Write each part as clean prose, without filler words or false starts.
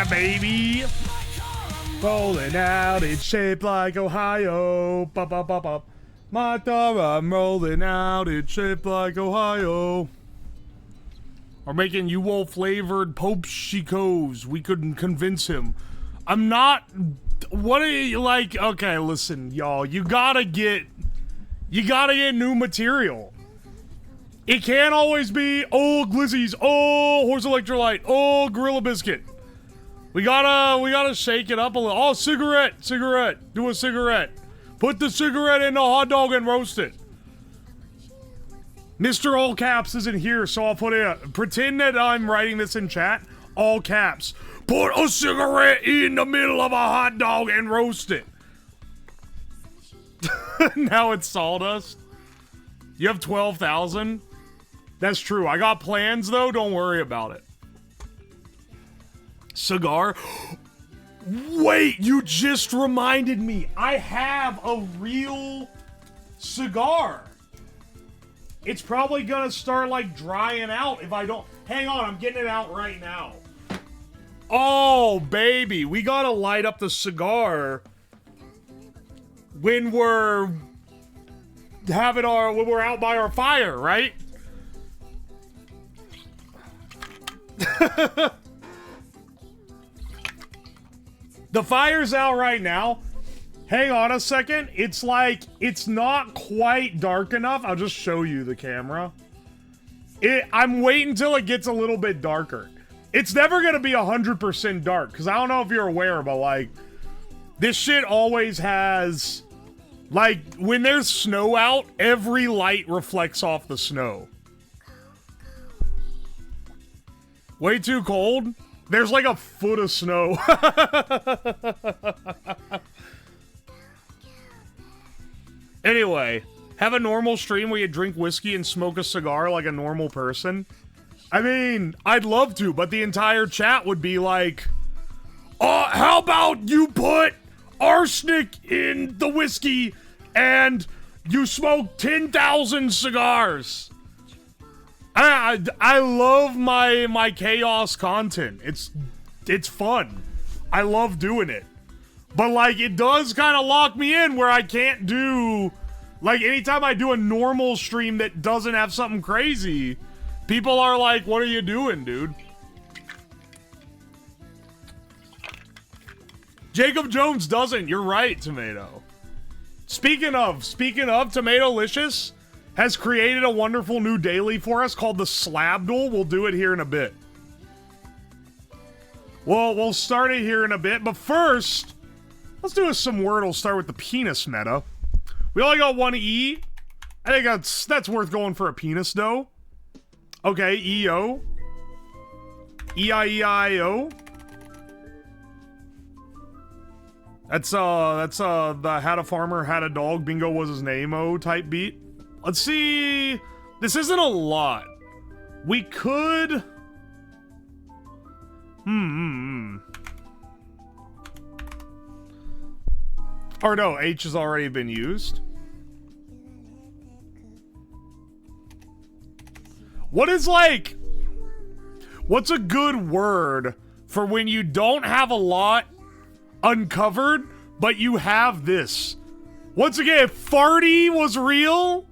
yeah, baby. Rolling out, it's shaped like Ohio. Bop, bop, bop, bop. My car, I'm rolling out, it's shaped like Ohio. We're making Uwoslab flavored popsicles. We couldn't convince him. I'm not. What are you like? Okay, listen, y'all. You gotta get new material. It can't always be, oh, Glizzies, oh, Horse Electrolyte, oh, Gorilla Biscuit. We gotta shake it up a little. Oh, cigarette. Do a cigarette. Put the cigarette in the hot dog and roast it. Mr. All Caps isn't here, so I'll put it. Pretend that I'm writing this in chat. All caps. Put a cigarette in the middle of a hot dog and roast it. Now it's sawdust. You have 12,000? That's true. I got plans, though. Don't worry about it. Cigar. Wait, you just reminded me. I have a real cigar. It's probably gonna start like drying out if I don't. Hang on, I'm getting it out right now. Oh, baby, we gotta light up the cigar when we're out by our fire, right? The fire's out right now. Hang on a second. It's like, it's not quite dark enough. I'll just show you the camera. I'm waiting till it gets a little bit darker. It's never going to be 100% dark, because I don't know if you're aware, but like, this shit always has, like, when there's snow out, every light reflects off the snow. Way too cold? There's like a foot of snow. Anyway, have a normal stream where you drink whiskey and smoke a cigar like a normal person. I mean, I'd love to, but the entire chat would be like, how about you put arsenic in the whiskey and you smoke 10,000 cigars? I love my chaos content. It's fun. I love doing it. But like, it does kind of lock me in where I can't do, like, anytime I do a normal stream that doesn't have something crazy, people are like, what are you doing, dude? Jacob Jones doesn't. You're right, Tomato. Speaking of, Tomatolicious has created a wonderful new daily for us called the Slab Duel. We'll do it here in a bit. Well, we'll start it here in a bit, but first, let's do some Wordle. Start with the penis meta. We only got one E. I think that's worth going for a penis, though. Okay, E-O. E-I-E-I-O. That's the had a farmer, had a dog, bingo was his name-o type beat. Let's see. This isn't a lot. We could... Or no, H has already been used. What is like... What's a good word for when you don't have a lot uncovered, but you have this? Once again, if farty was real,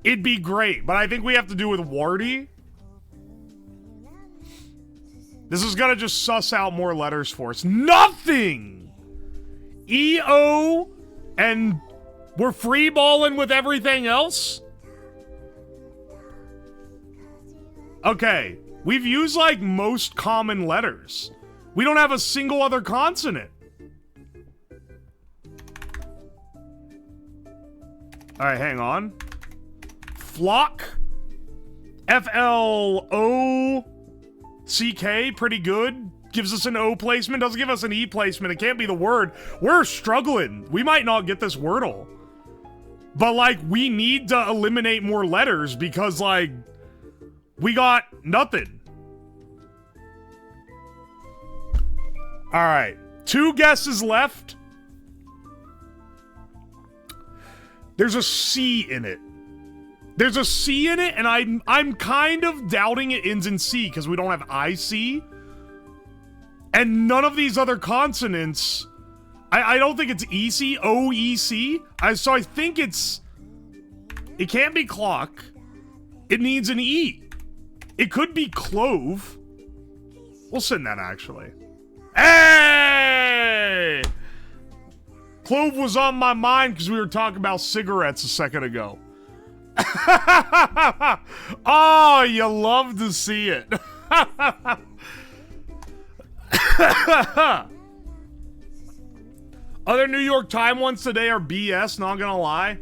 it'd be great, but I think we have to do with warty. This is gonna just suss out more letters for us. Nothing! E-O, and we're freeballing with everything else? Okay, we've used like most common letters. We don't have a single other consonant. Alright, hang on. Flock. F-L-O-C-K, pretty good. Gives us an O placement, doesn't give us an E placement. It can't be the word. We're struggling. We might not get this Wordle. But, like, we need to eliminate more letters because, like, we got nothing. Alright. 2 guesses left. There's a C in it. There's a C in it, and I'm kind of doubting it ends in C because we don't have IC. And none of these other consonants, I don't think it's EC, O-E-C. So I think it can't be clock. It needs an E. It could be clove. We'll send that actually. Hey! Clove was on my mind because we were talking about cigarettes a second ago. Oh, you love to see it. Other New York Times ones today are BS, not gonna lie.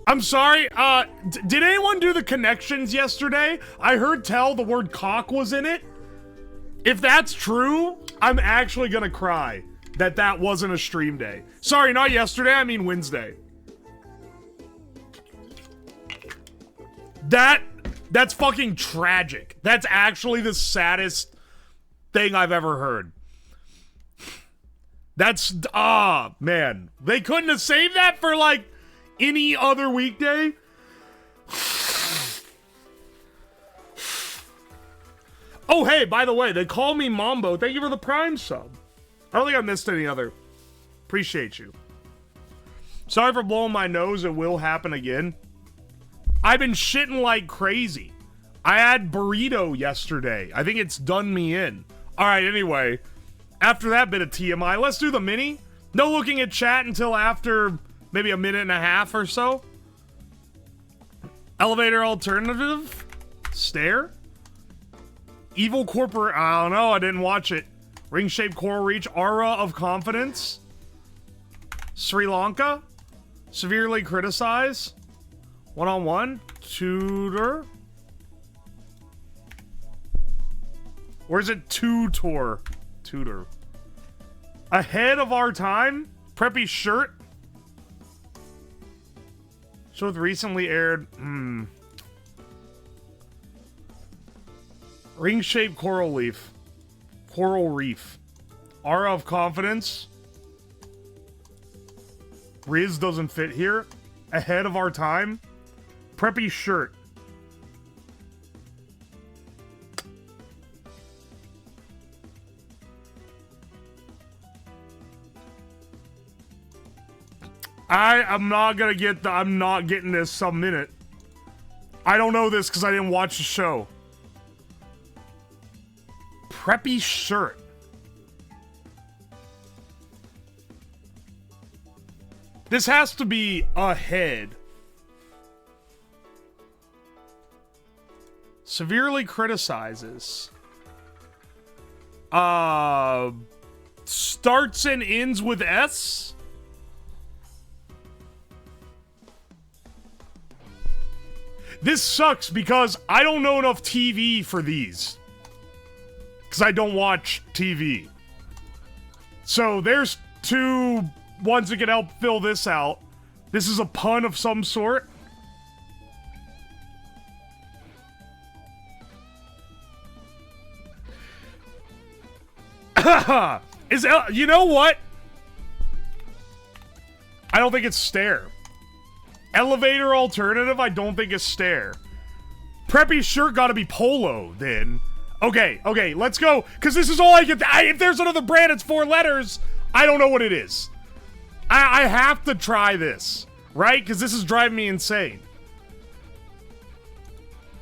I'm sorry, did anyone do the connections yesterday? I heard tell the word cock was in it. If that's true, I'm actually gonna cry that wasn't a stream day. Sorry, not yesterday, I mean Wednesday. That's fucking tragic. That's actually the saddest thing I've ever heard. That's, man. They couldn't have saved that for, like, any other weekday? Oh, hey, by the way, they call me Mambo. Thank you for the Prime sub. I don't think I missed any other. Appreciate you. Sorry for blowing my nose. It will happen again. I've been shitting like crazy. I had burrito yesterday. I think it's done me in. All right, anyway. After that bit of TMI, let's do the mini. No looking at chat until after maybe a minute and a half or so. Elevator alternative. Stair. Evil corporate. I don't know. I didn't watch it. Ring-shaped coral reach. Aura of confidence. Sri Lanka. Severely criticize. One-on-one. Tutor. Where's it? Tutor. Tutor. Ahead of our time. Preppy shirt. Show with recently aired. Ring-shaped coral leaf. Coral reef. Aura of confidence. Riz doesn't fit here. Ahead of our time. Preppy shirt. I'm not gonna get I'm not getting this some minute. I don't know this because I didn't watch the show. Preppy shirt. This has to be ahead. Severely criticizes. Starts and ends with S. This sucks because I don't know enough TV for these. Because I don't watch TV. So there's two ones that can help fill this out. This is a pun of some sort. You know what? I don't think it's stair. Elevator alternative, I don't think it's stair. Preppy shirt gotta be polo, then. Okay, let's go. Because this is all I get. If there's another brand, it's 4 letters. I don't know what it is. I have to try this, right? Because this is driving me insane.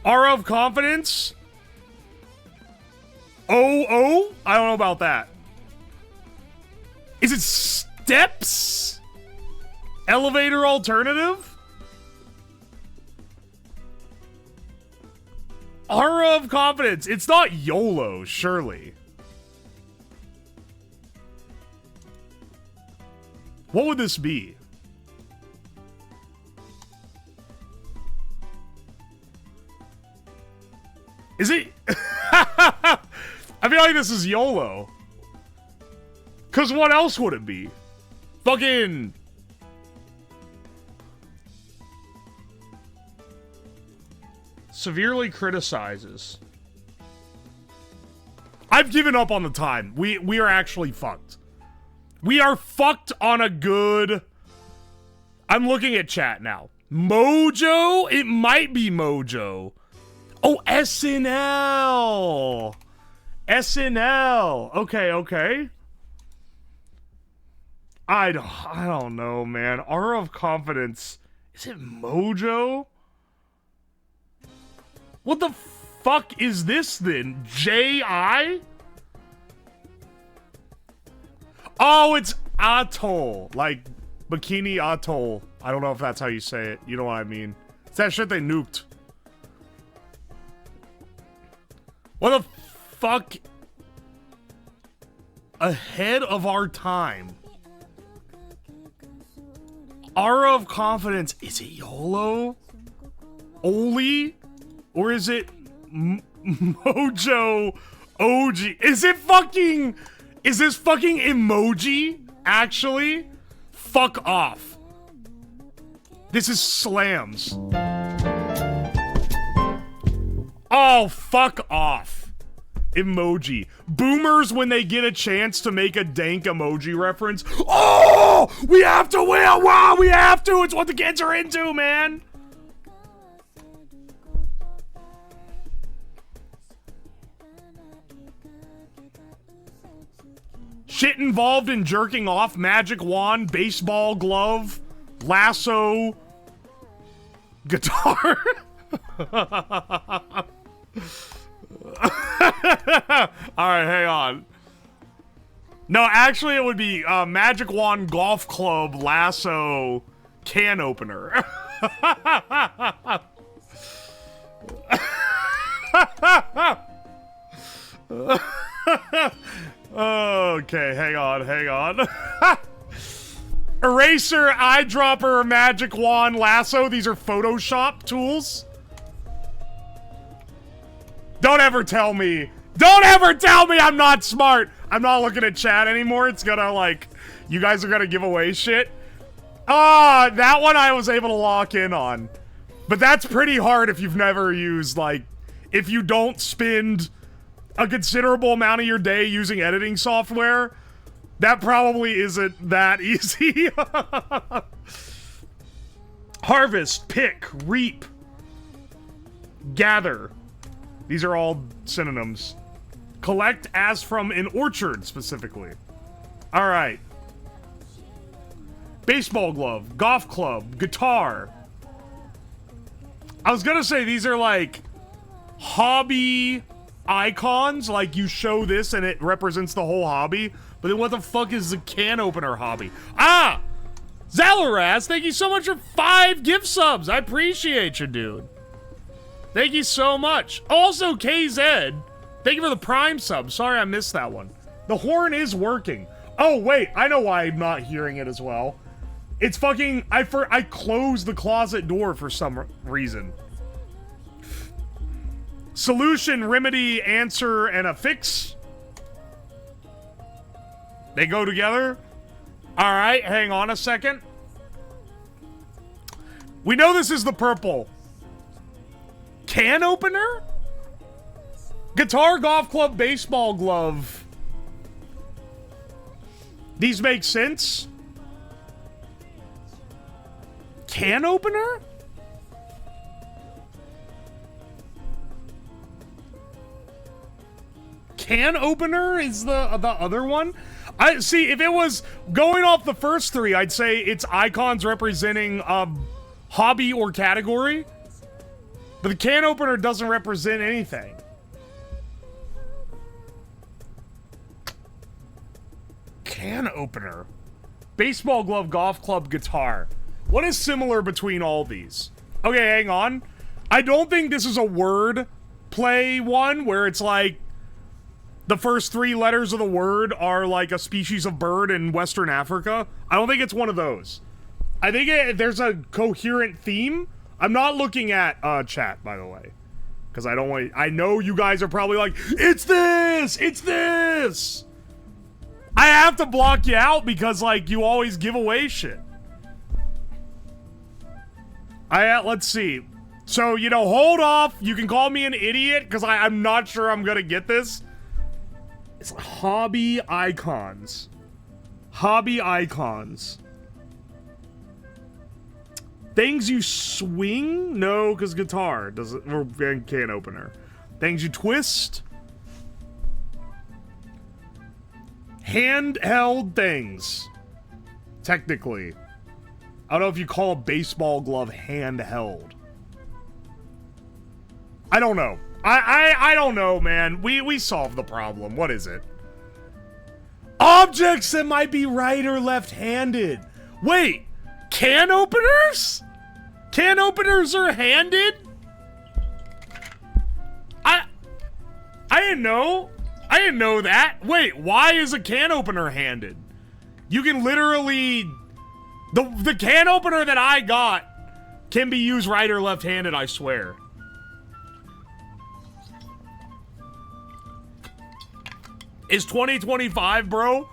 Aura of confidence. I don't know about that. Is it steps? Elevator alternative? Aura of confidence. It's not YOLO, surely. What would this be? Is it? I feel like this is YOLO. Because what else would it be? Fucking... Severely criticizes. I've given up on the time. We are actually fucked. We are fucked on a good... I'm looking at chat now. Mojo? It might be Mojo. Oh, SNL. SNL. Okay, okay. I don't know, man. Aura of Confidence. Is it Mojo? What the fuck is this then? J.I.? Oh, it's Atoll. Like, Bikini Atoll. I don't know if that's how you say it. You know what I mean. It's that shit they nuked. What the fuck? Ahead of our time. Aura of Confidence. Is it YOLO? Oli? Or is it Mojo OG? Is it fucking... Is this fucking emoji? Actually? Fuck off. This is slams. Oh, fuck off. Emoji. Boomers, when they get a chance to make a dank emoji reference. Oh! We have to win! Wow, we have to! It's what the kids are into, man! Shit involved in jerking off, magic wand, baseball glove, lasso, guitar. Alright, hang on. No, actually it would be magic wand, golf club, lasso, can opener. Okay, hang on. Eraser, eyedropper, magic wand, lasso. These are Photoshop tools. Don't ever tell me I'm not smart. I'm not looking at chat anymore. It's gonna, like, you guys are gonna give away shit. Ah, that one I was able to lock in on. But that's pretty hard if you've never used, like, if you don't spend a considerable amount of your day using editing software, that probably isn't that easy. Harvest, pick, reap, gather. These are all synonyms. Collect as from an orchard, specifically. Alright. Baseball glove, golf club, guitar. I was gonna say these are like hobby icons, like you show this and it represents the whole hobby, but then what the fuck is the can opener hobby? Ah! Zalaraz, thank you so much for 5 gift subs. I appreciate you, dude. Thank you so much. Also, KZ, thank you for the Prime sub. Sorry I missed that one. The horn is working. Oh, wait, I know why I'm not hearing it as well. It's fucking, I closed the closet door for some reason. Solution, remedy, answer, and a fix. They go together. All right, hang on a second. We know this is the purple. Can opener? Guitar, golf club, baseball glove. These make sense. Can opener? Can opener is the other one. I see. If it was going off the first 3, I'd say it's icons representing hobby or category. But the can opener doesn't represent anything. Can opener. Baseball glove, golf club, guitar. What is similar between all these? Okay, hang on. I don't think this is a word play one where it's like the first 3 letters of the word are like a species of bird in Western Africa. I don't think it's one of those. I think there's a coherent theme. I'm not looking at chat, by the way, because I don't want. I know you guys are probably like, it's this, it's this. I have to block you out because like you always give away shit. Let's see. So, you know, hold off. You can call me an idiot because I'm not sure I'm gonna get this. It's hobby icons. Hobby icons. Things you swing? No, because guitar doesn't. Or can opener. Things you twist? handheld things. Technically. I don't know if you call a baseball glove handheld. I don't know. I don't know, man. We solved the problem. What is it? Objects that might be right or left-handed. Wait, can openers? Can openers are handed? I didn't know. I didn't know that. Wait, why is a can opener handed? You can literally... The can opener that I got can be used right or left-handed, I swear. Is 2025, bro?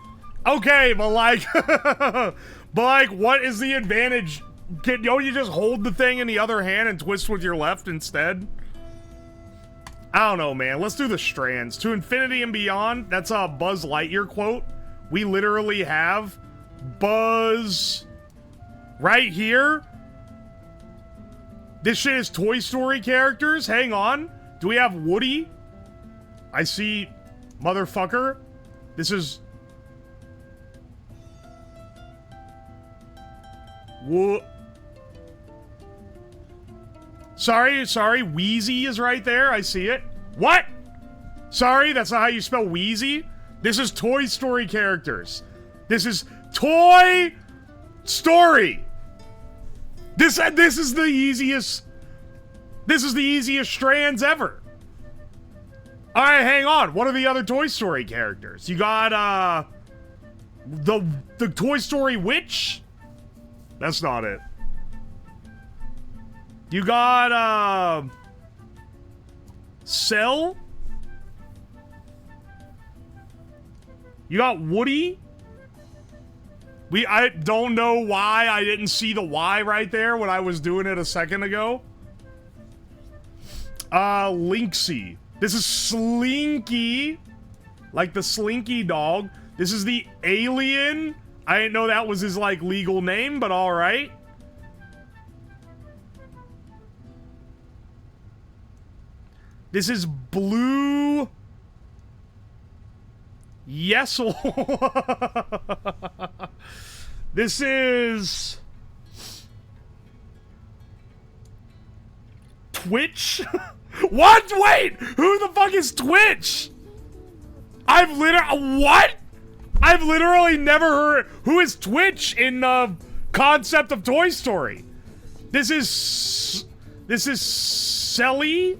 Okay, but like... but like, what is the advantage? Don't you just hold the thing in the other hand and twist with your left instead? I don't know, man. Let's do the strands. To infinity and beyond, that's a Buzz Lightyear quote. We literally have Buzz right here. This shit is Toy Story characters. Hang on. Do we have Woody? I see motherfucker. This is... Sorry, Wheezy is right there. I see it. What? Sorry, that's not how you spell Wheezy. This is Toy Story characters. This is Toy Story. This is the easiest. This is the easiest strands ever. All right, hang on. What are the other Toy Story characters? You got the Toy Story witch. That's not it. You got, Cell? You got Woody? I don't know why I didn't see the Y right there when I was doing it a second ago. Lynxie. This is Slinky. Like the Slinky dog. This is the alien. I didn't know that was his, like, legal name, but alright. This is Blue Yesel. This is Twitch. What? Wait, who the fuck is Twitch? I've literally never heard. Who is Twitch in the concept of Toy Story? This is Selly.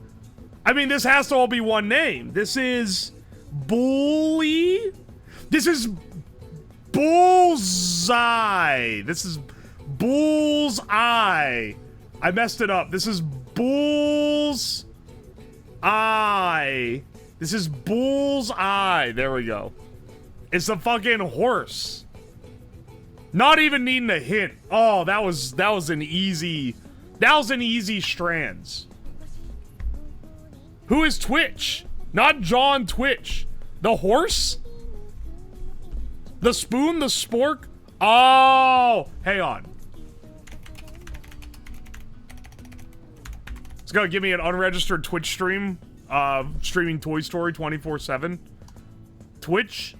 I mean, this has to all be one name. This is Bully. This is Bullseye. This is Bullseye. I messed it up. This is Bullseye. This is Bullseye. There we go. It's a fucking horse. Not even needing a hint. Oh, that was an easy strands. Who is Twitch? Not John Twitch. The horse? The spoon? The spork? Oh, hang on. It's gonna give me an unregistered Twitch stream. Streaming Toy Story 24/7. Twitch?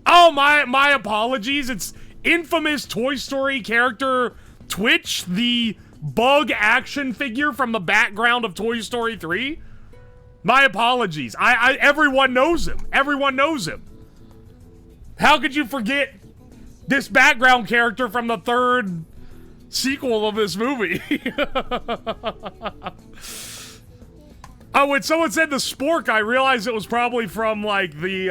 Oh, my apologies. It's infamous Toy Story character Twitch, the bug action figure from the background of Toy Story 3. My apologies. Everyone knows him. Everyone knows him. How could you forget this background character from the third sequel of this movie? Oh, when someone said the spork, I realized it was probably from, like, the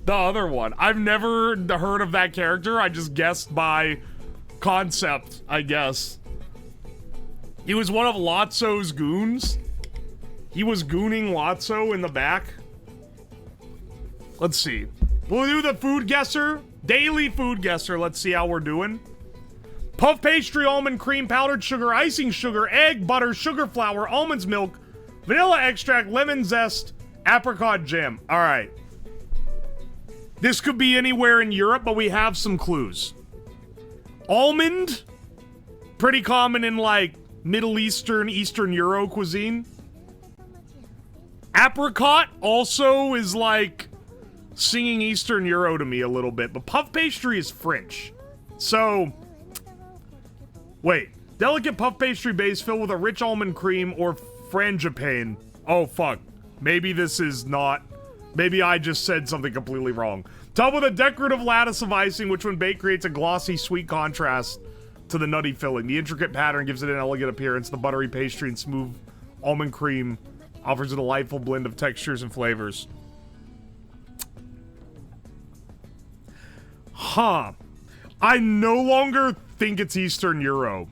other one. I've never heard of that character. I just guessed by concept, I guess. He was one of Lotso's goons. He was gooning Lotso in the back. Let's see. We'll do the food guesser. Daily food guesser. Let's see how we're doing. Puff pastry, almond cream, powdered sugar, icing sugar, egg, butter, sugar flour, almonds milk, vanilla extract, lemon zest, apricot jam. All right. This could be anywhere in Europe, but we have some clues. Almond, pretty common in, like, Middle Eastern, Eastern Euro cuisine. Apricot also is, like, singing Eastern Euro to me a little bit, but puff pastry is French. So, wait. Delicate puff pastry base filled with a rich almond cream or frangipane. Oh, fuck. Maybe this is not... Maybe I just said something completely wrong. Topped with a decorative lattice of icing, which when baked creates a glossy, sweet contrast to the nutty filling. The intricate pattern gives it an elegant appearance. The buttery pastry and smooth almond cream offers a delightful blend of textures and flavors. Huh. I no longer think it's Eastern Euro.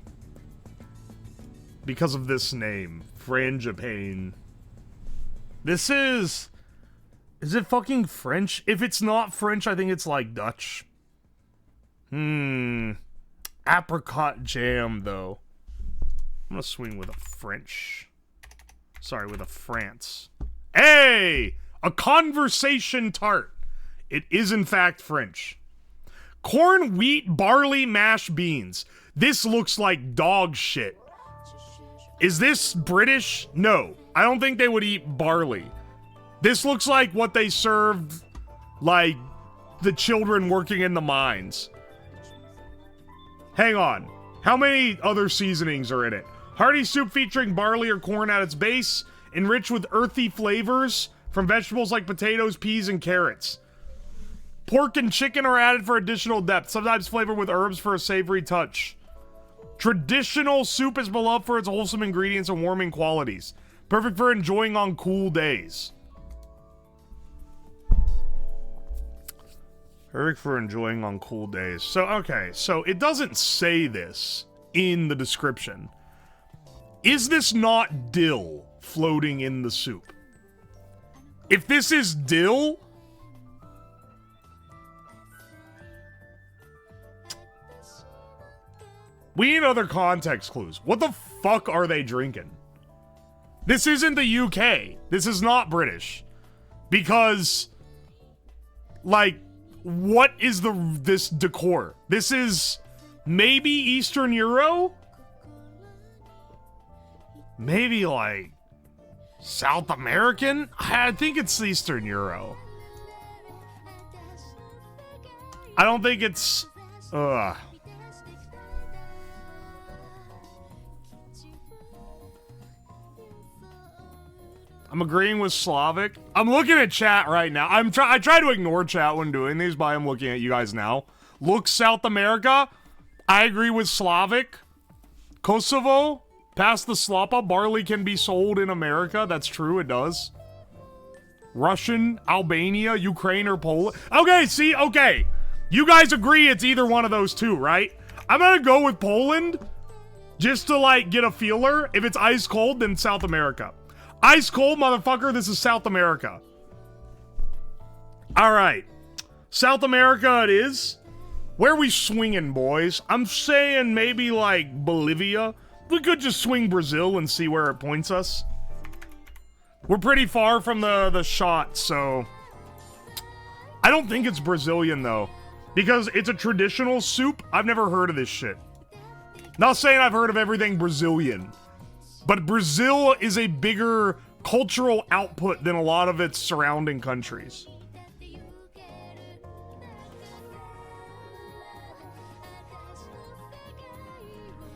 Because of this name. Frangipane. This is... Is it fucking French? If it's not French, I think it's like Dutch. Apricot jam, though. I'm gonna swing with a French. Sorry, with a France. Hey! A conversation tart. It is, in fact, French. Corn, wheat, barley, mashed beans. This looks like dog shit. Is this British? No. I don't think they would eat barley. This looks like what they served, like, the children working in the mines. Hang on. How many other seasonings are in it? Hearty soup featuring barley or corn at its base, enriched with earthy flavors from vegetables like potatoes, peas, and carrots. Pork and chicken are added for additional depth, sometimes flavored with herbs for a savory touch. Traditional soup is beloved for its wholesome ingredients and warming qualities. Perfect for enjoying on cool days. Perfect for enjoying on cool days. So, okay, so it doesn't say this in the description. Is this not dill floating in the soup? If this is dill... We need other context clues. What the fuck are they drinking? This isn't the UK. This is not British. Because, like... What is this decor? This is maybe Eastern Euro? Maybe like South American? I think it's Eastern Euro. I don't think it's... Ugh. I'm agreeing with Slavic. I'm looking at chat right now. I try to ignore chat when doing these, but I'm looking at you guys now. Look, South America. I agree with Slavic. Kosovo. Past the Slapa. Barley can be sold in America. That's true, it does. Russian, Albania, Ukraine, or Poland. Okay, see, okay. You guys agree it's either one of those two, right? I'm gonna go with Poland. Just to, like, get a feeler. If it's ice cold, then South America. Ice cold, motherfucker, this is South America. Alright. South America it is. Where are we swinging, boys? I'm saying maybe, like, Bolivia. We could just swing Brazil and see where it points us. We're pretty far from the shot, so... I don't think it's Brazilian, though. Because it's a traditional soup. I've never heard of this shit. Not saying I've heard of everything Brazilian. But Brazil is a bigger cultural output than a lot of its surrounding countries.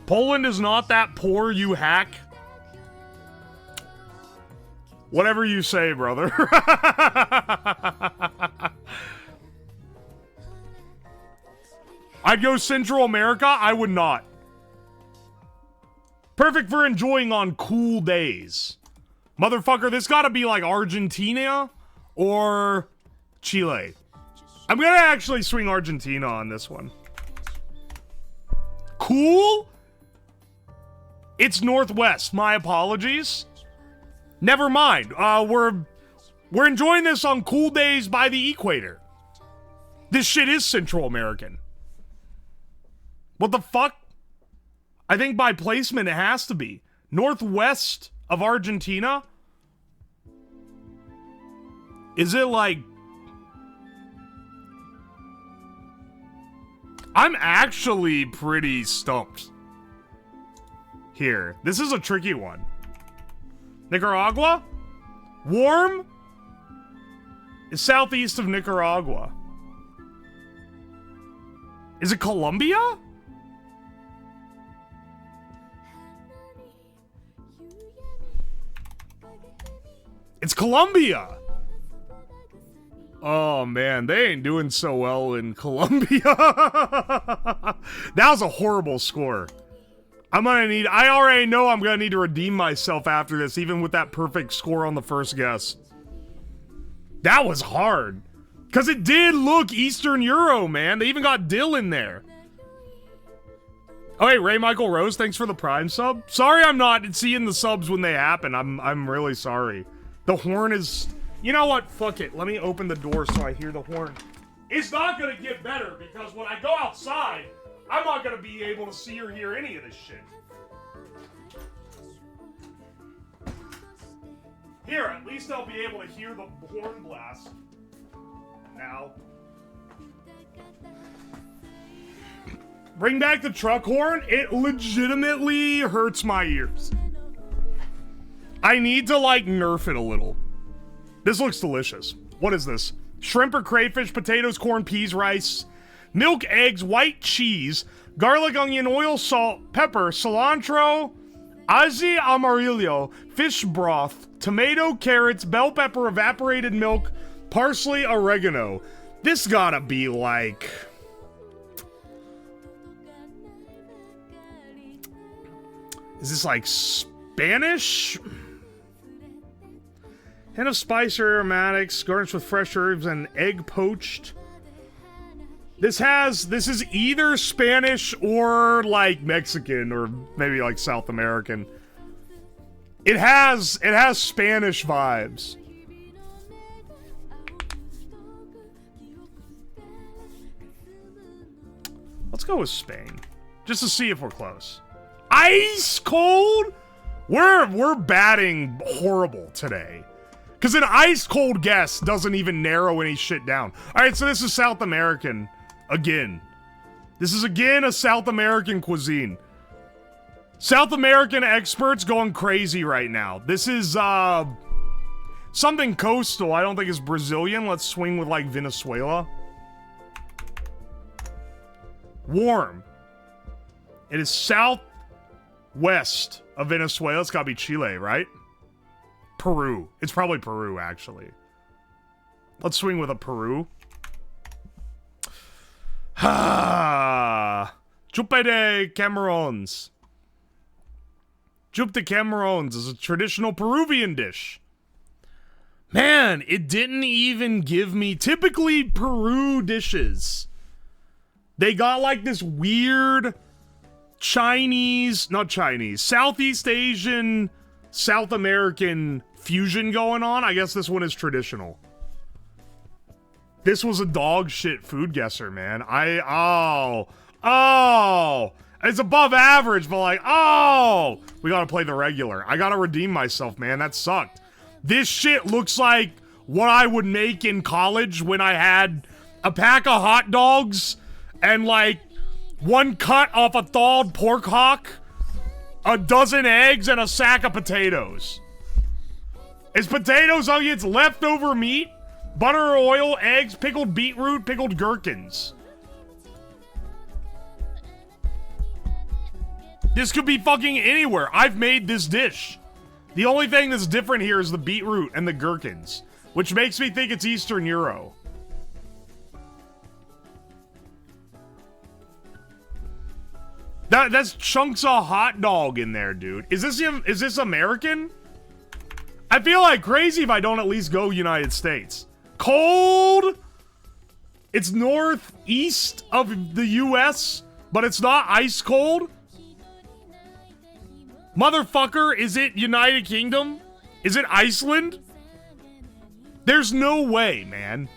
Poland is not that poor, you hack. Whatever you say, brother. I'd go Central America. I would not. Perfect for enjoying on cool days. Motherfucker, this gotta be like Argentina or Chile. I'm gonna actually swing Argentina on this one. Cool? It's Northwest. My apologies. Never mind. We're enjoying this on cool days by the equator. This shit is Central American. What the fuck? I think by placement it has to be. Northwest of Argentina? Is it like... I'm actually pretty stumped. Here. This is a tricky one. Nicaragua? Warm? It's southeast of Nicaragua. Is it Colombia? It's Colombia! Oh man, they ain't doing so well in Colombia. That was a horrible score. I already know I'm gonna need to redeem myself after this, even with that perfect score on the first guess. That was hard. Because it did look Eastern Euro, man. They even got Dill in there. Oh, hey, Ray Michael Rose, thanks for the Prime sub. Sorry I'm not seeing the subs when they happen. I'm really sorry. The horn is... You know what? Fuck it. Let me open the door so I hear the horn. It's not gonna get better, because when I go outside, I'm not gonna be able to see or hear any of this shit. Here, at least I'll be able to hear the horn blast. Now. Bring back the truck horn? It legitimately hurts my ears. I need to, like, nerf it a little. This looks delicious. What is this? Shrimp or crayfish, potatoes, corn, peas, rice, milk, eggs, white cheese, garlic, onion, oil, salt, pepper, cilantro, ají amarillo, fish broth, tomato, carrots, bell pepper, evaporated milk, parsley, oregano. This gotta be like... Is this like Spanish? Hint of spice or aromatics, garnished with fresh herbs and egg poached. This is either Spanish or like Mexican or maybe like South American. It has Spanish vibes. Let's go with Spain, just to see if we're close. Ice cold? We're batting horrible today. Because an ice cold guess doesn't even narrow any shit down. Alright, so this is South American. Again. This is again a South American cuisine. South American experts going crazy right now. This is, something coastal. I don't think it's Brazilian. Let's swing with, like, Venezuela. Warm. It is southwest of Venezuela. It's gotta be Chile, right? Peru. It's probably Peru, actually. Let's swing with a Peru. Ha! Chupe de Camarons. Chupe de Camarons is a traditional Peruvian dish. Man, it didn't even give me typically Peru dishes. They got like this weird Southeast Asian, South American fusion going on. I guess this one is traditional. This was a dog shit food guesser, man. It's above average, but like, we gotta play the regular. I gotta redeem myself, man. That sucked. This shit looks like what I would make in college when I had a pack of hot dogs and like one cut off a thawed pork hock, a dozen eggs, and a sack of potatoes. It's potatoes, onions, leftover meat, butter, oil, eggs, pickled beetroot, pickled gherkins. This could be fucking anywhere. I've made this dish. The only thing that's different here is the beetroot and the gherkins, which makes me think it's Eastern Euro. That's chunks of hot dog in there, dude. Is this American? I feel like crazy if I don't at least go United States. Cold? It's northeast of the US, but it's not ice cold? Motherfucker, is it United Kingdom? Is it Iceland? There's no way, man.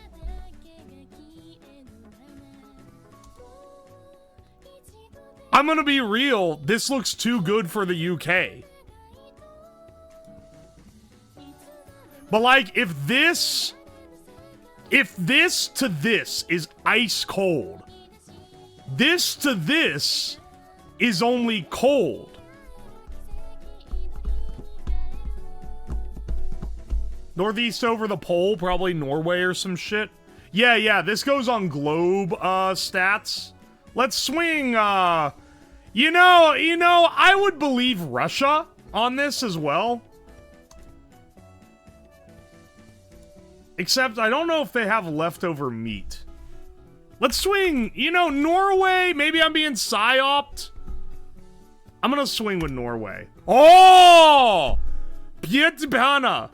I'm gonna be real, this looks too good for the UK. But like, if this to this is ice cold, this to this is only cold. Northeast over the pole, probably Norway or some shit. Yeah, this goes on globe, stats. Let's swing, you know, I would believe Russia on this as well. Except, I don't know if they have leftover meat. Let's swing, you know, Norway. Maybe I'm being psyoped. I'm gonna swing with Norway. Oh! Pietbana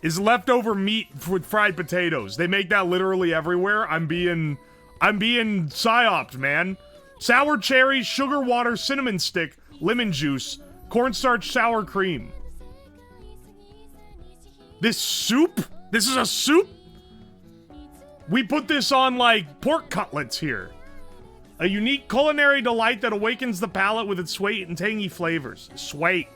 is leftover meat with fried potatoes. They make that literally everywhere. I'm being psyoped, man. Sour cherries, sugar water, cinnamon stick, lemon juice, cornstarch, sour cream. This soup? This is a soup? We put this on, like, pork cutlets here. A unique culinary delight that awakens the palate with its sweet and tangy flavors. Sweet.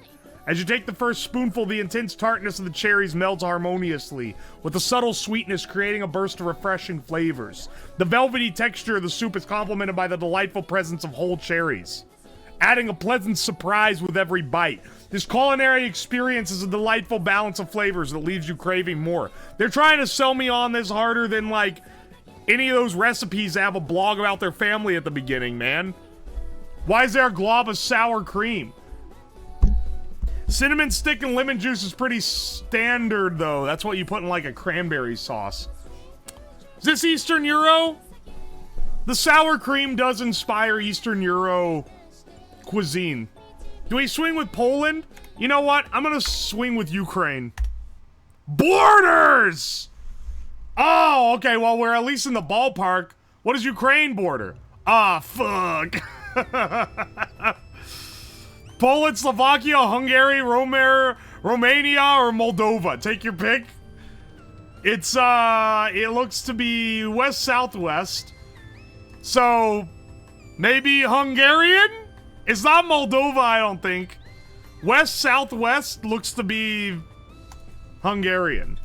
As you take the first spoonful, the intense tartness of the cherries melts harmoniously, with a subtle sweetness creating a burst of refreshing flavors. The velvety texture of the soup is complemented by the delightful presence of whole cherries, adding a pleasant surprise with every bite. This culinary experience is a delightful balance of flavors that leaves you craving more. They're trying to sell me on this harder than, like, any of those recipes that have a blog about their family at the beginning, man. Why is there a glob of sour cream? Cinnamon stick and lemon juice is pretty standard, though. That's what you put in, like, a cranberry sauce. Is this Eastern Euro? The sour cream does inspire Eastern Euro cuisine. Do we swing with Poland? You know what? I'm gonna swing with Ukraine. Borders! Oh, okay, well, we're at least in the ballpark. What is Ukraine border? Ah, fuck. Poland, Slovakia, Hungary, Romania, or Moldova. Take your pick. It's, it looks to be west-southwest. So, maybe Hungarian? It's not Moldova, I don't think. West-southwest looks to be Hungarian.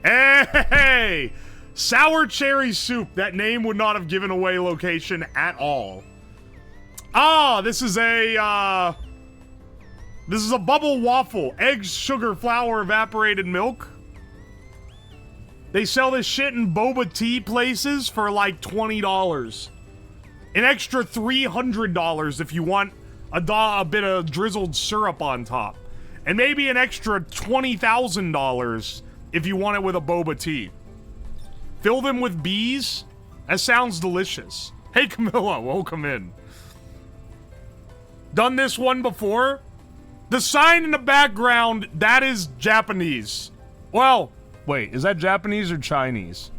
Hey! Sour cherry soup. That name would not have given away location at all. Ah, this is a bubble waffle. Eggs, sugar, flour, evaporated milk. They sell this shit in boba tea places for like $20. An extra $300 if you want a bit of drizzled syrup on top. And maybe an extra $20,000 if you want it with a boba tea. Fill them with bees? That sounds delicious. Hey Camilla, welcome in. Done this one before? The sign in the background, that is Japanese. Well, wait, is that Japanese or Chinese?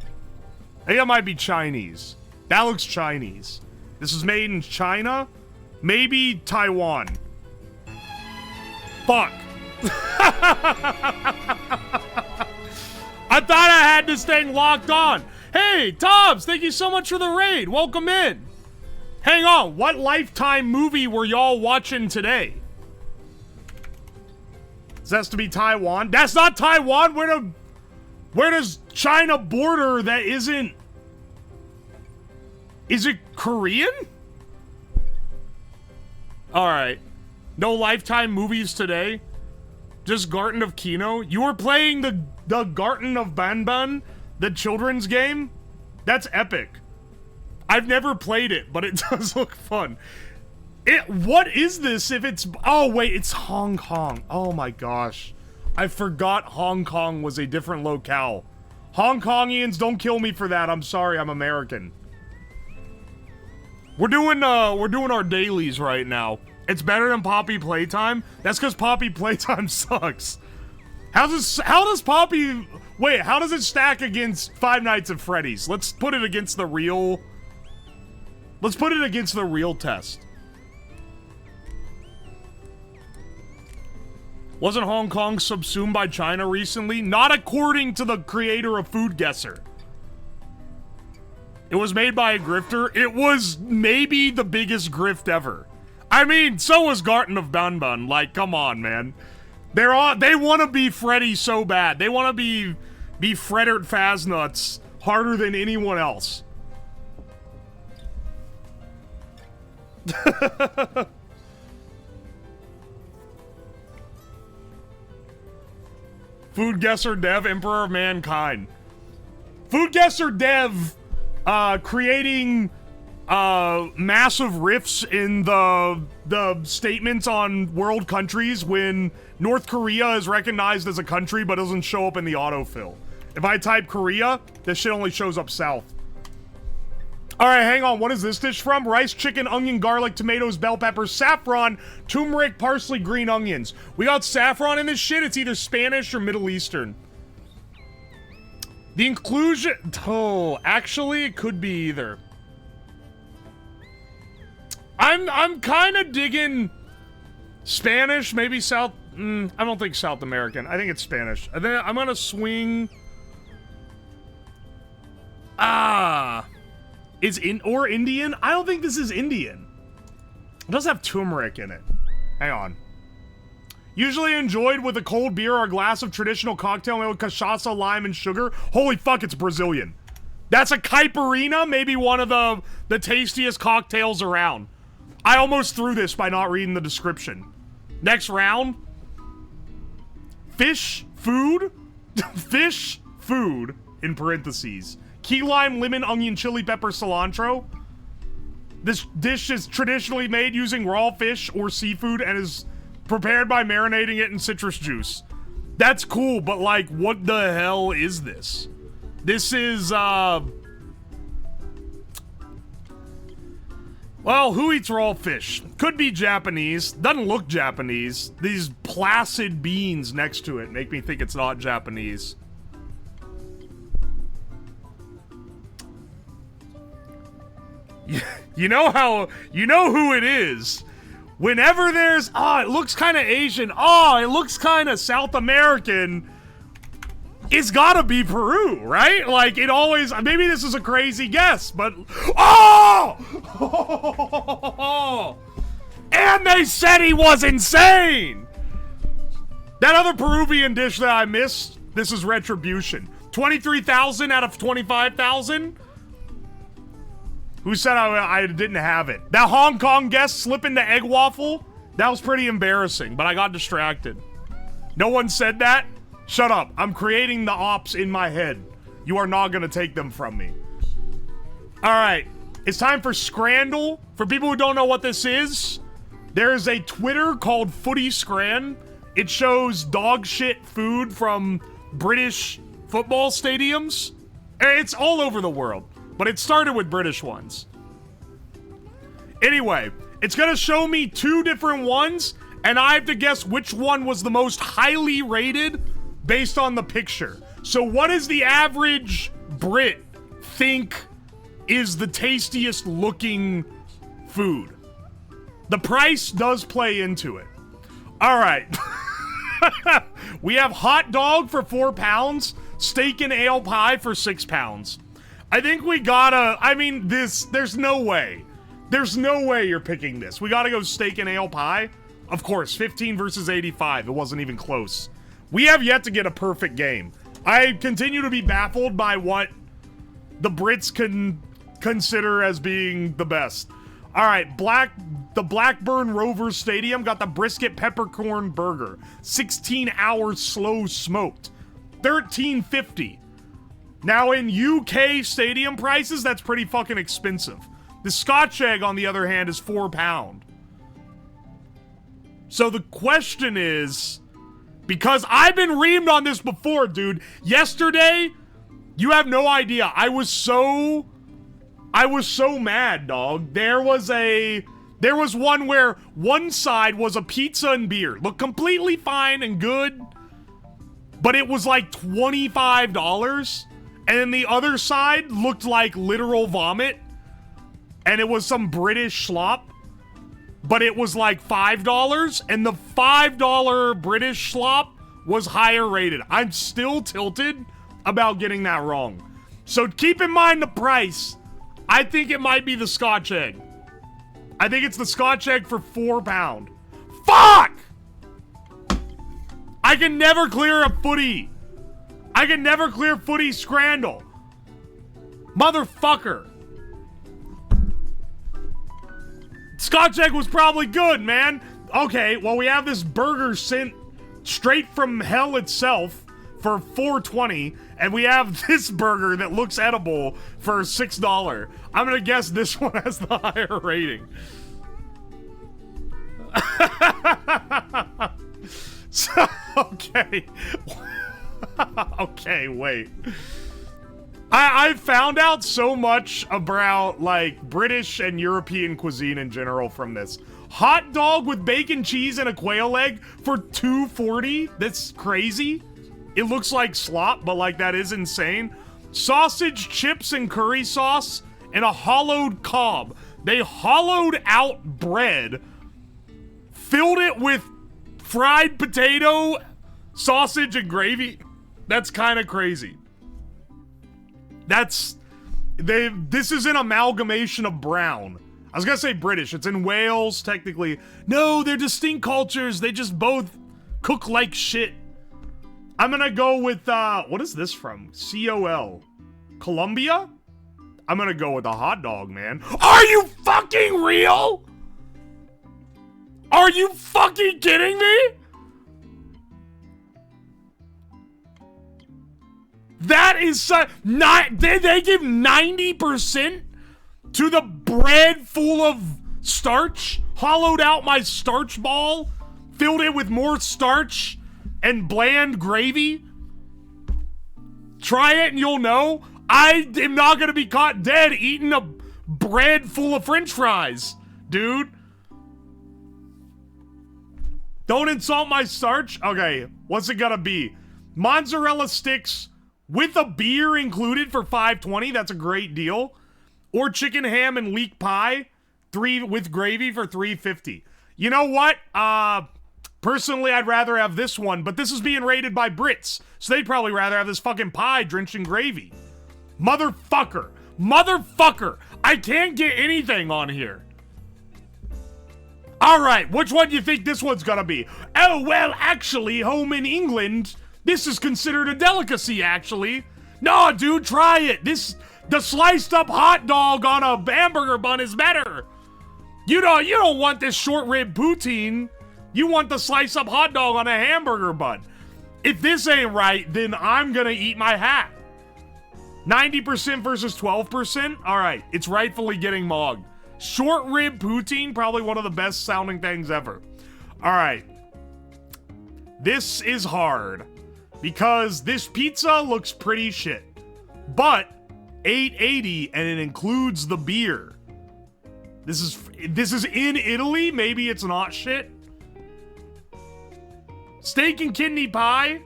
I think it might be Chinese. That looks Chinese. This is made in China? Maybe Taiwan. Fuck. I thought I had this thing locked on. Hey, Tobbs, thank you so much for the raid. Welcome in. Hang on, what Lifetime movie were y'all watching today? This has to be Taiwan. That's not Taiwan. Where does China border that isn't... Is it Korean? Alright. No Lifetime movies today? Just Garten of Kino? You were playing the Garten of Banban? The children's game? That's epic. I've never played it, but it does look fun. What is this if it's... Oh, wait, it's Hong Kong. Oh my gosh. I forgot Hong Kong was a different locale. Hong Kongians, don't kill me for that. I'm sorry, I'm American. We're doing our dailies right now. It's better than Poppy Playtime? That's because Poppy Playtime sucks. How does Poppy... Wait, how does it stack against Five Nights at Freddy's? Let's put it against the real... Let's put it against the real test. Wasn't Hong Kong subsumed by China recently? Not according to the creator of Food Guesser. It was made by a grifter. It was maybe the biggest grift ever. I mean, so was Garten of Banban. Like, come on, man. They want to be Freddy so bad. They want to be Fredert Faznuts harder than anyone else. Food guesser Dev, Emperor of Mankind. Food guesser Dev, creating massive rifts in the statements on world countries when North Korea is recognized as a country but doesn't show up in the autofill. If I type Korea, this shit only shows up south. Alright, hang on. What is this dish from? Rice, chicken, onion, garlic, tomatoes, bell peppers, saffron, turmeric, parsley, green onions. We got saffron in this shit. It's either Spanish or Middle Eastern. The inclusion... Oh, actually, it could be either. I'm kind of digging Spanish, maybe South... I don't think South American. I think it's Spanish. And then I'm gonna swing... It's or Indian? I don't think this is Indian. It does have turmeric in it. Hang on. Usually enjoyed with a cold beer or a glass of traditional cocktail made with cachaça, lime, and sugar. Holy fuck, it's Brazilian. That's a caipirinha, maybe one of the tastiest cocktails around. I almost threw this by not reading the description. Next round. Fish food? Fish food, in parentheses. Key lime, lemon, onion, chili pepper, cilantro. This dish is traditionally made using raw fish or seafood and is prepared by marinating it in citrus juice. That's cool, but like, what the hell is this? This is, well, who eats raw fish? Could be Japanese. Doesn't look Japanese. These placid beans next to it make me think it's not Japanese. You know who it is. Whenever there's, it looks kind of Asian. It looks kind of South American. It's gotta be Peru, right? Like, it always, maybe this is a crazy guess, but, and they said he was insane! That other Peruvian dish that I missed, this is Retribution. 23,000 out of 25,000? Who said I didn't have it? That Hong Kong guest slipping the egg waffle? That was pretty embarrassing, but I got distracted. No one said that? Shut up. I'm creating the ops in my head. You are not gonna take them from me. Alright. It's time for Scrandle. For people who don't know what this is, there is a Twitter called Footy Scran. It shows dog shit food from British football stadiums. It's all over the world. But it started with British ones. Anyway, it's gonna show me two different ones, and I have to guess which one was the most highly rated based on the picture. So what does the average Brit think is the tastiest looking food? The price does play into it. Alright. We have hot dog for 4 pounds, steak and ale pie for 6 pounds. I think we gotta, I mean, there's no way. There's no way you're picking this. We gotta go steak and ale pie. Of course, 15 versus 85. It wasn't even close. We have yet to get a perfect game. I continue to be baffled by what the Brits can consider as being the best. Alright, the Blackburn Rovers Stadium got the brisket peppercorn burger. 16 hours slow smoked. $13.50. Now, in UK stadium prices, that's pretty fucking expensive. The Scotch egg, on the other hand, is £4. So the question is, because I've been reamed on this before, dude. Yesterday, you have no idea. I was so mad, dog. There was one where one side was a pizza and beer. Looked completely fine and good, but it was like $25. And then the other side looked like literal vomit. And it was some British slop. But it was like $5. And the $5 British slop was higher rated. I'm still tilted about getting that wrong. So keep in mind the price. I think it might be the Scotch egg. I think it's the Scotch egg for £4. Fuck! I can never clear a footy. I can never clear footy Scrandle. Motherfucker. Scotch egg was probably good, man. Okay, well, we have this burger sent straight from hell itself. for $4.20, and we have this burger that looks edible for $6. I'm gonna guess this one has the higher rating. So, okay. Okay, wait. I found out so much about, like, British and European cuisine in general from this. Hot dog with bacon, cheese, and a quail egg for $2.40? That's crazy. It looks like slop, but, like, that is insane. Sausage, chips, and curry sauce, and a hollowed cob. They hollowed out bread, filled it with fried potato, sausage, and gravy. That's kind of crazy. This is an amalgamation of brown. I was gonna say British. It's in Wales, technically. No, they're distinct cultures. They just both cook like shit. I'm gonna go with, what is this from? COL. Colombia? I'm gonna go with a hot dog, man. Are you fucking real? Are you fucking kidding me? That is did they give 90% to the bread full of starch? Hollowed out my starch ball, filled it with more starch and bland gravy? Try it and you'll know. I am not gonna be caught dead eating a bread full of french fries, dude. Don't insult my starch. Okay, what's it gonna be? Mozzarella sticks with a beer included for $5.20. That's a great deal. Or chicken ham and leek pie, 3 with gravy for $3.50. You know what? Personally, I'd rather have this one, but this is being rated by Brits, so they'd probably rather have this fucking pie drenched in gravy. Motherfucker. Motherfucker. I can't get anything on here. Alright, which one do you think this one's gonna be? Oh, well, actually, home in England, this is considered a delicacy, actually. No, dude, try it. The sliced up hot dog on a hamburger bun is better. You don't want this short rib poutine. You want the sliced up hot dog on a hamburger bun. If this ain't right, then I'm gonna eat my hat. 90% versus 12%? Alright, it's rightfully getting mogged. Short rib poutine, probably one of the best sounding things ever. Alright. This is hard. Because this pizza looks pretty shit. But $8.80 and it includes the beer. This is in Italy. Maybe it's not shit. Steak and kidney pie.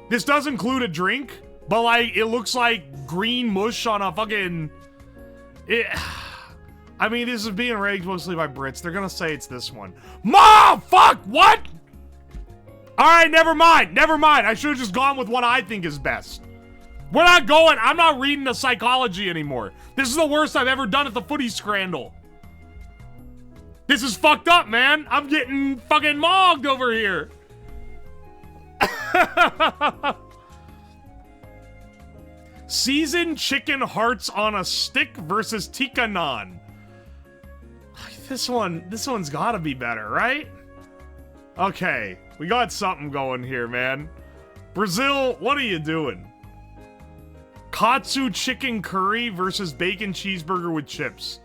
This does include a drink, but like it looks like green mush on a fucking. I mean, this is being rated mostly by Brits. They're gonna say it's this one. Fuck! What? Alright, never mind. Never mind. I should have just gone with what I think is best. We're not going. I'm not reading the psychology anymore. This is the worst I've ever done at the footy scrandal. This is fucked up, man. I'm getting fucking mogged over here. Seasoned chicken hearts on a stick versus tikka naan. This one's gotta be better, right? Okay, we got something going here, man. Brazil, what are you doing? Katsu chicken curry versus bacon cheeseburger with chips.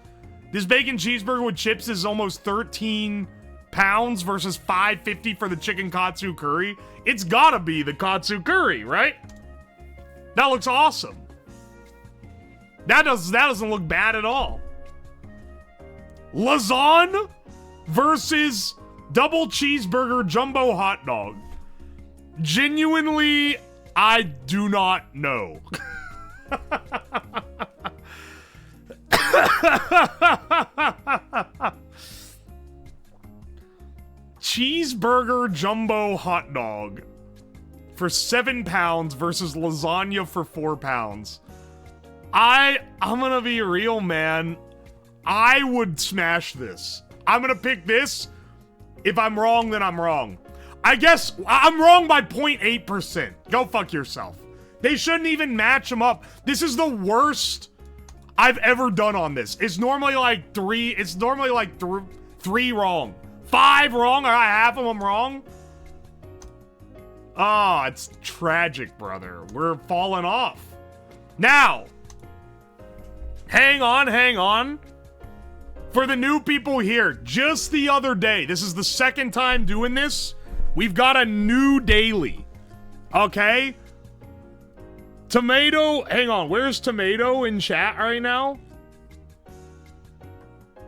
This bacon cheeseburger with chips is almost 13 pounds versus $5.50 for the chicken katsu curry. It's gotta be the katsu curry, right? That looks awesome. That doesn't look bad at all. Lasagne versus double cheeseburger jumbo hot dog. Genuinely, I do not know. Cheeseburger jumbo hot dog for 7 pounds versus lasagna for 4 pounds. I'm gonna be real, man. I would smash this. I'm gonna pick this. If I'm wrong, then I'm wrong. I guess I'm wrong by 0.8%. Go fuck yourself. They shouldn't even match them up. This is the worst I've ever done on this. It's normally like 3. It's normally like 3 wrong. 5 wrong, or half of them wrong. Oh, it's tragic, brother. We're falling off. Now, hang on. For the new people here, just the other day, this is the second time doing this, we've got a new daily. Okay? Tomato, hang on, where's Tomato in chat right now?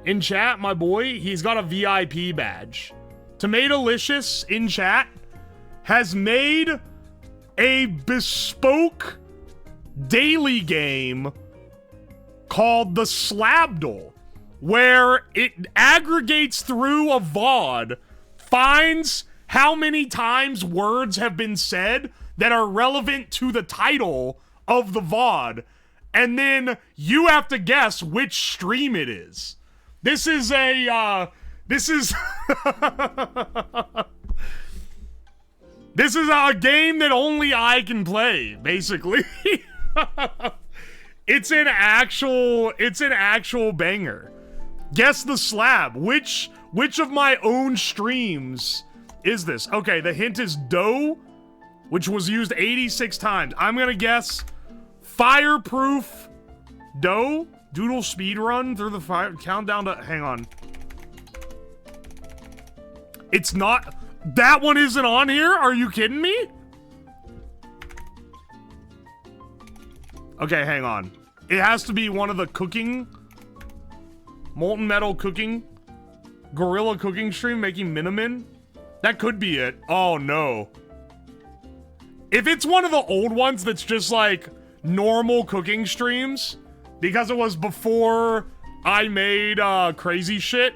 In chat, my boy, he's got a VIP badge. Tomatolicious in chat has made a bespoke daily game called the Slabdle, where it aggregates through a VOD, finds how many times words have been said that are relevant to the title of the VOD, and then you have to guess which stream it is. This is a, this is a game that only I can play, basically. It's an actual banger. Guess the slab. Which of my own streams is this? Okay, the hint is dough, which was used 86 times. I'm gonna guess fireproof dough. Doodle speedrun through the fire. Countdown to, hang on. It's not, that one isn't on here? Are you kidding me? Okay, hang on. It has to be one of the cooking, molten metal cooking, gorilla cooking stream making Minimin. That could be it. Oh no. If it's one of the old ones that's just like normal cooking streams, because it was before I made crazy shit,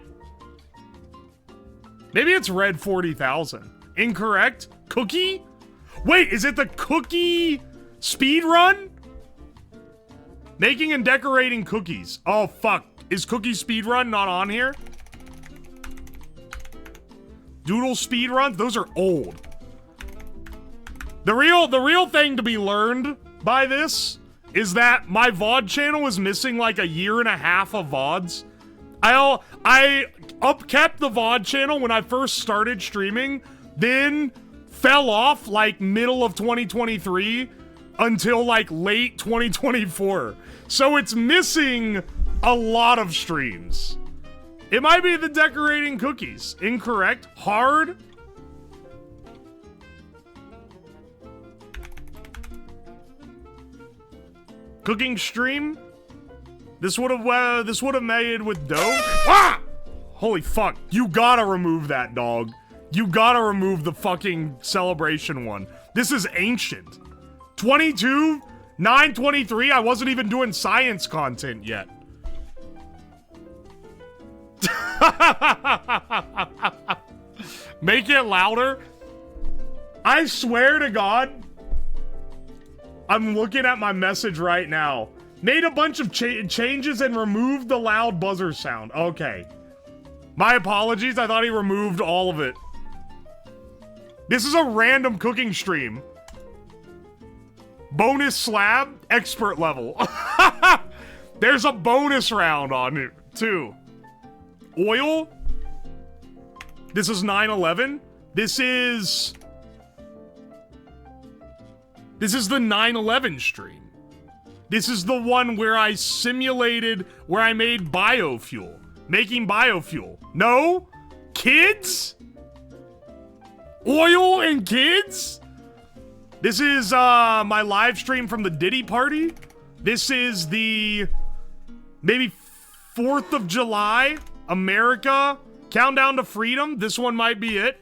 maybe it's Red 40,000. Incorrect? Cookie? Wait, is it the cookie speedrun? Making and decorating cookies. Oh, fuck. Is cookie speedrun not on here? Doodle speedruns? Those are old. The real thing to be learned by this is that my VOD channel is missing like a year and a half of VODs. I upkept the VOD channel when I first started streaming, then fell off like middle of 2023 until like late 2024. So it's missing a lot of streams. It might be the decorating cookies. Incorrect. Hard. Cooking stream. This would have made with dough. Ah! Holy fuck. You gotta remove that, dog. You gotta remove the fucking celebration one. This is ancient. 22/9/23. I wasn't even doing science content yet. Make it louder. I swear to God, I'm looking at my message right now. Made a bunch of changes and removed the loud buzzer sound. Okay. My apologies. I thought he removed all of it. This is a random cooking stream. Bonus slab, expert level. There's a bonus round on it, too. Oil. This is 9/11. This is the 9/11 stream. This is the one where I simulated, where I made biofuel. Making biofuel. No? Kids? Oil and kids? This is my live stream from the Diddy party. This is the maybe 4th of July, America, countdown to freedom. This one might be it.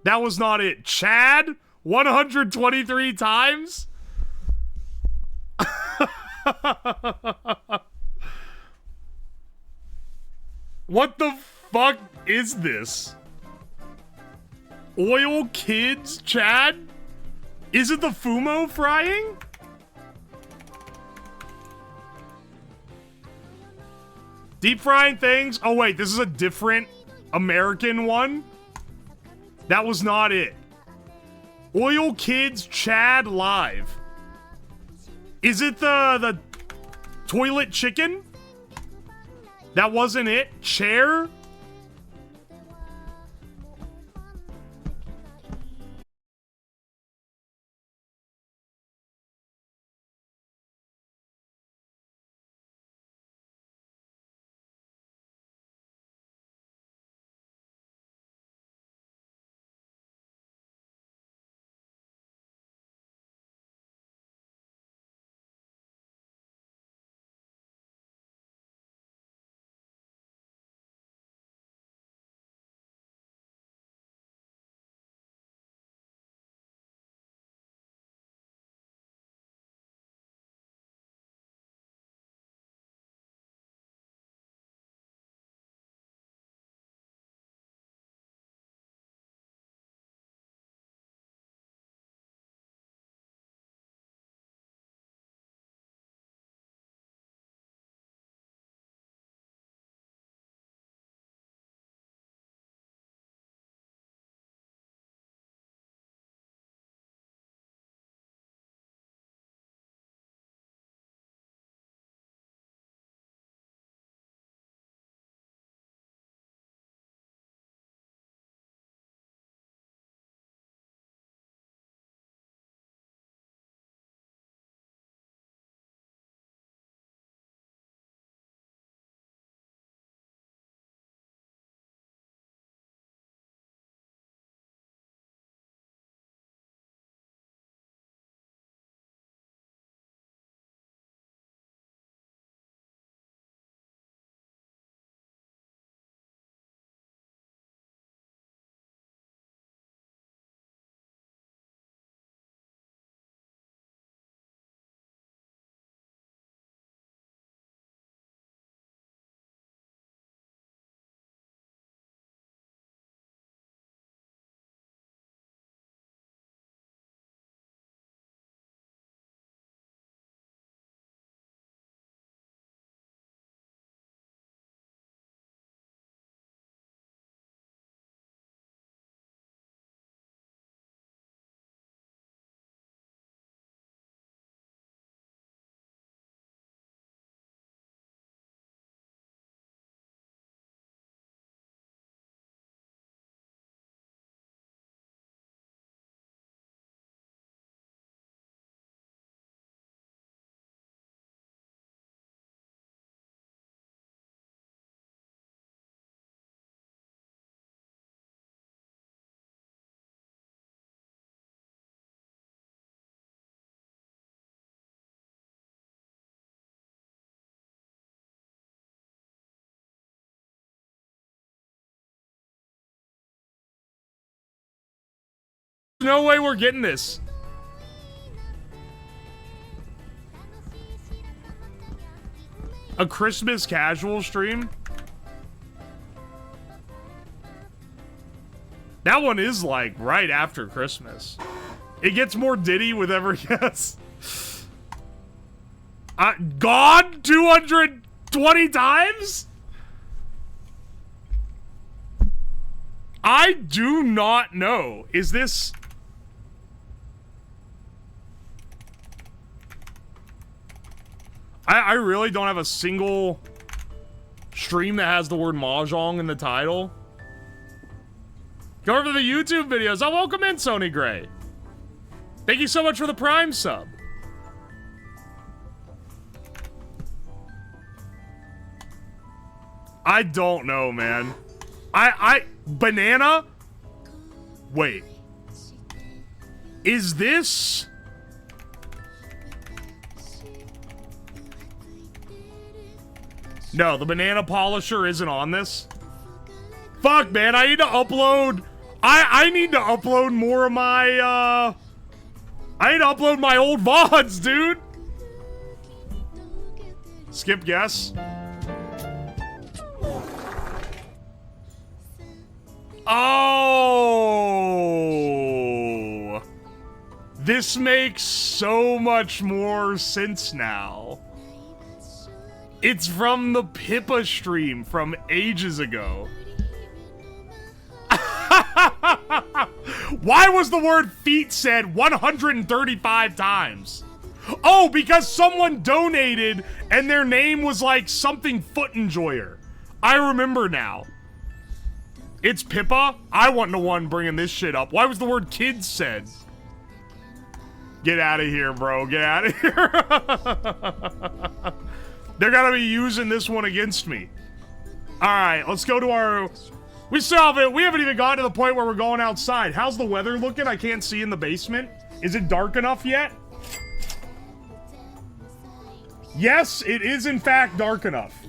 That was not it. Chad, 123 times. What the fuck is this? Oil kids, Chad? Is it the Fumo frying? Deep frying things? Oh wait, this is a different American one? That was not it. Oil kids, Chad live. Is it the toilet chicken? That wasn't it. Chair? no way we're getting this. A Christmas casual stream? That one is like right after Christmas. It gets more Diddy with every guess. God 220 times? I do not know. Is this... I really don't have a single stream that has the word Mahjong in the title. Go over to the YouTube videos. Oh, welcome in, Sony Gray. Thank you so much for the Prime sub. I don't know, man. Banana? Wait. Is this... No, the banana polisher isn't on this. Fuck, man, I need to upload... I need to upload more of my, I need to upload my old VODs, dude! Skip guess. Oh! This makes so much more sense now. It's from the Pippa stream from ages ago. Why was the word feet said 135 times? Oh, because someone donated and their name was like something foot enjoyer. I remember now. It's Pippa? I wasn't the one bringing this shit up. Why was the word kids said? Get out of here, bro. Get out of here. They're gonna be using this one against me. Alright, let's go to our... We still haven't even gotten to the point where we're going outside. How's the weather looking? I can't see in the basement. Is it dark enough yet? Yes, it is in fact dark enough.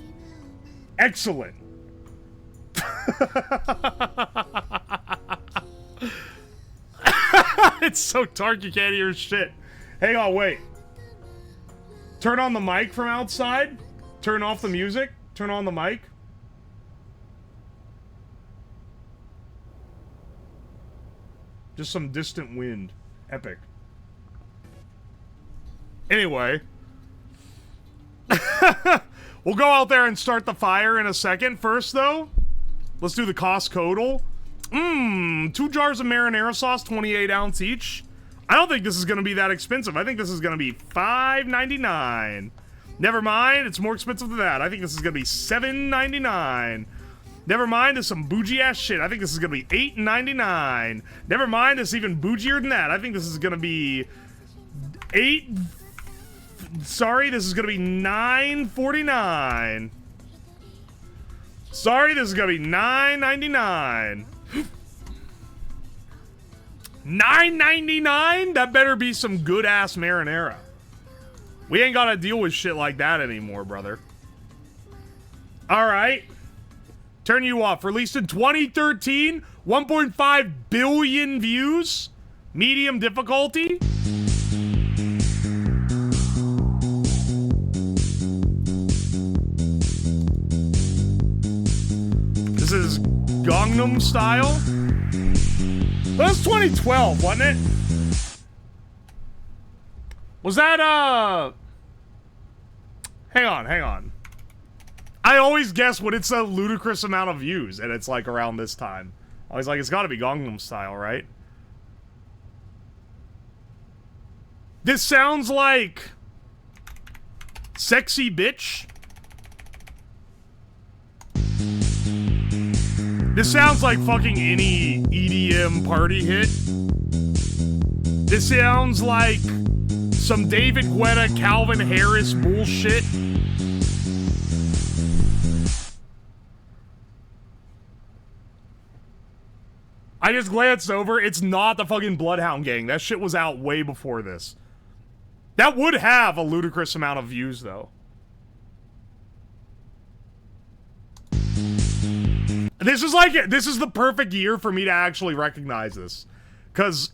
Excellent. It's so dark you can't hear shit. Hang on, wait. Turn on the mic from outside. Turn off the music. Turn on the mic. Just some distant wind. Epic. Anyway. We'll go out there and start the fire in a second. First, though, let's do the cost total. 2 jars of marinara sauce, 28 ounce each. I don't think this is going to be that expensive. I think this is going to be $5.99. Never mind, it's more expensive than that. I think this is going to be $7.99. Never mind, there's some bougie ass shit. I think this is going to be $8.99. Never mind, it's even bougier than that. I think this is going to be Sorry, this is going to be $9.49. Sorry, this is going to be $9.99. $9.99? That better be some good-ass marinara. We ain't gotta deal with shit like that anymore, brother. Alright. Turn you off. Released in 2013. 1.5 billion views. Medium difficulty. This is Gangnam Style. That was 2012, wasn't it? Was that, Hang on. I always guess when it's a ludicrous amount of views, and it's like around this time. I was like, it's gotta be Gangnam Style, right? This sounds like... Sexy Bitch? This sounds like fucking any EDM party hit. This sounds like some David Guetta, Calvin Harris bullshit. I just glanced over. It's not the fucking Bloodhound Gang. That shit was out way before this. That would have a ludicrous amount of views, though. This is the perfect year for me to actually recognize this. Because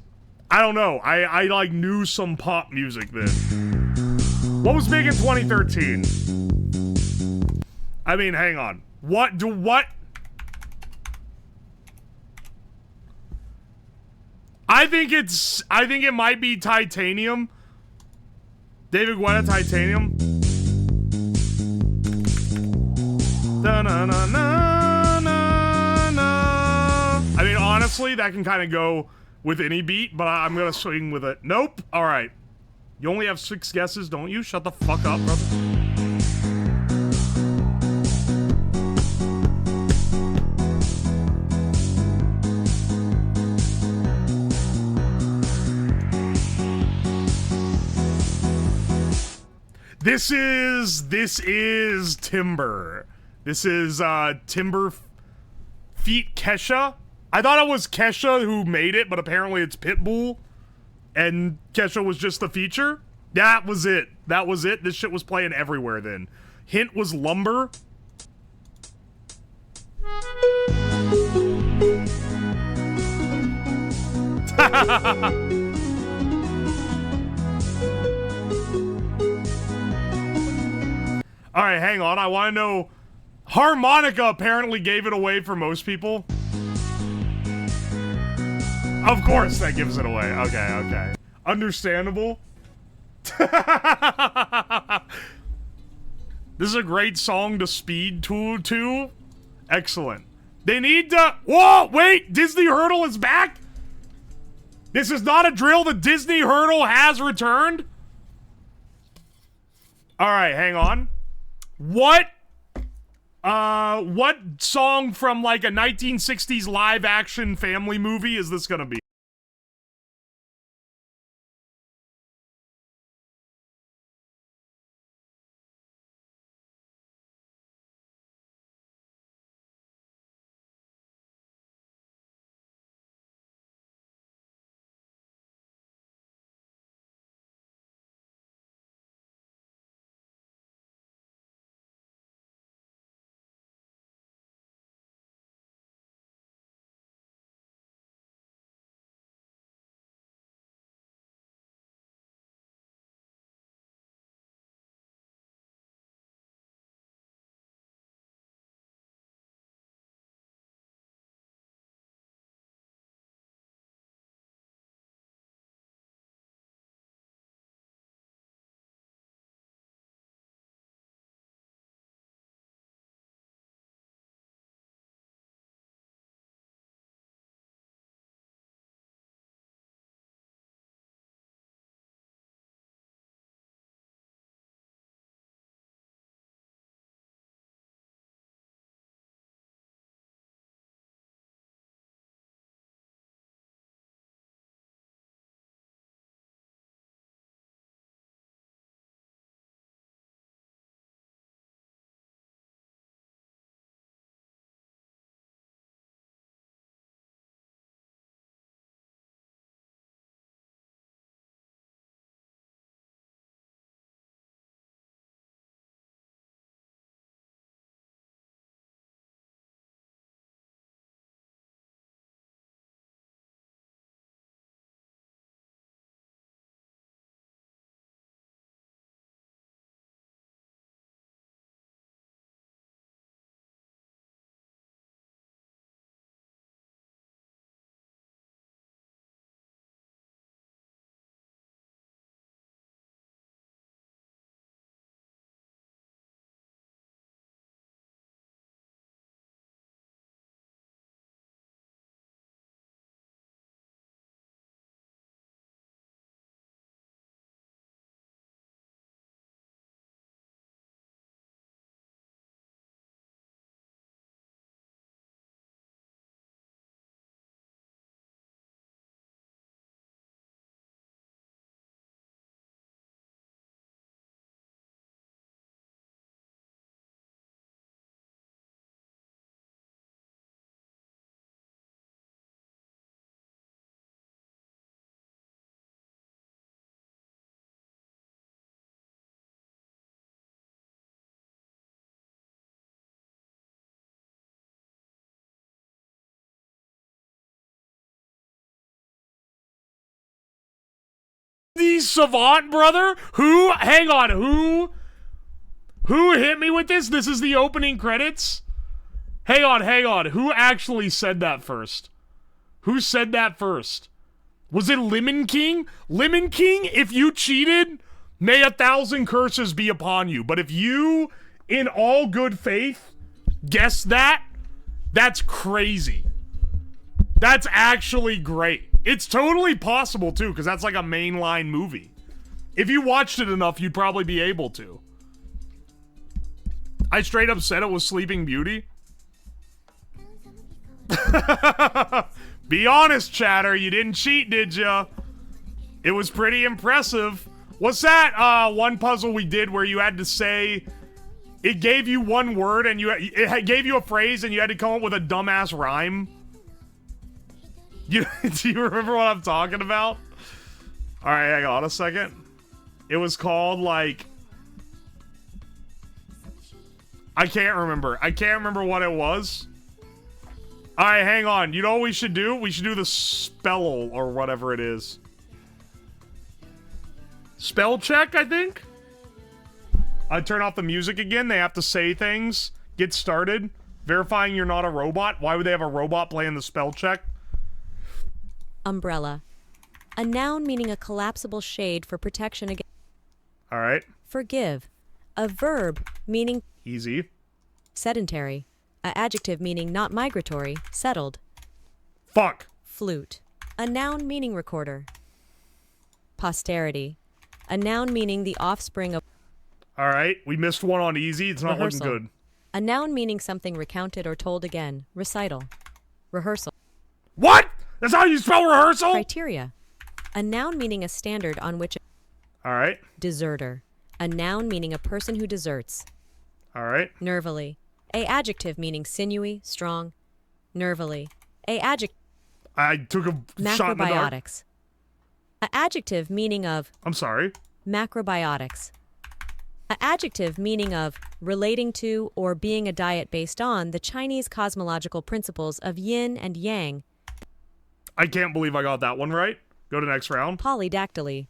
I don't know. I like knew some pop music then. What was big in 2013? I mean, hang on. What? I think it might be Titanium. David Guetta, Titanium. Da-na-na-na-na-na. I mean, honestly, that can kind of go with any beat, but I'm gonna swing with it. Nope. All right. You only have 6 guesses, don't you? Shut the fuck up, brother. This is Timber. This is Timber feat Kesha. I thought it was Kesha who made it, but apparently it's Pitbull. And Kesha was just the feature. That was it. That was it. This shit was playing everywhere then. Hint was Lumber. All right, hang on. I want to know. Harmonica apparently gave it away for most people. Of course that gives it away. Okay, okay. Understandable. This is a great song to speed to. Excellent. They need to... Whoa, wait! Disney Hurdle is back? This is not a drill. The Disney Hurdle has returned? Alright, hang on. What song from like a 1960s live action family movie is this gonna be? The savant, brother? Who? Hang on, who hit me with this? This is the opening credits? Hang on. Who actually said that first? Who said that first? Was it Lemon King? Lemon King, if you cheated, may 1,000 curses be upon you. But if you, in all good faith, guessed that, that's crazy. That's actually great. It's totally possible, too, because that's like a mainline movie. If you watched it enough, you'd probably be able to. I straight up said it was Sleeping Beauty. Be honest, chatter. You didn't cheat, did ya? It was pretty impressive. What's that one puzzle we did where you had to say... It gave you one word and it gave you a phrase and you had to come up with a dumbass rhyme? Do you remember what I'm talking about? Alright, hang on a second. It was called, like... I can't remember. I can't remember what it was. Alright, hang on. You know what we should do? We should do the spell or whatever it is. Spell check, I think? I turn off the music again. They have to say things. Get started. Verifying you're not a robot. Why would they have a robot playing the spell check? Umbrella. A noun meaning a collapsible shade for protection against... Alright. Forgive. A verb meaning... Easy. Sedentary. A adjective meaning not migratory, settled. Fuck. Flute. A noun meaning recorder. Posterity. A noun meaning the offspring of... Alright, we missed one on easy. It's not Rehearsal. looking good. A noun meaning something recounted or told again, recital. Rehearsal. What? That's how you spell rehearsal? Criteria. A noun meaning a standard on which... Alright. Deserter. A noun meaning a person who deserts. Alright. Nervily. A adjective meaning sinewy, strong. Nervily. A adjective... I took a shot in the dark. Macrobiotics. A adjective meaning of... I'm sorry. Macrobiotics. A adjective meaning of relating to or being a diet based on the Chinese cosmological principles of yin and yang. I can't believe I got that one right. Go to next round. Polydactyly.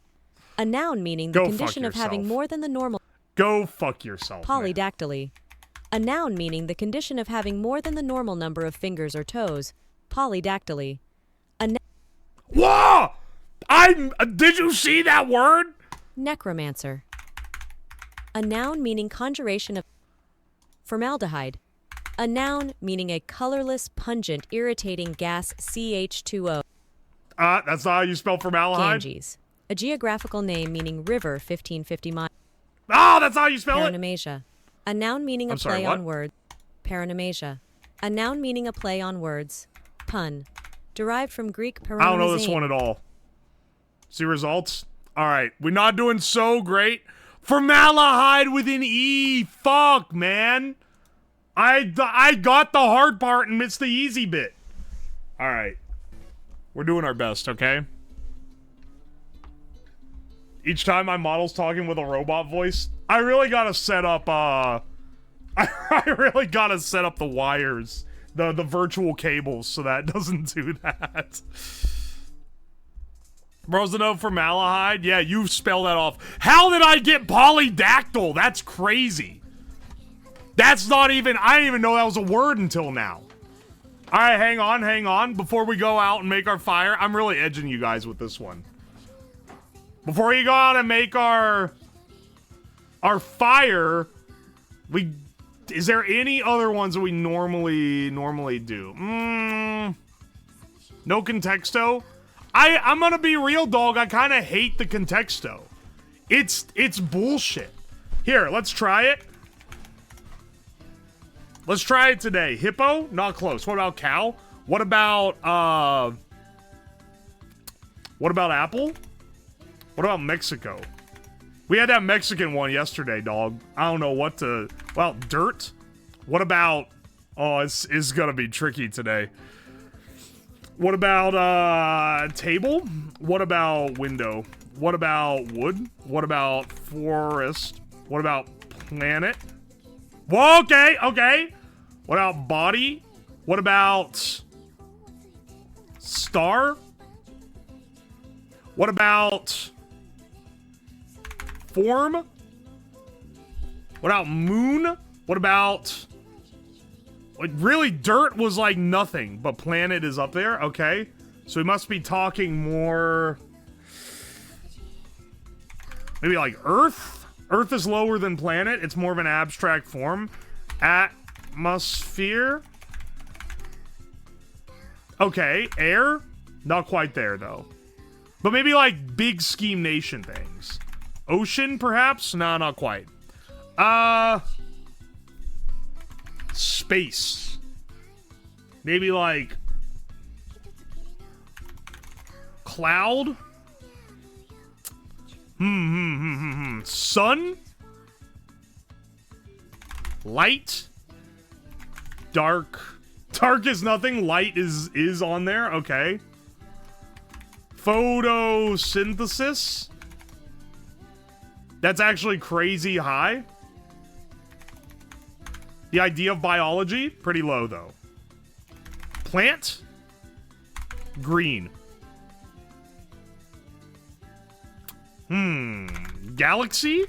A noun meaning the condition of having more than the normal... Go fuck yourself, Polydactyly. A noun meaning the condition of having more than the normal number of fingers or toes. Polydactyly. Whoa! Did you see that word? Necromancer. A noun meaning conjuration of... Formaldehyde. A noun meaning a colorless, pungent, irritating gas CH2O. That's not how you spell formaldehyde? Ganges. A geographical name meaning river 1550 miles. Oh, that's how you spell it? Paranomasia. A noun meaning a play on words. Paranomasia. A noun meaning a play on words. Pun. Derived from Greek paranomazane. I don't know this one at all. See results? Alright, we're not doing so great. Formaldehyde with an E. Fuck, man. I got the hard part and missed the easy bit. Alright. We're doing our best, okay? Each time my model's talking with a robot voice, I really gotta set up, I really gotta set up the wires, the virtual cables, so that it doesn't do that. Brosano formaldehyde? Yeah, you spell that off. How did I get polydactyl? That's crazy. That's not even, I didn't even know that was a word until now. Alright, hang on. Before we go out and make our fire, I'm really edging you guys with this one. Before you go out and make our fire, is there any other ones that we normally do? No contexto? I'm gonna be real, dog. I kind of hate the contexto. It's bullshit. Here, let's try it. Let's try it today. Hippo? Not close. What about cow? What about apple? What about Mexico? We had that Mexican one yesterday, dog. I don't know what to... Well, dirt? What about... Oh, it's gonna be tricky today. What about, table? What about window? What about wood? What about forest? What about planet? Whoa, okay. What about body? What about star? What about form? What about moon? What about... Like, really, dirt was like nothing, but planet is up there? Okay. So we must be talking more... Maybe like Earth? Earth is lower than planet. It's more of an abstract form. Atmosphere? Okay, air? Not quite there, though. But maybe like big scheme nation things. Ocean, perhaps? No, not quite. Space. Maybe like... Cloud? Sun? Light? Dark? Dark is nothing. Light is on there. Okay. Photosynthesis? That's actually crazy high. The idea of biology? Pretty low, though. Plant? Green. Galaxy?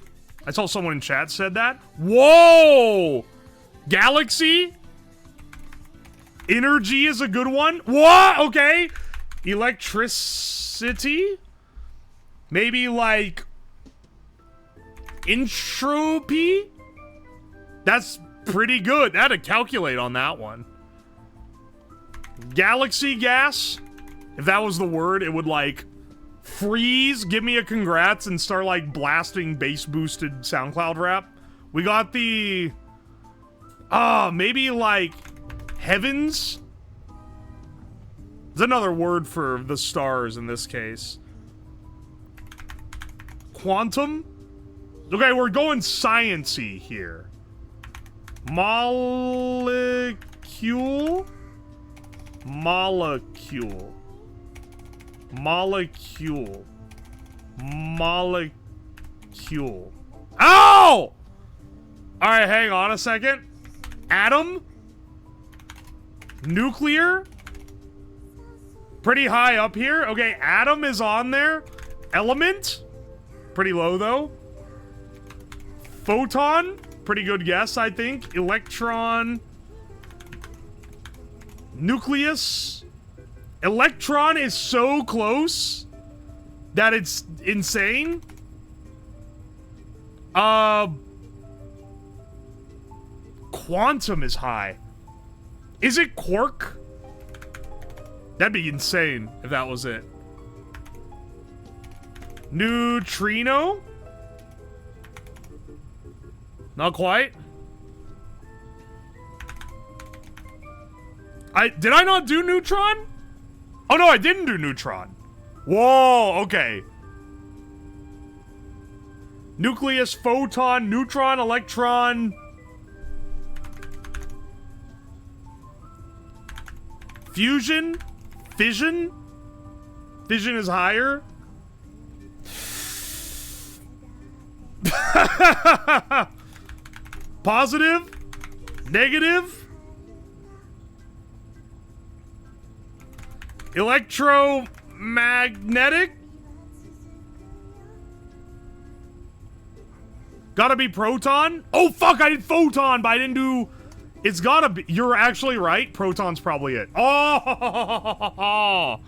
I saw someone in chat said that. Whoa! Galaxy? Energy is a good one. What? Okay. Electricity? Maybe like... Entropy? That's pretty good. I had to calculate on that one. Galaxy gas? If that was the word, it would like... Freeze, give me a congrats, and start like blasting bass boosted SoundCloud rap. We got the maybe like heavens. There's another word for the stars in this case. Quantum. Okay, we're going science-y here. Molecule. Molecule. Molecule. Molecule. Ow! Alright, hang on a second. Atom? Nuclear? Pretty high up here. Okay, atom is on there. Element? Pretty low, though. Photon? Pretty good guess, I think. Electron. Nucleus? Electron is so close that it's insane. Quantum is high. Is it quark? That'd be insane if that was it. Neutrino? Not quite. Did I not do neutron? Oh no, I didn't do neutron. Whoa, okay. Nucleus, photon, neutron, electron. Fusion? Fission? Fission is higher. Positive? Negative? Electromagnetic? Gotta be proton? Oh fuck, I did photon, but I didn't do... It's gotta be... You're actually right. Proton's probably it. Oh!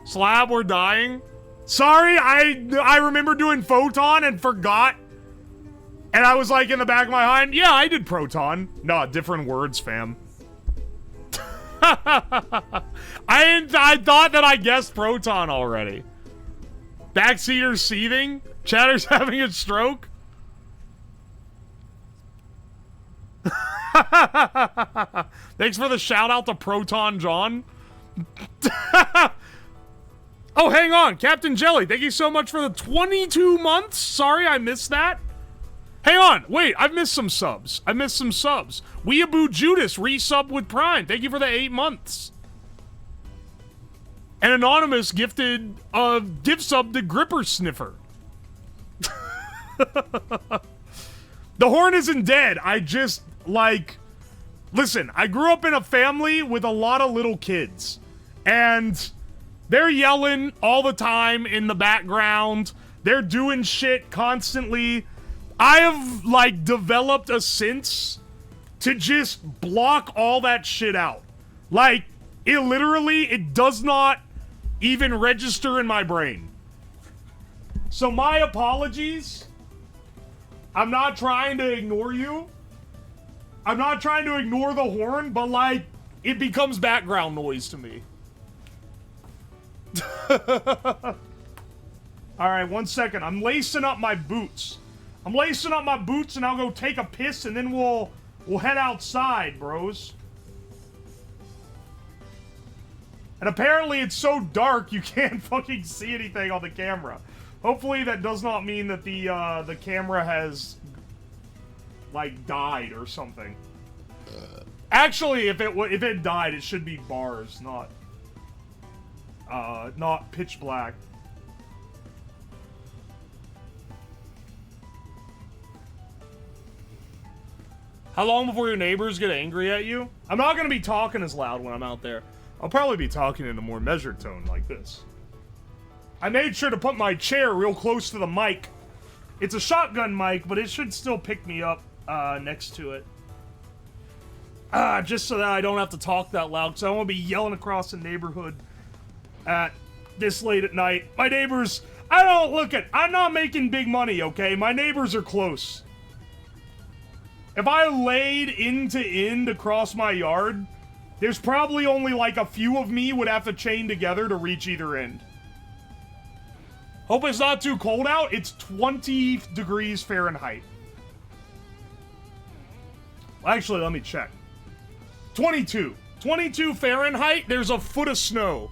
Slab, we're dying. Sorry, I remember doing photon and forgot. And I was like in the back of my mind, yeah, I did proton. No, different words, fam. I thought that I guessed proton already. Backseater seething? Chatter's having a stroke? Thanks for the shout out to Proton John. Oh, hang on. Captain Jelly, thank you so much for the 22 months. Sorry, I missed that. Hang on. Wait, I've missed some subs. Weeaboo Judas resub with Prime. Thank you for the 8 months. And Anonymous gifted a gift sub to Gripper Sniffer. The horn isn't dead. I just, like... Listen, I grew up in a family with a lot of little kids. And They're yelling all the time in the background. They're doing shit constantly. I have, like, developed a sense to just block all that shit out. Like, it does not even register in my brain. So my apologies. I'm not trying to ignore you. I'm not trying to ignore the horn, but, like, it becomes background noise to me. Alright, 1 second. I'm lacing up my boots. I'm lacing up my boots and I'll go take a piss and then we'll head outside, bros. And apparently it's so dark you can't fucking see anything on the camera. Hopefully that does not mean that the camera has, like, died or something. Actually, if it died, it should be bars, not pitch black. How long before your neighbors get angry at you? I'm not gonna be talking as loud when I'm out there. I'll probably be talking in a more measured tone like this. I made sure to put my chair real close to the mic. It's a shotgun mic, but it should still pick me up next to it. Just so that I don't have to talk that loud, because I won't be yelling across the neighborhood at this late at night. My neighbors, I'm not making big money, okay? My neighbors are close. If I laid end to end across my yard, there's probably only like a few of me would have to chain together to reach either end. Hope it's not too cold out. It's 20 degrees Fahrenheit. Actually, let me check. 22. 22 Fahrenheit, there's a foot of snow.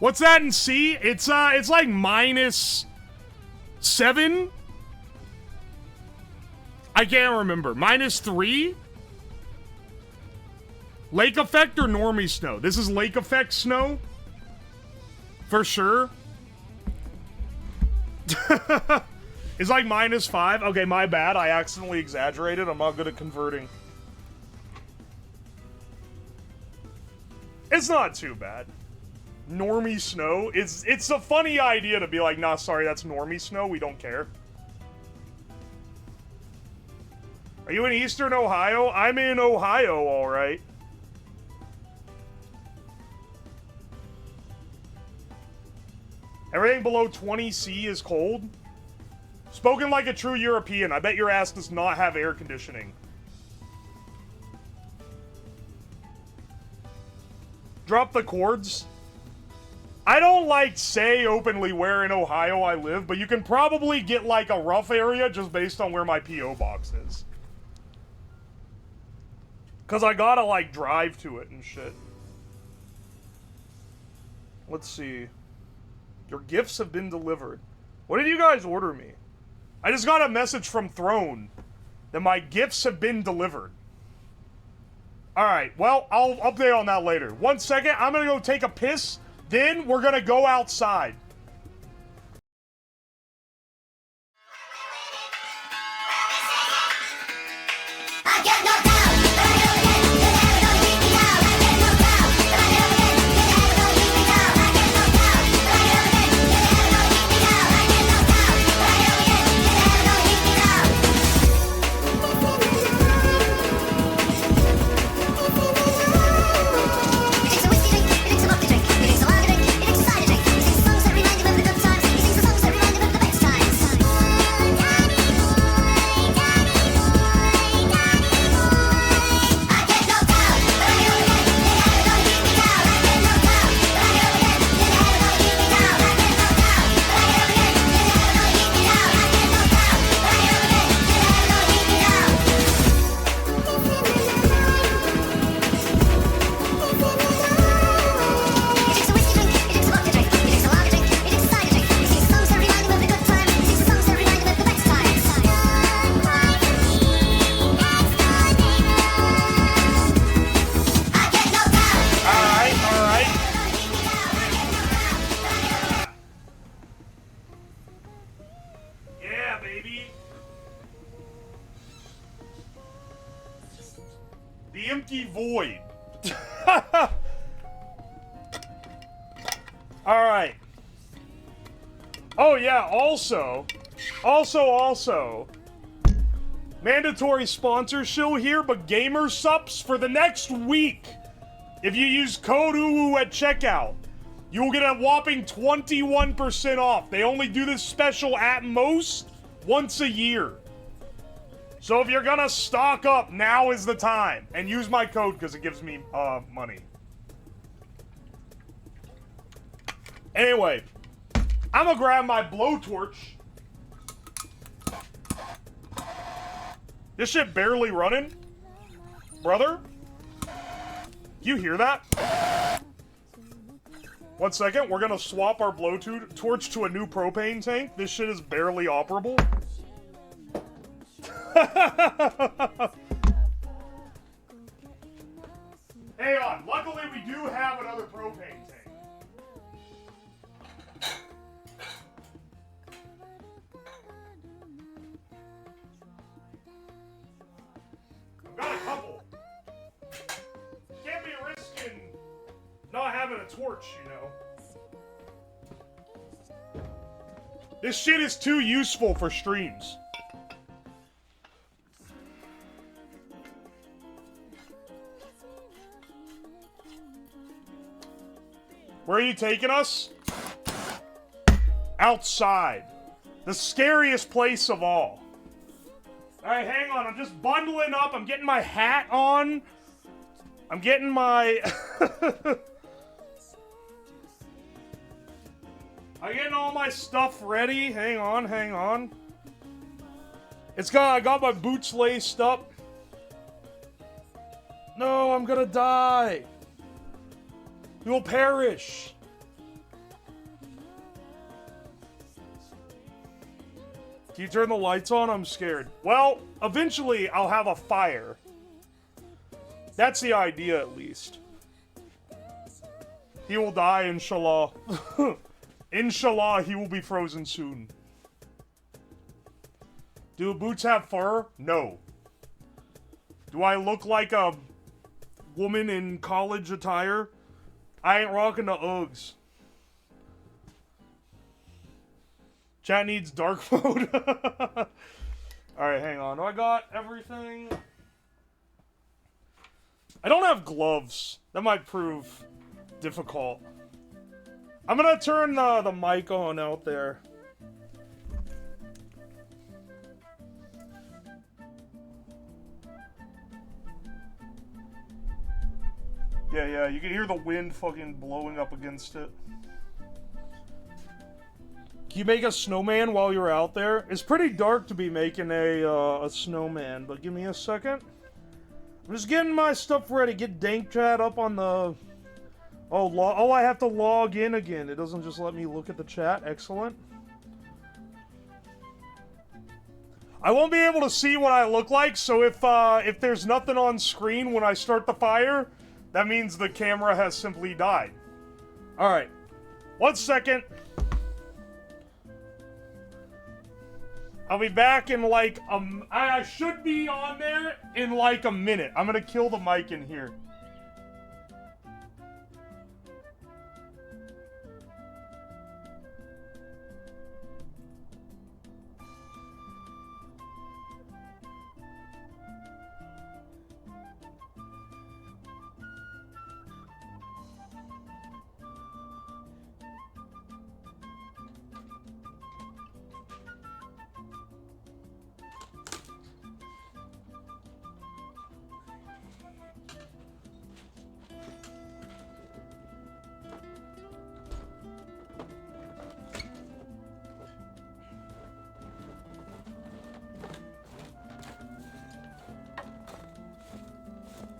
What's that in C? It's like -7? I can't remember. -3? Lake effect or normie snow? This is lake effect snow? For sure. It's like -5. Okay, my bad. I accidentally exaggerated. I'm not good at converting. It's not too bad. Normie snow. It's a funny idea to be like, nah, sorry, that's normie snow. We don't care. Are you in Eastern Ohio? I'm in Ohio, all right. Everything below 20°C is cold? Spoken like a true European, I bet your ass does not have air conditioning. Drop the chords. I don't, like, say openly where in Ohio I live, but you can probably get, like, a rough area just based on where my P.O. box is. Because I gotta, like, drive to it and shit. Let's see. Your gifts have been delivered. What did you guys order me? I just got a message from Throne that my gifts have been delivered. Alright, well, I'll update on that later. 1 second, I'm gonna go take a piss, then we're gonna go outside. It takes a whiskey drink, it takes a lovely drink, it takes a lager drink, it takes a cider drink, it takes a sunset Alright. Oh yeah, also. Mandatory sponsor show here, but gamer subs for the next week. If you use code UWU at checkout, you will get a whopping 21% off. They only do this special at most once a year. So if you're gonna stock up, now is the time. And use my code because it gives me money. Anyway, I'm gonna grab my blowtorch. This shit barely running? Brother? You hear that? 1 second, we're gonna swap our blowtorch to a new propane tank. This shit is barely operable. Hang on, luckily we do have another propane tank. I've got a couple. Can't be risking not having a torch, you know. This shit is too useful for streams. Where are you taking us? Outside. The scariest place of all. Alright, hang on. I'm just bundling up. I'm getting my hat on. I'm getting my... I'm getting all my stuff ready. Hang on, hang on. I got my boots laced up. No, I'm gonna die. You will perish. Can you turn the lights on? I'm scared. Well, eventually I'll have a fire. That's the idea, at least. He will die, inshallah. Inshallah, he will be frozen soon. Do boots have fur? No. Do I look like a woman in college attire? I ain't rocking the Uggs. Chat needs dark mode. Alright, hang on. Do I got everything? I don't have gloves. That might prove difficult. I'm gonna turn the mic on out there. Yeah, you can hear the wind fucking blowing up against it. Can you make a snowman while you're out there? It's pretty dark to be making a snowman, but give me a second. I'm just getting my stuff ready. Get Dank Chat up on the... Oh, I have to log in again. It doesn't just let me look at the chat. Excellent. I won't be able to see what I look like, so if there's nothing on screen when I start the fire, that means the camera has simply died. Alright. 1 second. I'll be back in like I should be on there in like a minute. I'm gonna kill the mic in here.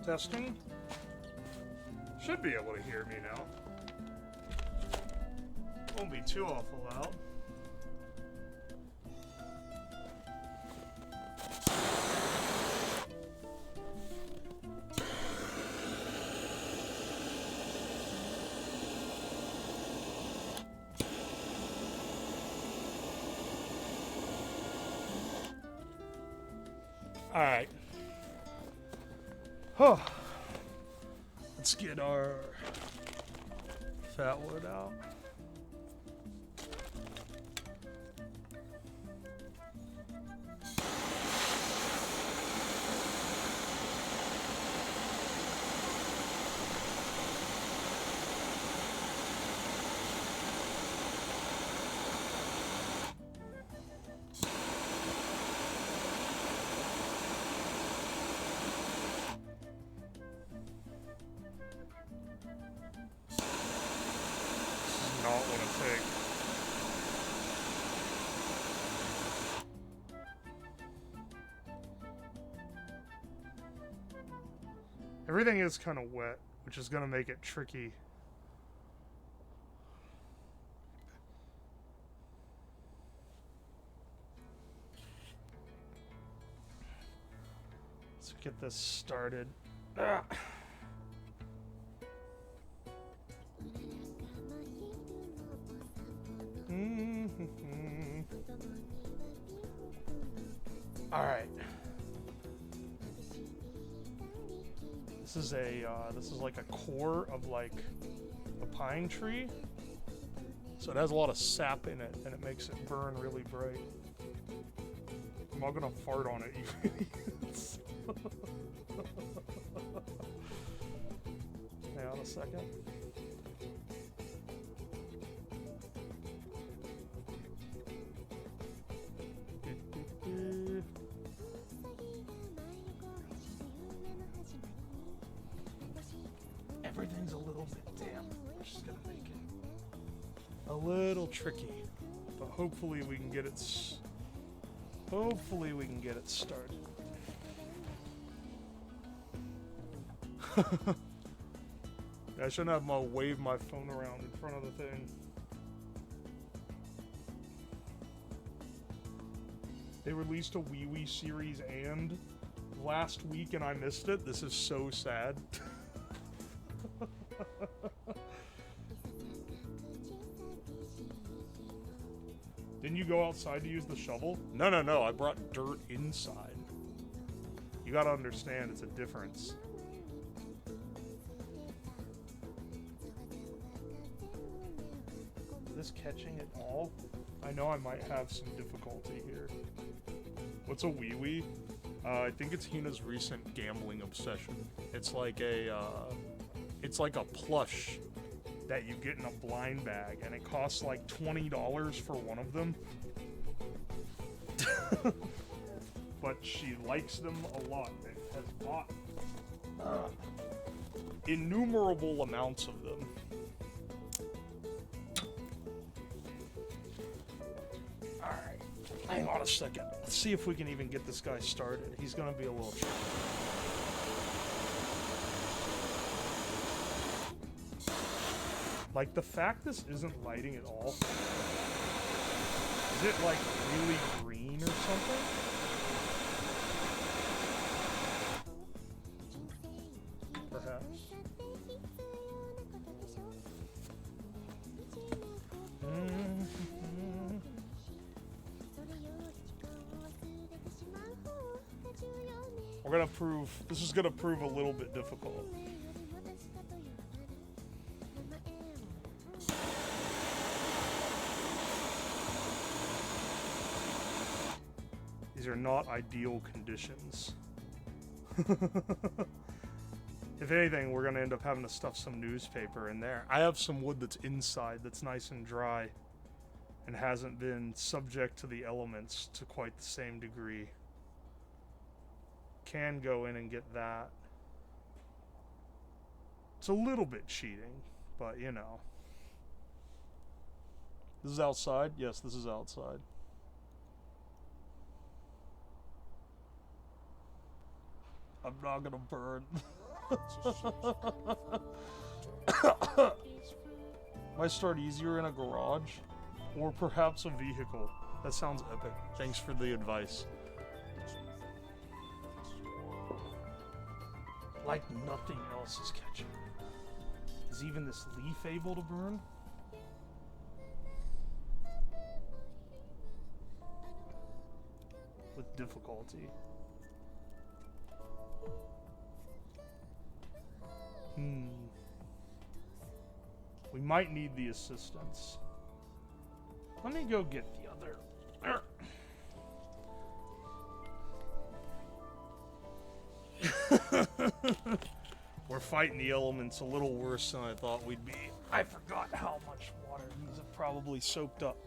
Testing. Should be able to hear me now. Won't be too awful loud. All right. Let's Let's get our fat wood out. Not what I take. Everything is kind of wet, which is going to make it tricky. Let's get this started. Ah. All right. This is like a core of like a pine tree. So it has a lot of sap in it and it makes it burn really bright. I'm not gonna fart on it, you idiots. Hang on a second. Everything's a little bit damp, which is gonna make it a little tricky, but hopefully we can get it. Hopefully we can get it started. I shouldn't have wave my phone around in front of the thing. They released a Wee Wee series and last week and I missed it. This is so sad. Didn't you go outside to use the shovel? No, no, no. I brought dirt inside. You gotta understand, it's a difference. Is this catching at all? I know I might have some difficulty here. What's a wee wee? I think it's Hina's recent gambling obsession. It's like a plush that you get in a blind bag, and it costs like $20 for one of them. But she likes them a lot and has bought innumerable amounts of them. Alright, hang on a second. Let's see if we can even get this guy started. He's gonna be a little tricky. Like, the fact this isn't lighting at all. Is it, like, really green or something? Perhaps. We're gonna prove, this is gonna prove a little bit difficult. These are not ideal conditions. If anything, we're gonna end up having to stuff some newspaper in there. I have some wood that's inside that's nice and dry and hasn't been subject to the elements to quite the same degree. Can go in and get that. It's a little bit cheating, but you know. This is outside? Yes, this is outside. I'm not gonna burn. Might start easier in a garage, or perhaps a vehicle. That sounds epic. Thanks for the advice. Like nothing else is catching. Is even this leaf able to burn? With difficulty. We might need the assistance. Let me go get the other. We're fighting the elements a little worse than I thought we'd be. I forgot how much water these have probably soaked up.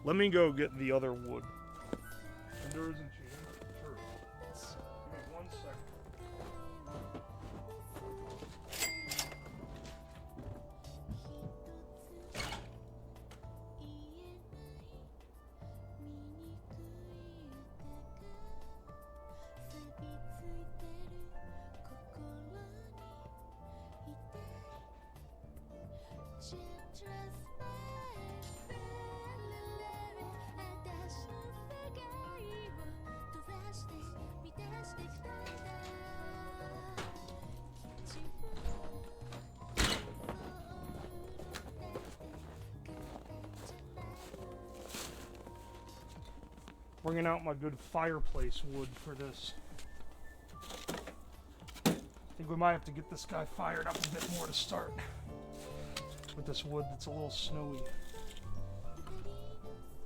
Let me go get the other wood. And there isn't change. Sure. Give me 1 second. Bringing out my good fireplace wood for this. I think we might have to get this guy fired up a bit more to start. With this wood that's a little snowy.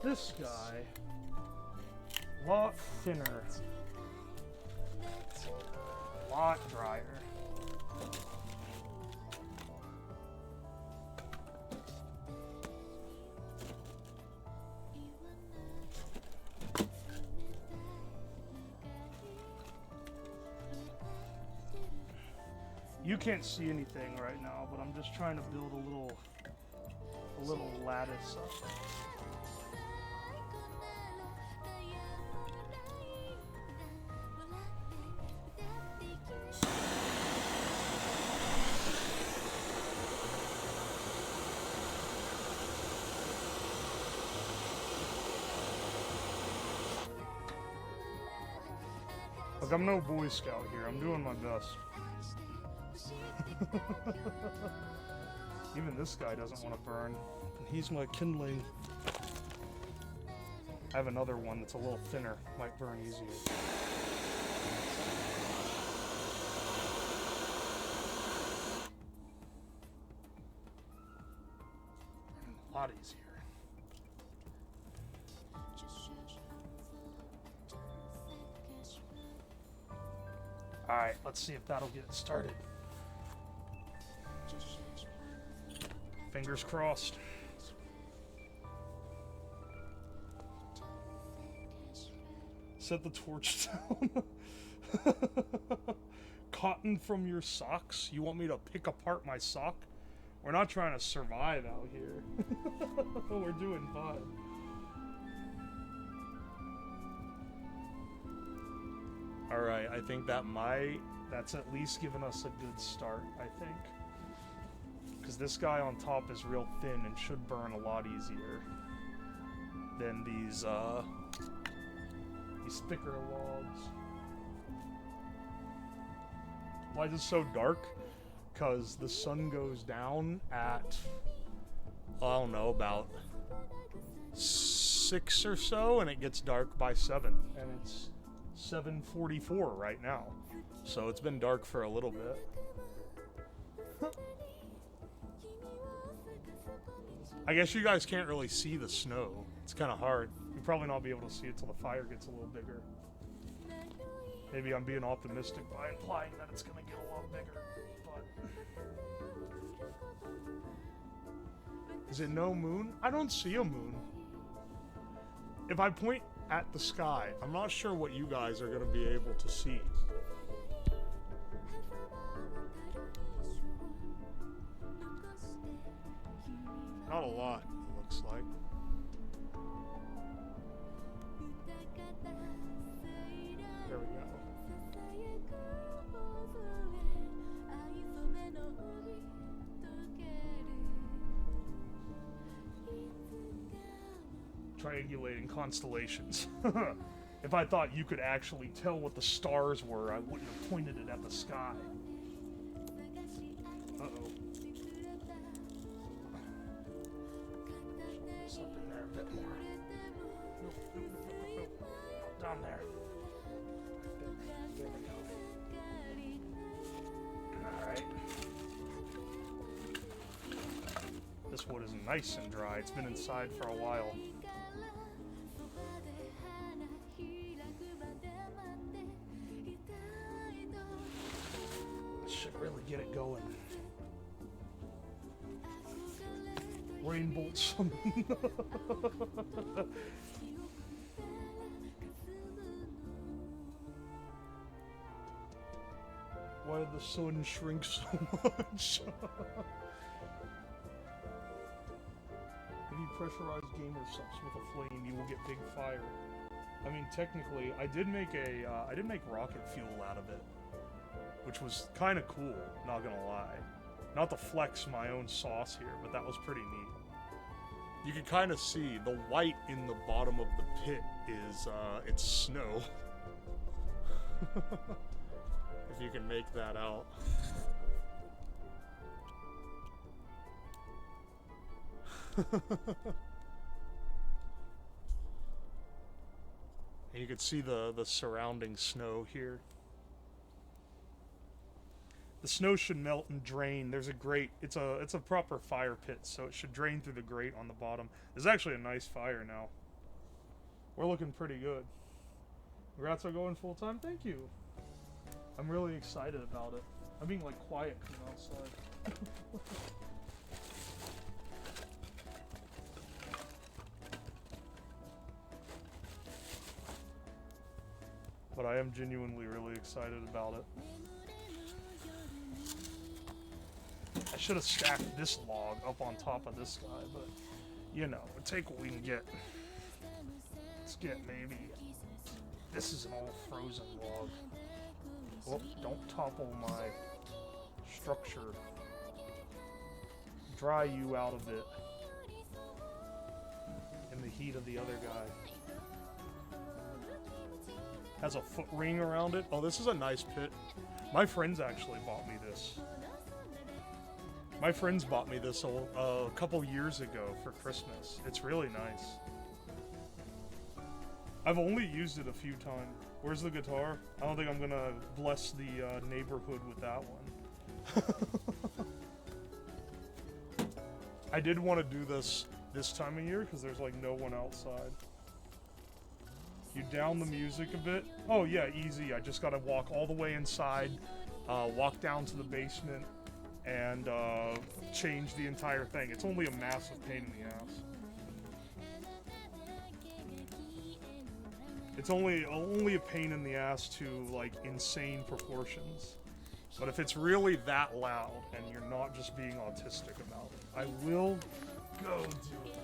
This guy, a lot thinner, a lot drier. You can't see anything right now, but I'm just trying to build a little lattice up. Look, I'm no Boy Scout here. I'm doing my best. Even this guy doesn't want to burn. He's my kindling. I have another one that's a little thinner. Might burn easier. A lot easier. Alright, let's see if that'll get it started. Fingers crossed. Set the torch down. Cotton from your socks? You want me to pick apart my sock? We're not trying to survive out here. We're doing fine. Alright, I think that's at least given us a good start, I think. Because this guy on top is real thin and should burn a lot easier than these thicker logs. Why is it so dark? Because the sun goes down at, I don't know, about 6 or so, and it gets dark by 7, and it's 7:44 right now. So it's been dark for a little bit. I guess you guys can't really see the snow. It's kind of hard. You'll probably not be able to see it till the fire gets a little bigger. Maybe I'm being optimistic by implying that it's going to get a lot bigger. But is it no moon? I don't see a moon. If I point at the sky, I'm not sure what you guys are going to be able to see. Not a lot, it looks like. There we go. Triangulating constellations. If I thought you could actually tell what the stars were, I wouldn't have pointed it at the sky. Uh-oh. Slip in there a bit more. Nope. Down there. There we go. Alright. nice and dry. It's been inside for a while. Should really get it going. Rain bolt summon. Why did the sun shrink so much? If you pressurize gamer subs with a flame, you will get big fire. I mean, technically, I did make rocket fuel out of it, which was kind of cool. Not gonna lie, not to flex my own sauce here, but that was pretty neat. You can kind of see the white in the bottom of the pit is it's snow. If you can make that out. And you can see the surrounding snow here. The snow should melt and drain. There's a grate. It's a proper fire pit, so it should drain through the grate on the bottom. There's actually a nice fire now. We're looking pretty good. Congrats on going full time. Thank you. I'm really excited about it. I'm being like quiet coming outside. But I am genuinely really excited about it. I should have stacked this log up on top of this guy, but you know, we'll take what we can get. Let's get maybe. This is an all frozen log. Oh, don't topple my structure. Dry you out of it. In the heat of the other guy. Has a foot ring around it. Oh, this is a nice pit. My friends actually bought me this. My friends bought me this a couple years ago for Christmas. It's really nice. I've only used it a few times. Where's the guitar? I don't think I'm gonna bless the neighborhood with that one. I did want to do this time of year because there's like no one outside. You down the music a bit? Oh yeah, easy. I just gotta walk all the way inside, walk down to the basement, and change the entire thing. It's only a massive pain in the ass. It's only a pain in the ass to like insane proportions. But if it's really that loud and you're not just being autistic about it, I will go do it.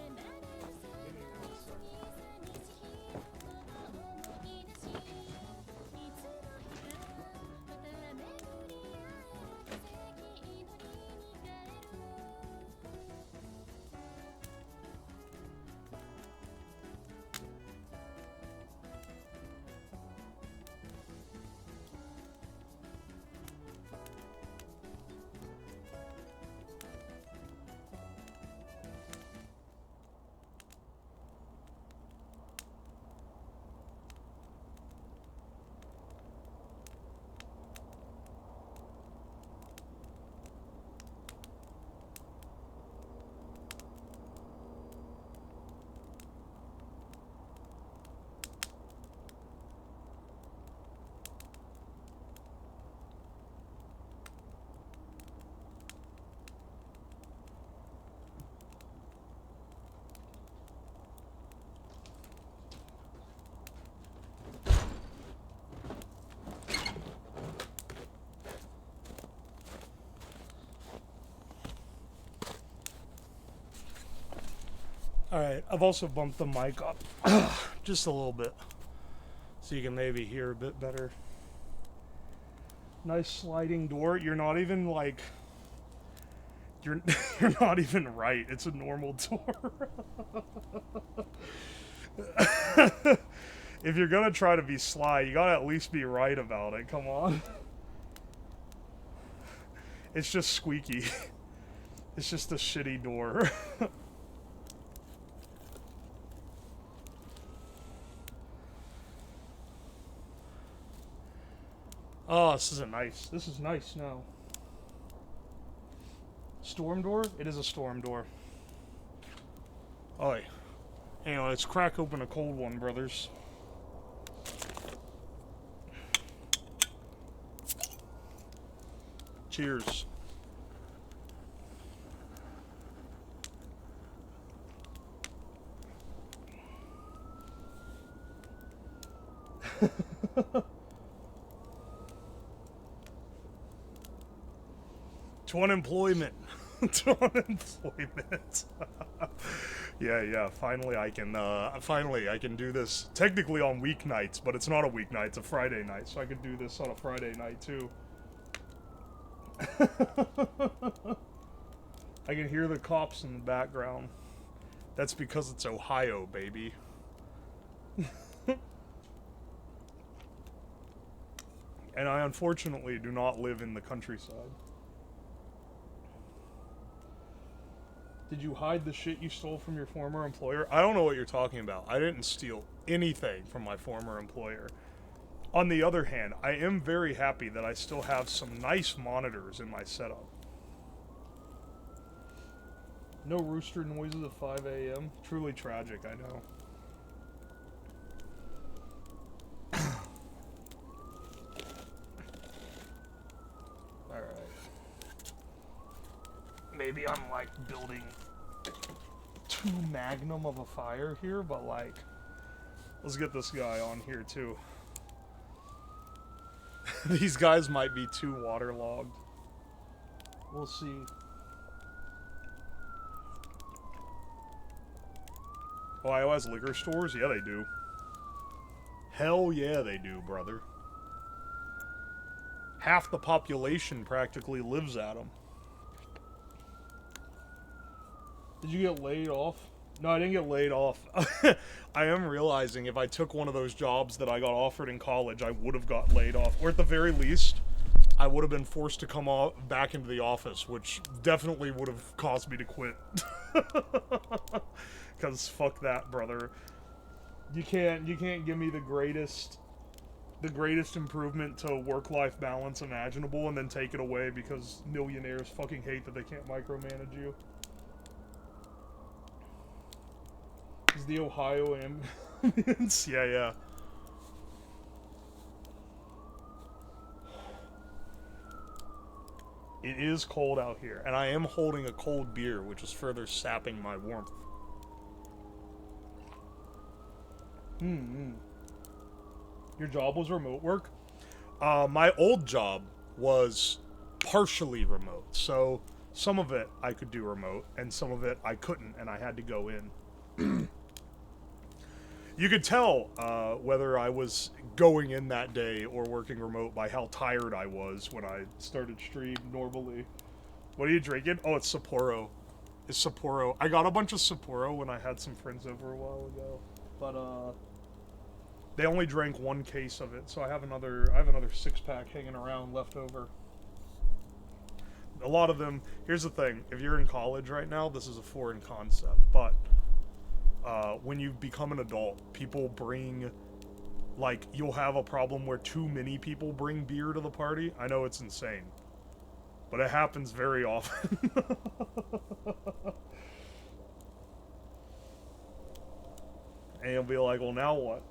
Give me 1 second. Alright, I've also bumped the mic up just a little bit so you can maybe hear a bit better. Nice sliding door. You're not even like you're not even right. It's a normal door. If you're gonna try to be sly, you gotta at least be right about it. Come on. It's just squeaky. It's just a shitty door. Oh, this is nice now. Storm door? It is a storm door. Oi. Anyway, let's crack open a cold one, brothers. Cheers. To unemployment. To unemployment. Yeah, finally I can do this technically on weeknights, but it's not a weeknight, it's a Friday night, so I could do this on a Friday night too. I can hear the cops in the background. That's because it's Ohio, baby. And I unfortunately do not live in the countryside. Did you hide the shit you stole from your former employer? I don't know what you're talking about. I didn't steal anything from my former employer. On the other hand, I am very happy that I still have some nice monitors in my setup. No rooster noises at 5 a.m. Truly tragic, I know. Alright. Maybe I'm like building too magnum of a fire here, but like, let's get this guy on here too. These guys might be too waterlogged. We'll see. Ohio has liquor stores? Yeah, they do. Hell yeah, they do, brother. Half the population practically lives at them. Did you get laid off? No, I didn't get laid off. I am realizing if I took one of those jobs that I got offered in college, I would have got laid off. Or at the very least, I would have been forced to come back into the office, which definitely would have caused me to quit. Because fuck that, brother. You can't give me the greatest improvement to work-life balance imaginable and then take it away because millionaires fucking hate that they can't micromanage you. Is the Ohio ambulance? Yeah. It is cold out here, and I am holding a cold beer, which is further sapping my warmth. Your job was remote work? My old job was partially remote, so some of it I could do remote, and some of it I couldn't, and I had to go in. You could tell whether I was going in that day or working remote by how tired I was when I started stream normally. What are you drinking? Oh, it's Sapporo. It's Sapporo. I got a bunch of Sapporo when I had some friends over a while ago, but they only drank one case of it, so I have another 6-pack hanging around left over. A lot of them. Here's the thing: if you're in college right now, this is a foreign concept, but when you become an adult, people bring, like, you'll have a problem where too many people bring beer to the party. I know it's insane, but it happens very often. And you'll be like, well, now what?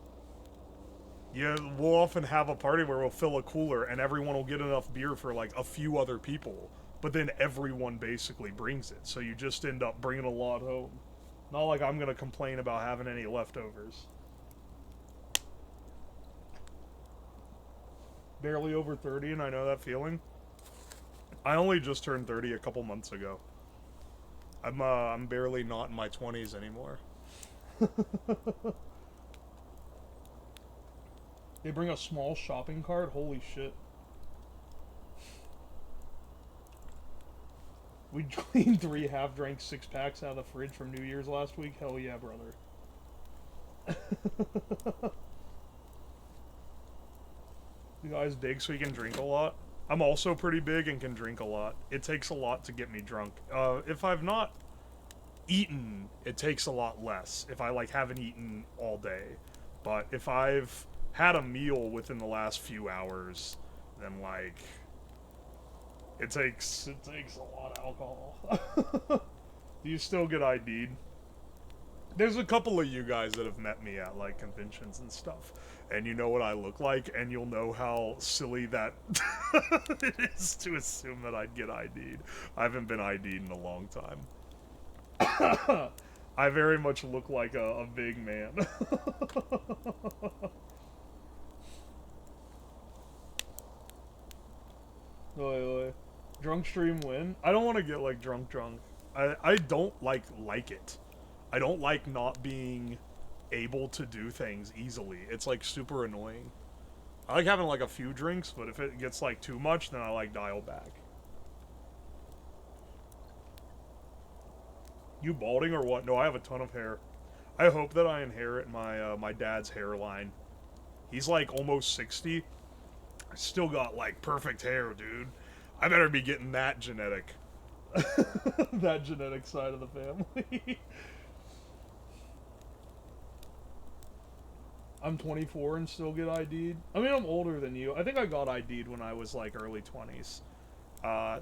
Yeah, we'll often have a party where we'll fill a cooler and everyone will get enough beer for, like, a few other people, but then everyone basically brings it, so you just end up bringing a lot home. Not like I'm gonna complain about having any leftovers. Barely over 30, and I know that feeling. I only just turned 30 a couple months ago. I'm barely not in my 20s anymore. They bring a small shopping cart? Holy shit. We cleaned 3 half-drank 6-packs out of the fridge from New Year's last week. Hell yeah, brother. You guys big so you can drink a lot? I'm also pretty big and can drink a lot. It takes a lot to get me drunk. If I've not eaten, it takes a lot less. If I, like, haven't eaten all day. But if I've had a meal within the last few hours, then, like... It takes a lot of alcohol. Do you still get ID'd? There's a couple of you guys that have met me at, like, conventions and stuff, and you know what I look like, and you'll know how silly that it is to assume that I'd get ID'd. I haven't been ID'd in a long time. I very much look like a big man. Oi, oi. Drunk stream win? I don't want to get, like, drunk. I don't like it. I don't like not being able to do things easily. It's, like, super annoying. I like having, like, a few drinks, but if it gets, like, too much, then I, like, dial back. You balding or what? No, I have a ton of hair. I hope that I inherit my, my dad's hairline. He's, like, almost 60. I still got, like, perfect hair, dude. I better be getting that genetic. That genetic side of the family. I'm 24 and still get ID'd. I mean, I'm older than you. I think I got ID'd when I was, like, early 20s.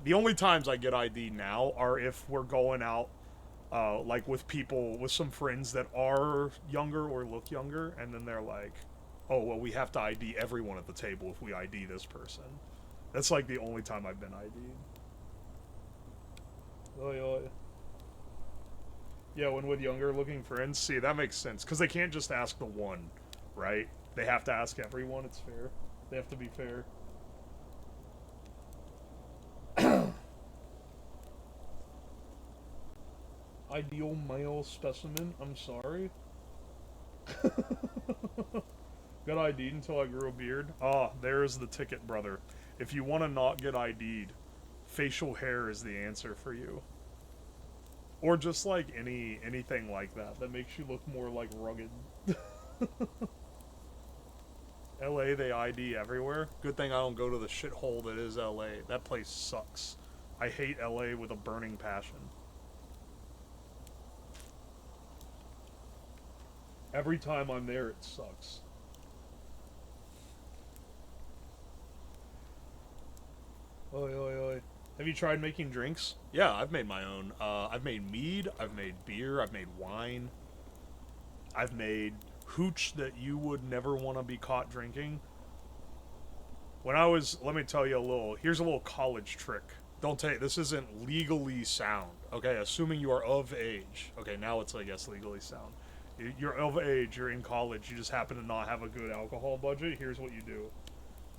The only times I get ID'd now are if we're going out, like, with people, with some friends that are younger or look younger, and then they're like, oh, well, we have to ID everyone at the table if we ID this person. That's, like, the only time I've been ID'd. Oi, oi. Yeah, when with younger looking friends. See, that makes sense. Because they can't just ask the one, right? They have to ask everyone. It's fair. They have to be fair. Ideal male specimen? I'm sorry. Got ID'd until I grew a beard. Ah, there's the ticket, brother. If you want to not get ID'd, facial hair is the answer for you. Or just, like, anything like that makes you look more, like, rugged. LA, they ID everywhere. Good thing I don't go to the shithole that is LA. That place sucks. I hate LA with a burning passion. Every time I'm there, it sucks. Oi, oi, oi. Have you tried making drinks? Yeah, I've made my own. I've made mead, I've made beer, I've made wine. I've made hooch that you would never want to be caught drinking. When I was, let me tell you a little, here's a little college trick. Don't take, this isn't legally sound, okay? Assuming you are of age. Okay, now it's, I guess, legally sound. You're of age, you're in college, you just happen to not have a good alcohol budget. Here's what you do.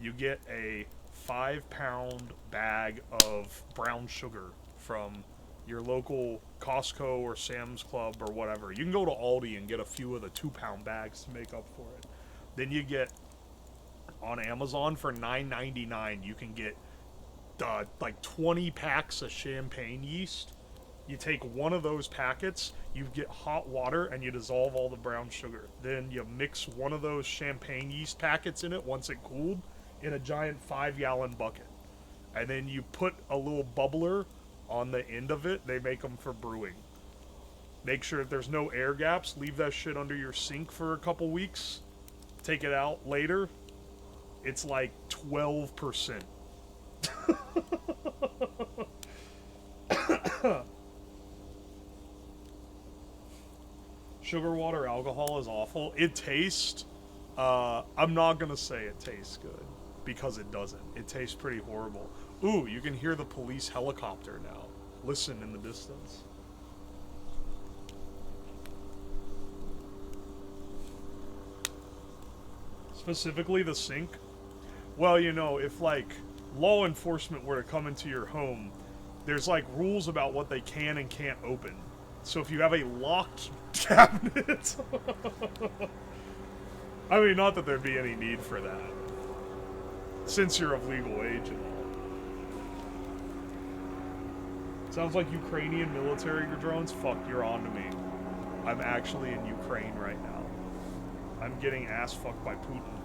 You get a 5-pound bag of brown sugar from your local Costco or Sam's Club or whatever. You can go to Aldi and get a few of the 2-pound bags to make up for it. Then you get, on Amazon for $9.99, you can get like 20 packs of champagne yeast. You take one of those packets, you get hot water, and you dissolve all the brown sugar. Then you mix one of those champagne yeast packets in it once it cooled in a giant 5-gallon bucket. And then you put a little bubbler on the end of it. They make them for brewing. Make sure that there's no air gaps. Leave that shit under your sink for a couple weeks. Take it out later. It's like 12%. Sugar water alcohol is awful. It tastes, I'm not gonna say it tastes good, because it doesn't. It tastes pretty horrible. Ooh, you can hear the police helicopter now. Listen in the distance. Specifically the sink? Well, you know, if, like, law enforcement were to come into your home, there's, like, rules about what they can and can't open. So if you have a locked cabinet... I mean, not that there'd be any need for that. Since you're of legal age and all. Sounds like Ukrainian military drones? Fuck, you're on to me. I'm actually in Ukraine right now. I'm getting ass fucked by Putin.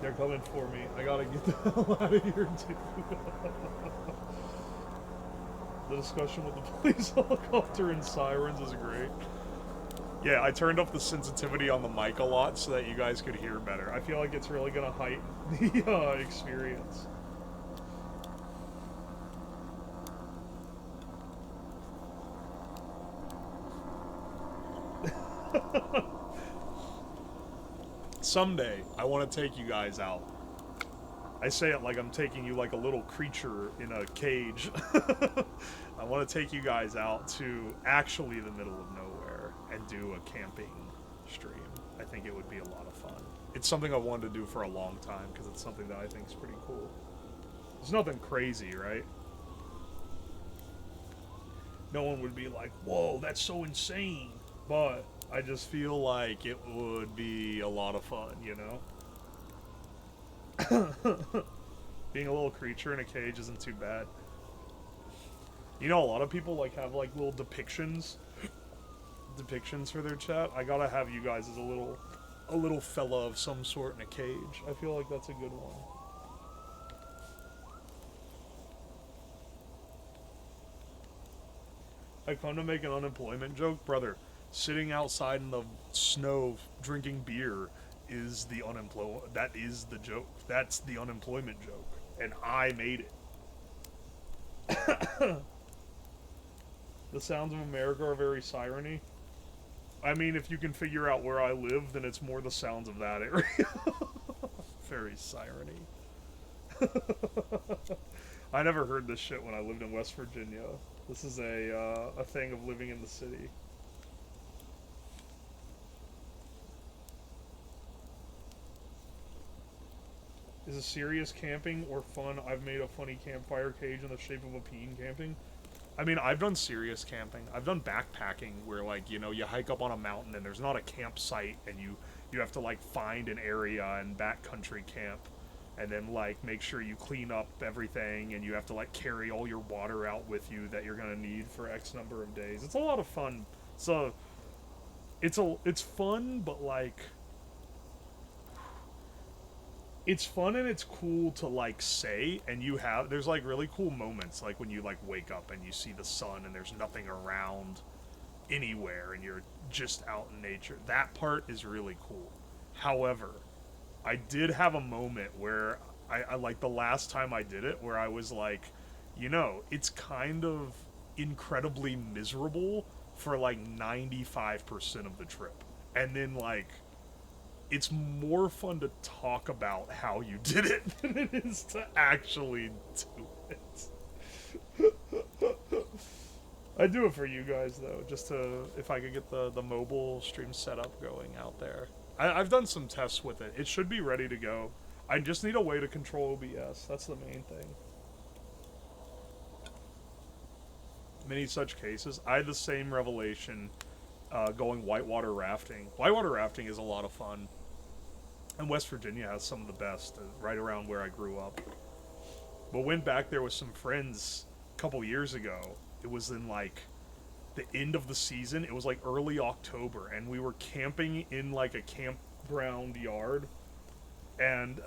They're coming for me. I gotta get the hell out of here, too. The discussion with the police helicopter and sirens is great. Yeah, I turned up the sensitivity on the mic a lot so that you guys could hear better. I feel like it's really gonna heighten the experience. Someday, I want to take you guys out. I say it like I'm taking you like a little creature in a cage. I want to take you guys out to actually the middle of nowhere and do a camping stream. I think it would be a lot of fun. It's something I wanted to do for a long time because it's something that I think is pretty cool. There's nothing crazy, right? No one would be like, whoa, that's so insane. But I just feel like it would be a lot of fun, you know? Being a little creature in a cage isn't too bad. You know, a lot of people like have like little depictions for their chat. I gotta have you guys as a little fella of some sort in a cage. I feel like that's a good one. I come to make an unemployment joke, brother. Sitting outside in the snow drinking beer is the unemployment. That is the joke. That's the unemployment joke, and I made it. The sounds of America are very siren-y. I mean, if you can figure out where I live, then it's more the sounds of that area. Very siren-y. I never heard this shit when I lived in West Virginia. This is a thing of living in the city. Is it serious camping or fun? I've made a funny campfire cage in the shape of a peen camping. I mean, I've done serious camping. I've done backpacking where, like, you know, you hike up on a mountain and there's not a campsite and you have to, like, find an area and backcountry camp and then, like, make sure you clean up everything and you have to, like, carry all your water out with you that you're gonna need for X number of days. It's a lot of fun. So, it's fun, but, like, it's fun and it's cool to, like, say, and there's, like, really cool moments, like, when you, like, wake up and you see the sun and there's nothing around anywhere and you're just out in nature. That part is really cool. However, I did have a moment where I like, the last time I did it, where I was like, you know, it's kind of incredibly miserable for, like, 95% of the trip. And then, like, it's more fun to talk about how you did it than it is to actually do it. I do it for you guys, though, just to, if I could get the mobile stream setup going out there. I've done some tests with it. It should be ready to go. I just need a way to control OBS. That's the main thing. Many such cases. I had the same revelation going whitewater rafting. Whitewater rafting is a lot of fun. And West Virginia has some of the best, right around where I grew up. But went back there with some friends a couple years ago. It was in, like, the end of the season. It was, like, early October, and we were camping in, like, a campground yard. And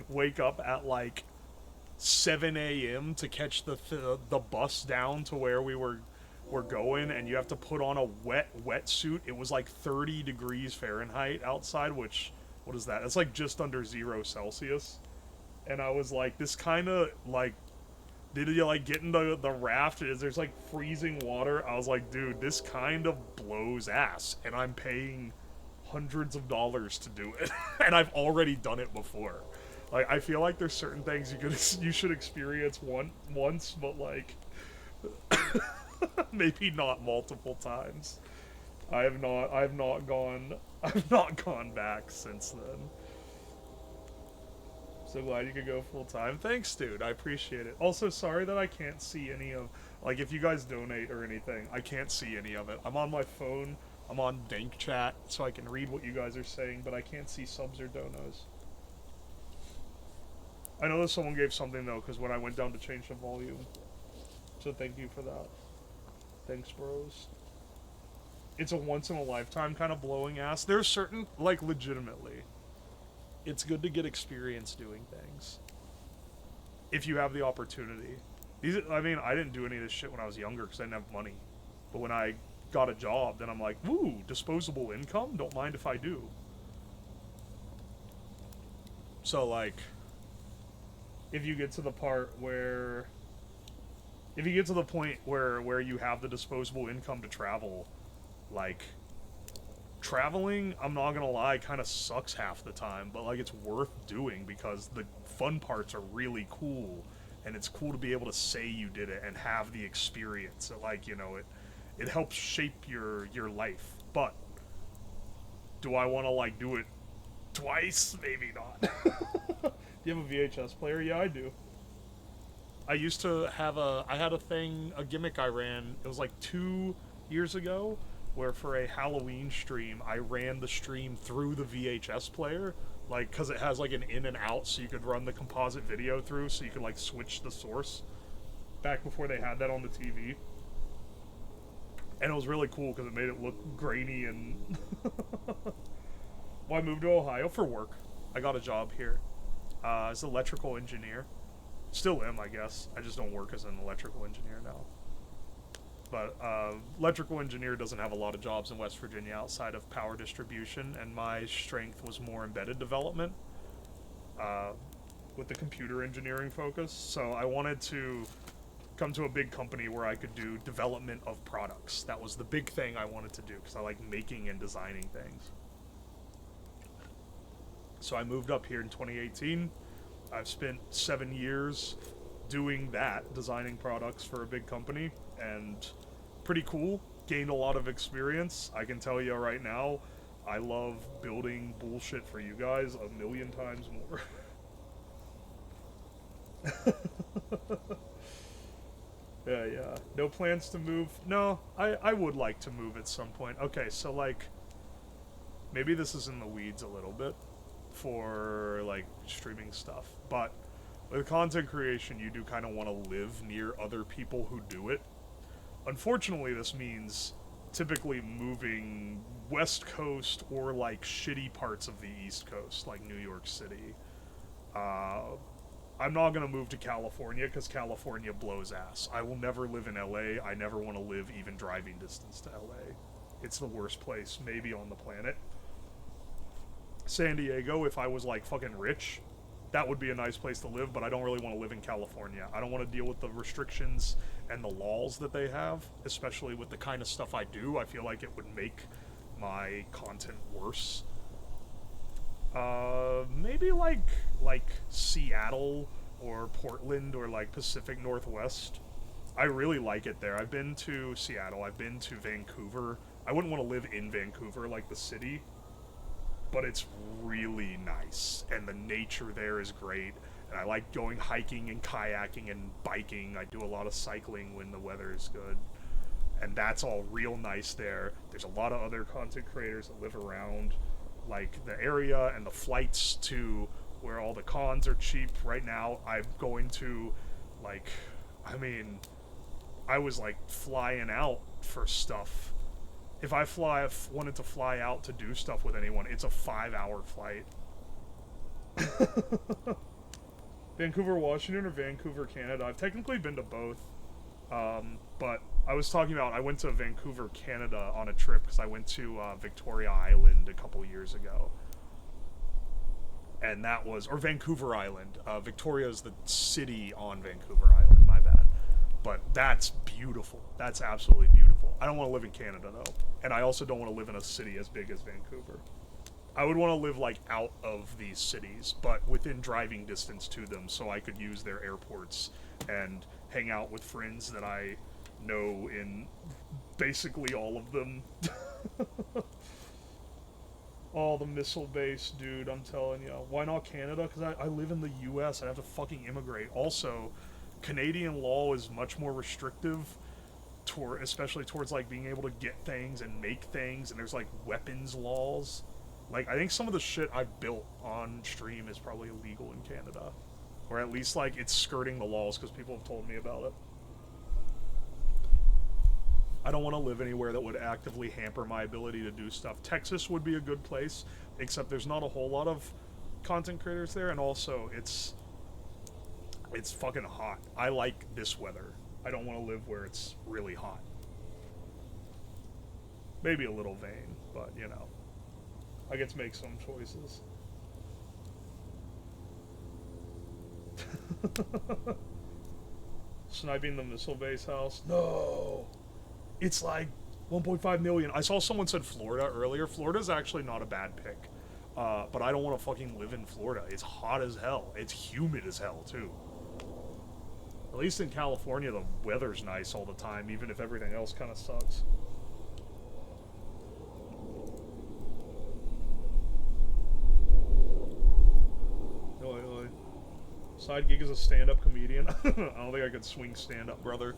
wake up at, like, 7 a.m. to catch the bus down to where we're going, and you have to put on a wetsuit. It was like 30 degrees Fahrenheit outside, which, what is that? It's like just under 0 Celsius. And I was like, this kind of, like, did you, like, get into the raft? There's, like, freezing water. I was like, dude, this kind of blows ass, and I'm paying hundreds of dollars to do it. And I've already done it before. Like, I feel like there's certain things you should experience once, but, like, maybe not multiple times. I've not gone back since then. So glad you could go full time. Thanks, dude. I appreciate it. Also, sorry that I can't see any of, like, if you guys donate or anything, I can't see any of it. I'm on my phone. I'm on Dank Chat, so I can read what you guys are saying, but I can't see subs or donos. I know that someone gave something, though, because when I went down to change the volume. So thank you for that. Thanks, bros. It's a once-in-a-lifetime kind of blowing ass. There's certain, like, legitimately, it's good to get experience doing things. If you have the opportunity. I mean, I didn't do any of this shit when I was younger because I didn't have money. But when I got a job, then I'm like, woo, disposable income? Don't mind if I do. So, like, if you get to the part where... If you get to the point where you have the disposable income to travel, like, traveling, I'm not gonna lie, kind of sucks half the time, but like it's worth doing because the fun parts are really cool, and it's cool to be able to say you did it and have the experience. Like, you know, it helps shape your life. But do I want to like do it twice? Maybe not. Do you have a VHS player? Yeah, I do. I used to have I had a gimmick I ran, it was like 2 years ago, where for a Halloween stream, I ran the stream through the VHS player, like, because it has like an in and out, so you could run the composite video through, so you could like switch the source, back before they had that on the TV. And it was really cool because it made it look grainy and... Well, I moved to Ohio for work. I got a job here as an electrical engineer. Still am, I guess. I just don't work as an electrical engineer now. But electrical engineer doesn't have a lot of jobs in West Virginia outside of power distribution, and my strength was more embedded development with the computer engineering focus. So I wanted to come to a big company where I could do development of products. That was the big thing I wanted to do because I like making and designing things. So I moved up here in 2018. I've spent 7 years doing that, designing products for a big company, and pretty cool. Gained a lot of experience. I can tell you right now, I love building bullshit for you guys 1,000,000 times more. Yeah. No plans to move? No, I would like to move at some point. Okay, so like, maybe this is in the weeds a little bit for like streaming stuff, but with content creation, you do kind of want to live near other people who do it. Unfortunately, this means typically moving West Coast or like shitty parts of the East Coast, like New York City. I'm not going to move to California because California blows ass. I will never live in LA. I never want to live even driving distance to LA. It's the worst place maybe on the planet. San Diego, if I was like fucking rich, that would be a nice place to live, but I don't really want to live in California. I don't want to deal with the restrictions and the laws that they have, especially with the kind of stuff I do. I feel like it would make my content worse. Maybe like Seattle or Portland or like Pacific Northwest. I really like it there. I've been to Seattle. I've been to Vancouver. I wouldn't want to live in Vancouver, like the city, but it's really nice, and the nature there is great, and I like going hiking and kayaking and biking. I do a lot of cycling when the weather is good, and that's all real nice there. There's a lot of other content creators that live around like the area, and the flights to where all the cons are cheap. Right now I'm going to, like, I mean, I was like flying out for stuff. If I wanted to fly out to do stuff with anyone, it's a 5-hour flight. Vancouver, Washington, or Vancouver, Canada? I've technically been to both. But I was talking about, I went to Vancouver, Canada on a trip because I went to Victoria Island a couple years ago. And that was, or Vancouver Island. Victoria is the city on Vancouver Island, my bad. But that's beautiful. That's absolutely beautiful. I don't want to live in Canada, though. And I also don't want to live in a city as big as Vancouver. I would want to live, like, out of these cities, but within driving distance to them, so I could use their airports and hang out with friends that I know in basically all of them. Oh, the missile base, dude, I'm telling you. Why not Canada? Because I live in the U.S. I have to fucking immigrate. Also, Canadian law is much more restrictive, especially towards, like, being able to get things and make things, and there's, like, weapons laws. Like, I think some of the shit I built on stream is probably illegal in Canada. Or at least, like, it's skirting the laws because people have told me about it. I don't want to live anywhere that would actively hamper my ability to do stuff. Texas would be a good place, except there's not a whole lot of content creators there, and also it's fucking hot. I like this weather. I don't want to live where it's really hot. Maybe a little vain, but, you know, I get to make some choices. Sniping the missile base house? No! It's like 1.5 million. I saw someone said Florida earlier. Florida's actually not a bad pick. But I don't want to fucking live in Florida. It's hot as hell. It's humid as hell, too. At least in California, the weather's nice all the time, even if everything else kind of sucks. Oi, oi. Side gig as a stand-up comedian. I don't think I could swing stand-up, brother.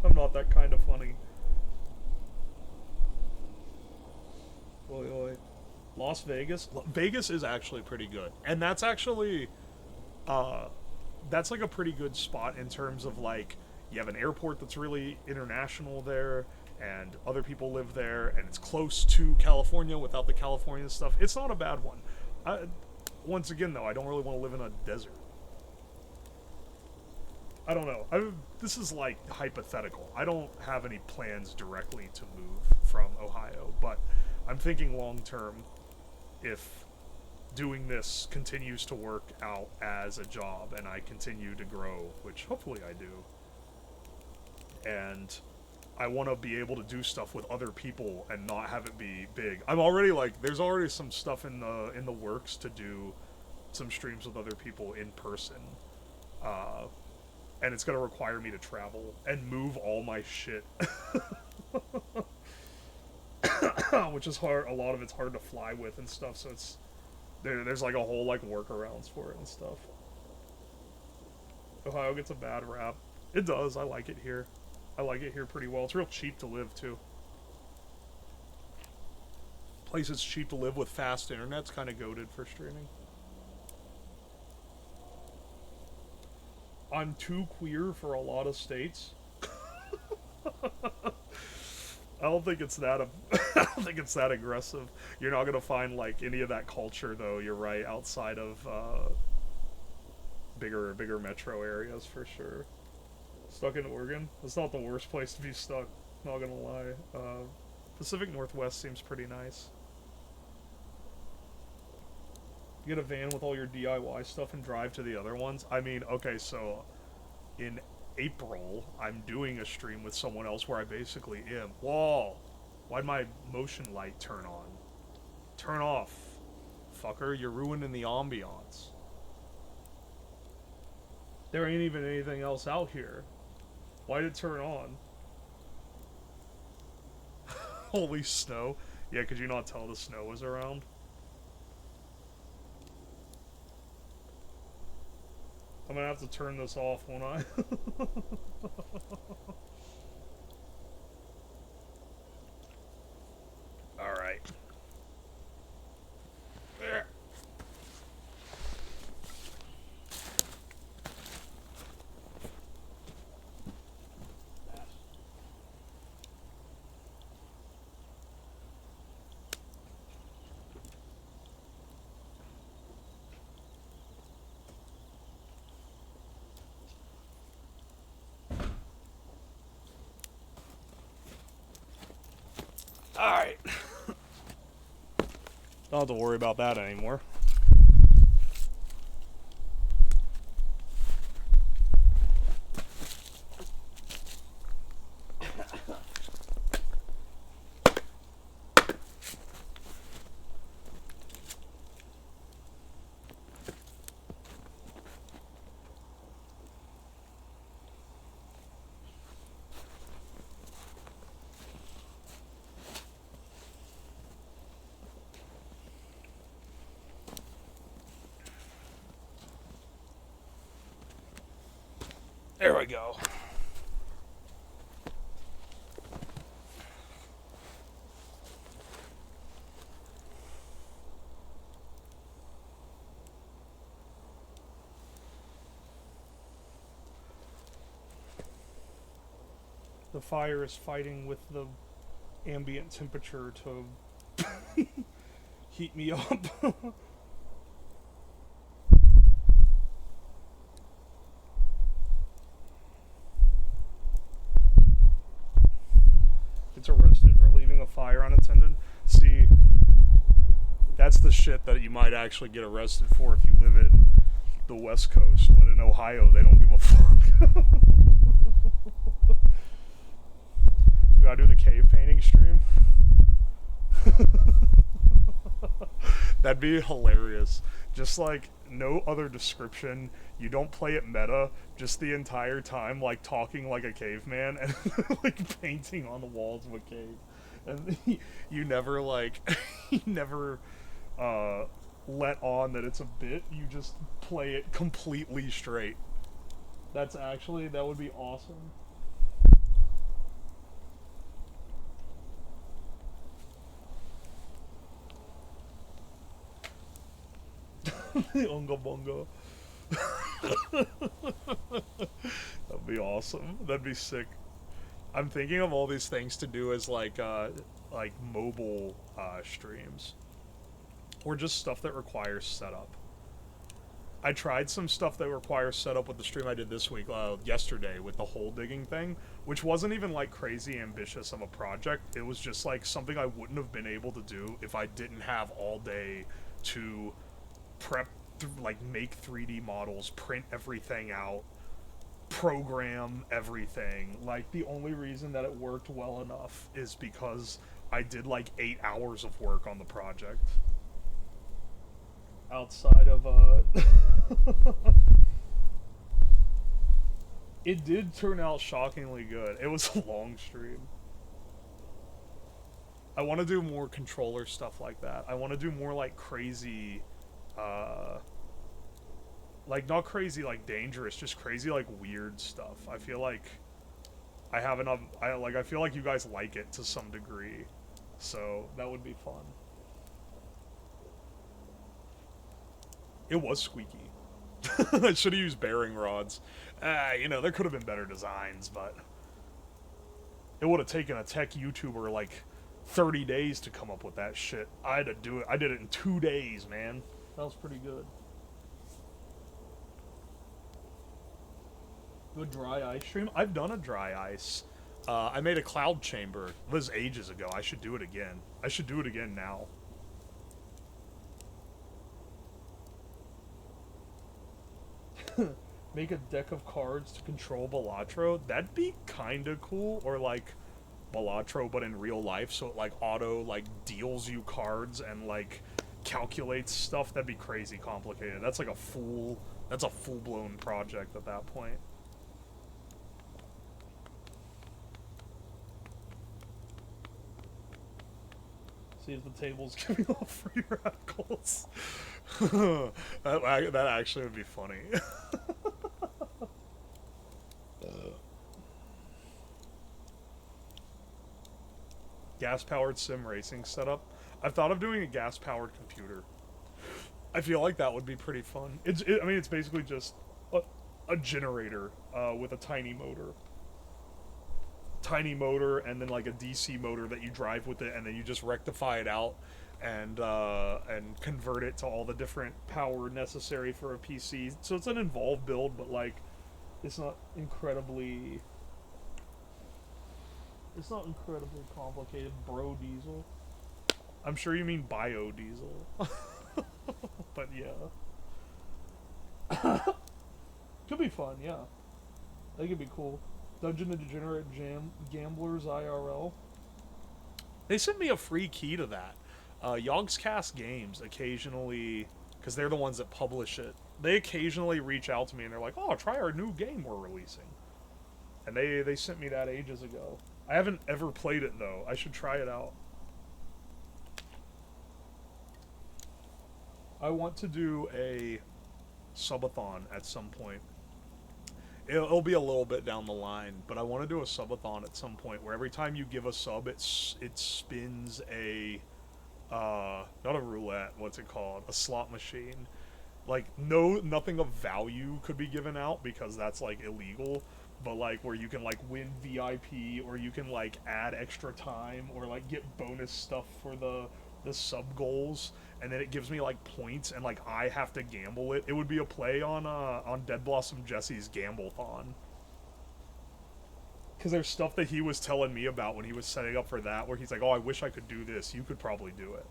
I'm not that kind of funny. Oi, oi. Las Vegas? Vegas is actually pretty good. And that's actually... that's like a pretty good spot in terms of like, you have an airport that's really international there, and other people live there, and it's close to California without the California stuff. It's not a bad one. Once again, though, I don't really want to live in a desert. I don't know. This is like hypothetical. I don't have any plans directly to move from Ohio, but I'm thinking long term, if doing this continues to work out as a job and I continue to grow, which hopefully I do, and I want to be able to do stuff with other people and not have it be big. I'm already like, there's already some stuff in the works to do some streams with other people in person, and it's going to require me to travel and move all my shit. Which is hard. A lot of it's hard to fly with and stuff, so it's there's like a whole like workarounds for it and stuff. Ohio gets a bad rap. It does. I like it here. I like it here pretty well. It's real cheap to live too. Place that's cheap to live with fast internet's kind of goated for streaming. I'm too queer for a lot of states. I don't think it's that. I don't think it's that aggressive. You're not gonna find like any of that culture, though. You're right, outside of bigger metro areas for sure. Stuck in Oregon. That's not the worst place to be stuck. Not gonna lie. Pacific Northwest seems pretty nice. You get a van with all your DIY stuff and drive to the other ones. I mean, okay, so in April, I'm doing a stream with someone else where I basically am. Whoa! Why'd my motion light turn on? Turn off. Fucker, you're ruining the ambiance. There ain't even anything else out here. Why'd it turn on? Holy snow. Yeah, could you not tell the snow was around? I'm gonna have to turn this off, won't I? Alright. There. Alright. Don't have to worry about that anymore. There we go. The fire is fighting with the ambient temperature to heat me up. Gets arrested for leaving a fire unattended. See, that's the shit that you might actually get arrested for if you live in the West Coast, but in Ohio they don't give a fuck. That'd be hilarious. Just like no other description. You don't play it meta. Just the entire time, like talking like a caveman and like painting on the walls of a cave. And you never like, you never let on that it's a bit. You just play it completely straight. That would be awesome. The Unga Bunga. That'd be awesome. That'd be sick. I'm thinking of all these things to do as like mobile streams, or just stuff that requires setup. I tried some stuff that requires setup with the stream I did this week, yesterday, with the hole digging thing, which wasn't even like crazy ambitious of a project. It was just like something I wouldn't have been able to do if I didn't have all day to prep, like make 3D models, print everything out, program everything. Like the only reason that it worked well enough is because I did like 8 hours of work on the project. Outside of it did turn out shockingly good. It was a long stream. I want to do more controller stuff like that. I want to do more like crazy like not crazy like dangerous, just crazy like weird stuff. I feel like I have enough. I feel like you guys like it to some degree, so that would be fun. It was squeaky. I should have used bearing rods. You know, there could have been better designs, but it would have taken a tech YouTuber like 30 days to come up with that shit. I had to do it. I did it in 2 days, man. That was pretty good. Do a dry ice stream? I've done a dry ice. I made a cloud chamber. It was ages ago. I should do it again. I should do it again now. Make a deck of cards to control Balatro. That'd be kinda cool. Or like Balatro but in real life, so it like auto like deals you cards and like calculates stuff. That'd be crazy complicated. That's like a full-blown project at that point. See if the table's giving off free radicals. that actually would be funny. Gas-powered sim racing setup. I've thought of doing a gas-powered computer. I feel like that would be pretty fun. I mean, it's basically just a generator with a tiny motor. Tiny motor, and then like a DC motor that you drive with it, and then you just rectify it out and convert it to all the different power necessary for a PC. So it's an involved build, but like it's not incredibly complicated. Bro diesel. I'm sure you mean biodiesel. But yeah. Could be fun, yeah. That could be cool. Dungeon and Degenerate Gamblers IRL. They sent me a free key to that. Yogscast Games occasionally, because they're the ones that publish it, they occasionally reach out to me and they're like, oh, try our new game we're releasing. And they sent me that ages ago. I haven't ever played it, though. I should try it out. I want to do a subathon at some point. It'll be a little bit down the line, but I want to do a subathon at some point where every time you give a sub, it spins a, not a roulette, what's it called? A slot machine. Like, nothing of value could be given out because that's, like, illegal, but, like, where you can, like, win VIP, or you can, like, add extra time, or, like, get bonus stuff for the sub goals, and then it gives me like points, and like I have to gamble it. It would be a play on Dead Blossom Jesse's Gamble-thon. Because there's stuff that he was telling me about when he was setting up for that, where he's like, oh, I wish I could do this. You could probably do it.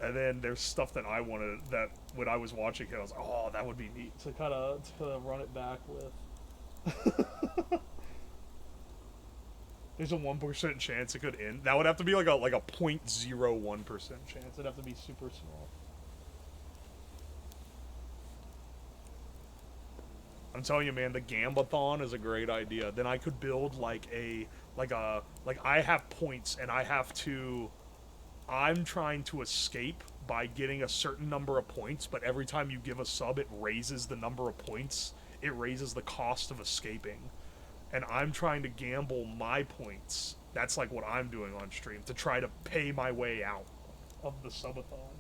And then there's stuff that I wanted, that when I was watching it, I was like, oh, that would be neat to kind of run it back with. There's a 1% chance it could end. That would have to be like a 0.01% chance. It'd have to be super small. I'm telling you, man, the Gambathon is a great idea. Then I could build like I have points and I'm trying to escape by getting a certain number of points, but every time you give a sub, it raises the number of points. It raises the cost of escaping. And I'm trying to gamble my points. That's like what I'm doing on stream, to try to pay my way out of the subathon.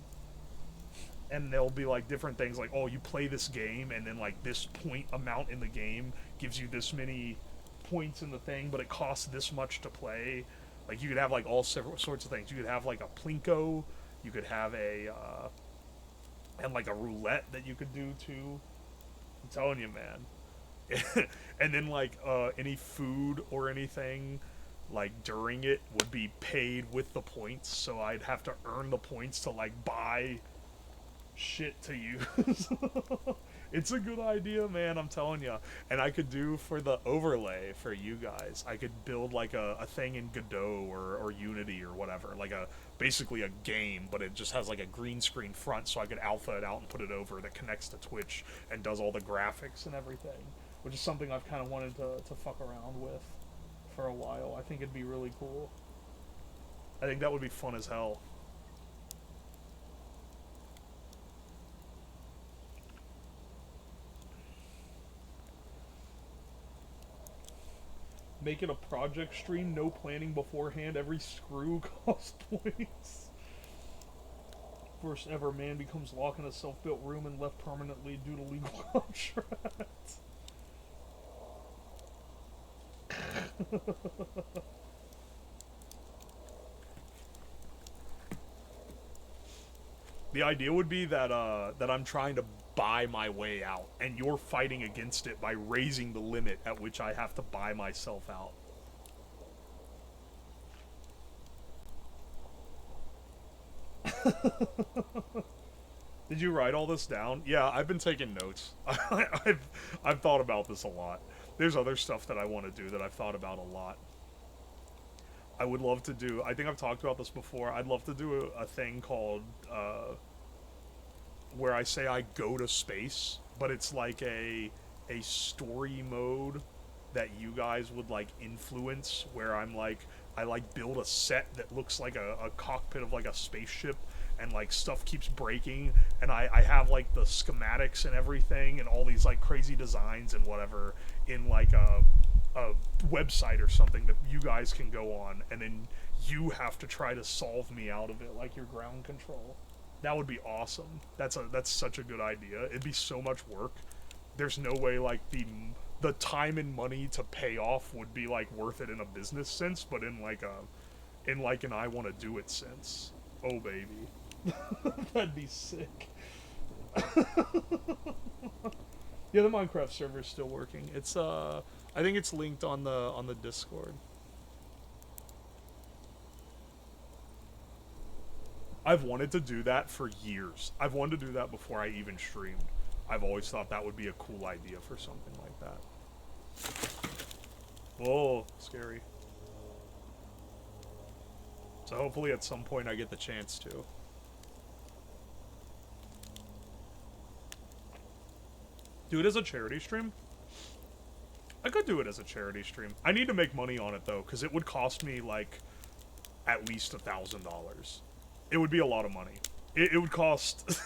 And there'll be like different things like, oh, you play this game and then like this point amount in the game gives you this many points in the thing, but it costs this much to play. Like you could have like all sorts of things. You could have like a plinko, you could have and like a roulette that you could do too. I'm telling you, man. And then like any food or anything like during it would be paid with the points, so I'd have to earn the points to like buy shit to use. It's a good idea, man, I'm telling you. And I could do for the overlay for you guys, I could build like a thing in Godot or Unity or whatever, like basically a game, but it just has like a green screen front, so I could alpha it out and put it over that connects to Twitch and does all the graphics and everything, which is something I've kind of wanted to fuck around with for a while. I think it'd be really cool. I think that would be fun as hell. Make it a project stream, no planning beforehand, every screw costs points. First ever man becomes locked in a self-built room and left permanently due to legal contract. The idea would be that that I'm trying to buy my way out, and you're fighting against it by raising the limit at which I have to buy myself out. Did you write all this down? Yeah, I've been taking notes. I've thought about this a lot. There's other stuff that I want to do that I've thought about a lot. I would love to do, I think I've talked about this before, I'd love to do a thing called, where I say I go to space, but it's like a story mode that you guys would like influence, where I'm like, I like build a set that looks like a cockpit of like a spaceship, and like stuff keeps breaking, and I have like the schematics and everything and all these like crazy designs and whatever in like a website or something that you guys can go on, and then you have to try to solve me out of it like your ground control. That would be awesome. That's such a good idea. It'd be so much work. There's no way like the time and money to pay off would be like worth it in a business sense, but in like an I want to do it sense. Oh baby. That'd be sick. Yeah, the Minecraft server is still working. It's I think it's linked on the Discord. I've wanted to do that for years. I've wanted to do that before I even streamed. I've always thought that would be a cool idea for something like that. Whoa, scary. So hopefully at some point I get the chance to. Do it as a charity stream? I could do it as a charity stream. I need to make money on it though, because it would cost me like at least $1,000. It would be a lot of money. It would cost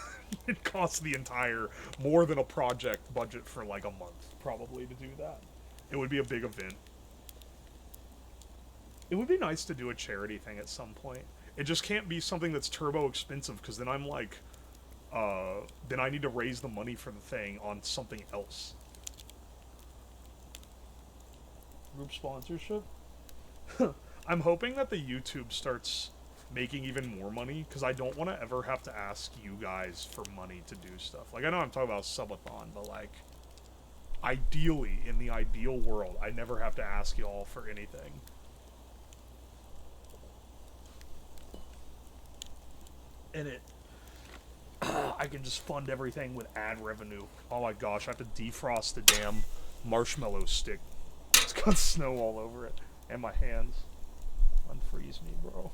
it costs the entire, more than a project budget for like a month probably to do that. It would be a big event. It would be nice to do a charity thing at some point. It just can't be something that's turbo expensive, because then I'm like then I need to raise the money for the thing on something else. Group sponsorship? I'm hoping that the YouTube starts making even more money, because I don't want to ever have to ask you guys for money to do stuff. Like, I know I'm talking about subathon, but like, ideally, in the ideal world, I never have to ask y'all for anything. And I can just fund everything with ad revenue. Oh my gosh, I have to defrost the damn marshmallow stick. It's got snow all over it. And my hands. Unfreeze me, bro.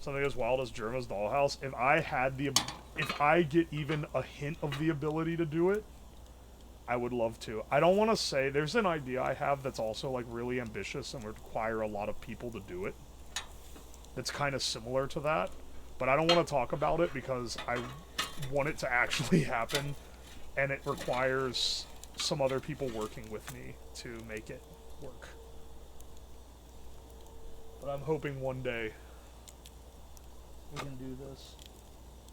something as wild as Germa's Dollhouse, if I get even a hint of the ability to do it, I would love to. I don't want to say, there's an idea I have that's also like really ambitious and would require a lot of people to do it. That's kind of similar to that, but I don't want to talk about it because I want it to actually happen, and it requires some other people working with me to make it work. But I'm hoping one day we can do this.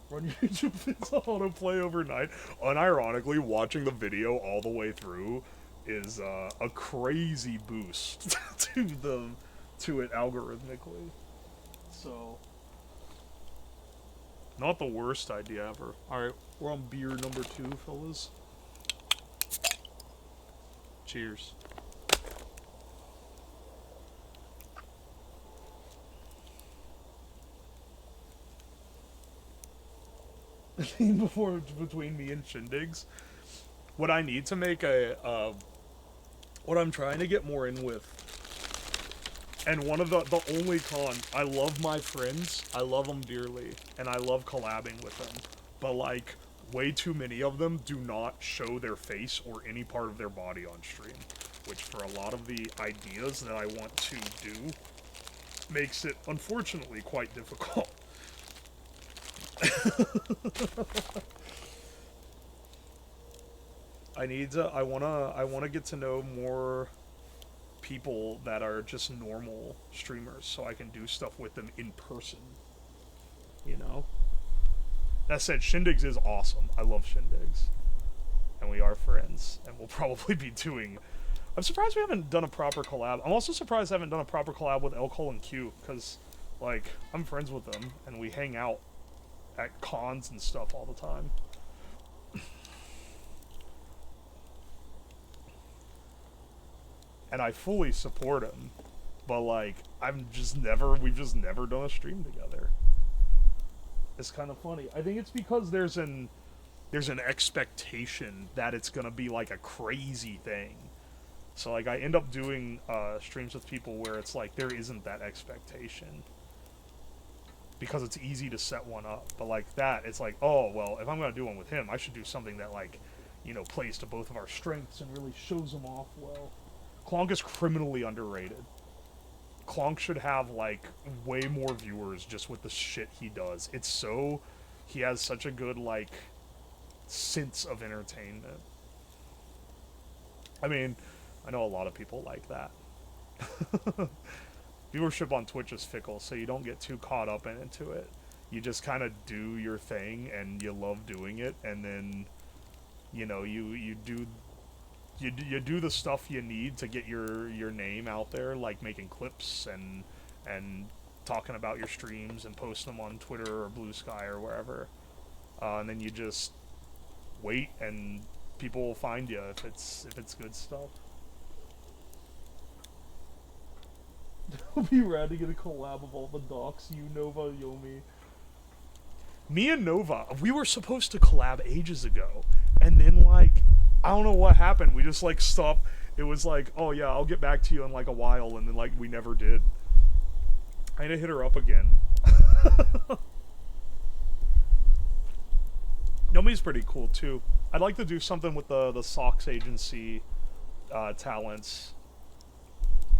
Run your YouTube vids on autoplay overnight. Unironically, watching the video all the way through is a crazy boost to it algorithmically. So, not the worst idea ever. Alright, we're on beer number 2, fellas. Cheers. Before, between me and Shindigs, what I need to make what I'm trying to get more in with, and one of the only con, I love my friends, I love them dearly, and I love collabing with them, but like, way too many of them do not show their face or any part of their body on stream, which for a lot of the ideas that I want to do, makes it, unfortunately, quite difficult. I wanna get to know more people that are just normal streamers so I can do stuff with them in person. You know? That said, Shindigs is awesome. I love Shindigs. And we are friends. And we'll probably be doing... I'm surprised we haven't done a proper collab. I'm also surprised I haven't done a proper collab with L and Q, because, like, I'm friends with them, and we hang out at cons and stuff all the time. And I fully support him, but like, we've just never done a stream together. It's kind of funny. I think it's because there's an expectation that it's gonna be like a crazy thing. So like, I end up doing streams with people where it's like there isn't that expectation, because it's easy to set one up. But like that, it's like, oh well, if I'm gonna do one with him, I should do something that, like, you know, plays to both of our strengths and really shows them off well. Clonk is criminally underrated. Clonk should have, like, way more viewers just with the shit he does. He has such a good, like, sense of entertainment. I mean, I know a lot of people like that. Viewership on Twitch is fickle, so you don't get too caught up into it. You just kind of do your thing, and you love doing it, and then, you know, you do the stuff you need to get your name out there, like making clips and talking about your streams and posting them on Twitter or Blue Sky or wherever. And then you just wait, and people will find you if it's good stuff. It'll be rad to get a collab of all the docs, you, Nova, Yomi. Me and Nova, we were supposed to collab ages ago, and then, like, I don't know what happened. We just, like, stopped. It was like, oh yeah, I'll get back to you in, like, a while, and then, like, we never did. I need to hit her up again. Yomi's pretty cool, too. I'd like to do something with the Socks Agency talents.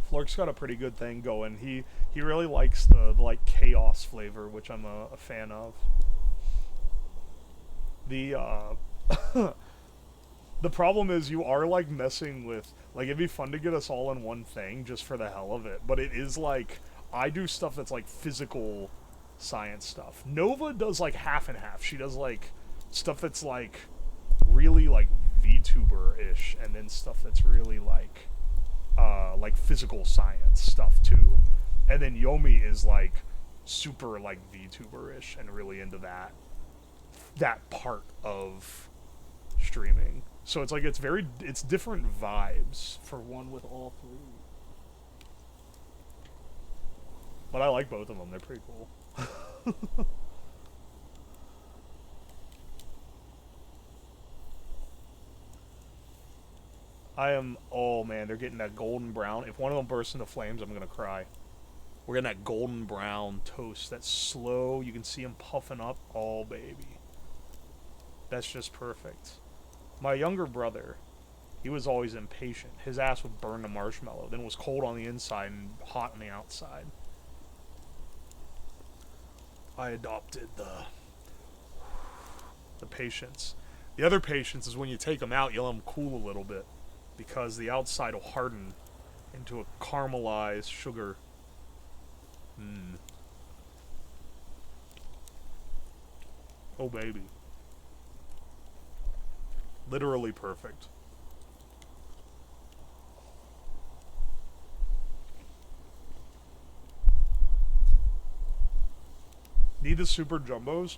Flork's got a pretty good thing going. He really likes the like, chaos flavor, which I'm a fan of. The problem is you are, like, messing with... Like, it'd be fun to get us all in one thing just for the hell of it. But it is, like... I do stuff that's, like, physical science stuff. Nova does, like, half and half. She does, like, stuff that's, like, really, like, VTuber-ish. And then stuff that's really, like, physical science stuff, too. And then Yomi is, like, super, like, VTuber-ish and really into that part of streaming. So it's like, it's different vibes for one with all three. But I like both of them, they're pretty cool. Oh man, they're getting that golden brown. If one of them bursts into flames, I'm gonna cry. We're getting that golden brown toast. That's slow. You can see him puffing up. Oh, baby. That's just perfect. My younger brother, he was always impatient. His ass would burn the marshmallow. Then it was cold on the inside and hot on the outside. I adopted the patience. The other patience is when you take them out, you let them cool a little bit. Because the outside will harden into a caramelized sugar. Oh, baby. Literally perfect. Need the super jumbos?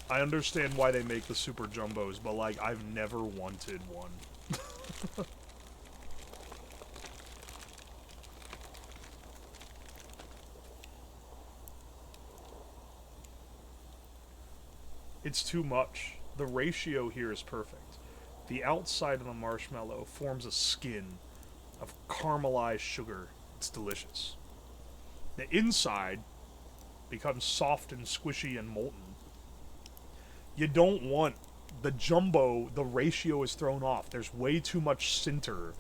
I understand why they make the super jumbos, but like, I've never wanted one. It's too much. The ratio here is perfect. The outside of the marshmallow forms a skin of caramelized sugar. It's delicious. The inside becomes soft and squishy and molten. You don't want the jumbo, the ratio is thrown off. There's way too much center.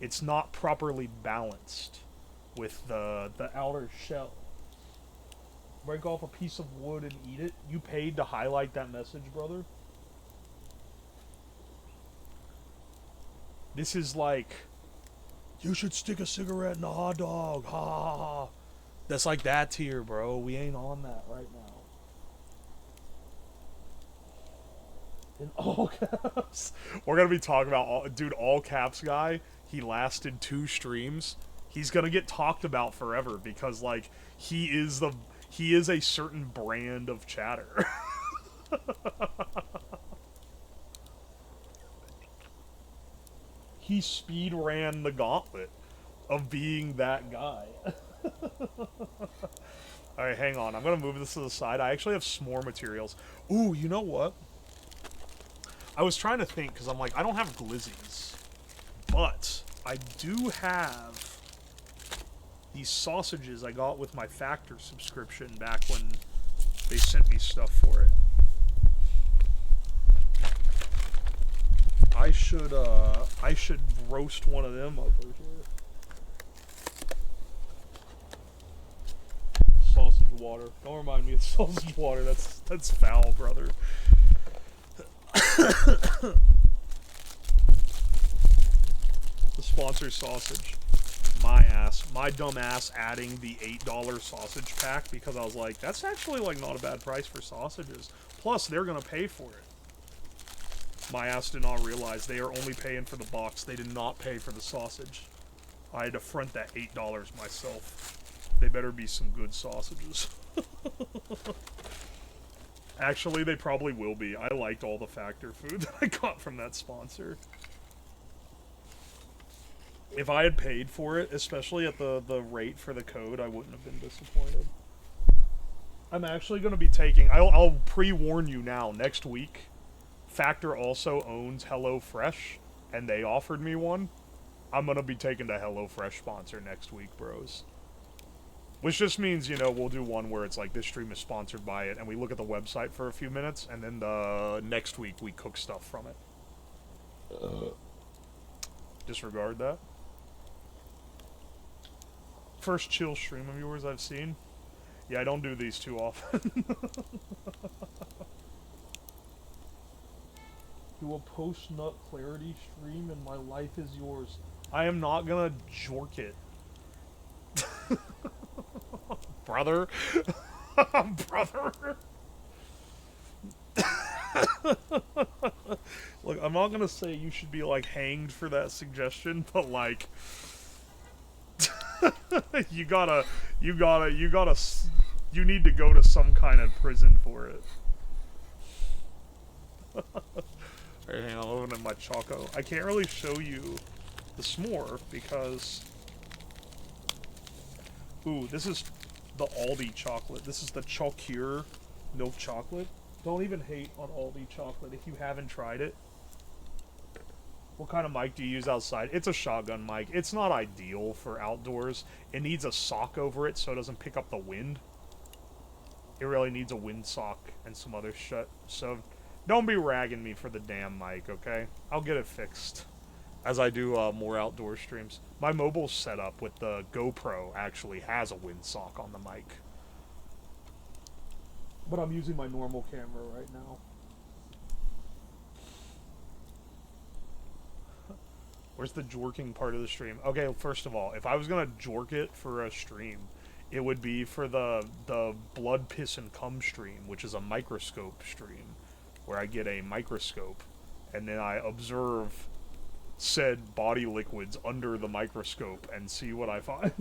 It's not properly balanced with the outer shell. Break off a piece of wood and eat it. You paid to highlight that message, brother? This is like, you should stick a cigarette in a hot dog. Ha ha ha. That's like that tier, bro. We ain't on that right now. In all caps. We're gonna be talking about, dude, all caps guy. He lasted 2 streams. He's gonna get talked about forever because, like, he is a certain brand of chatter. He speed ran the gauntlet of being that guy. Alright, hang on. I'm gonna move this to the side. I actually have s'more materials. Ooh, you know what? I was trying to think, because I'm like, I don't have glizzies. But I do have these sausages I got with my Factor subscription back when they sent me stuff for it. I should roast one of them over here. Sausage water. Don't remind me of sausage water. That's foul, brother. The sponsor sausage. My ass. My dumb ass adding the $8 sausage pack because I was like, that's actually like not a bad price for sausages. Plus, they're gonna pay for it. My ass did not realize they are only paying for the box. They did not pay for the sausage. I had to front that $8 myself. They better be some good sausages. Actually, they probably will be. I liked all the Factor food that I got from that sponsor. If I had paid for it, especially at the rate for the code, I wouldn't have been disappointed. I'm actually going to be taking... I'll pre-warn you now. Next week, Factor also owns HelloFresh, and they offered me one. I'm going to be taking the HelloFresh sponsor next week, bros. Which just means, you know, we'll do one where it's like, this stream is sponsored by it, and we look at the website for a few minutes, and then the next week we cook stuff from it. Disregard that. First chill stream of yours I've seen. Yeah, I don't do these too often. Do a post-nut clarity stream and my life is yours. I am not gonna jork it. Brother. Brother. Look, I'm not gonna say you should be, like, hanged for that suggestion, but, like... you need to go to some kind of prison for it. Alright, hang on, I'm opening my Choco. I can't really show you the s'more because... Ooh, this is the Aldi chocolate. This is the Chocure milk chocolate. Don't even hate on Aldi chocolate if you haven't tried it. What kind of mic do you use outside? It's a shotgun mic. It's not ideal for outdoors. It needs a sock over it so it doesn't pick up the wind. It really needs a wind sock and some other shit. So don't be ragging me for the damn mic, okay? I'll get it fixed as I do more outdoor streams. My mobile setup with the GoPro actually has a wind sock on the mic. But I'm using my normal camera right now. Where's the jorking part of the stream? Okay, first of all, if I was gonna jork it for a stream, it would be for the blood, piss, and cum stream, which is a microscope stream, where I get a microscope, and then I observe said body liquids under the microscope and see what I find.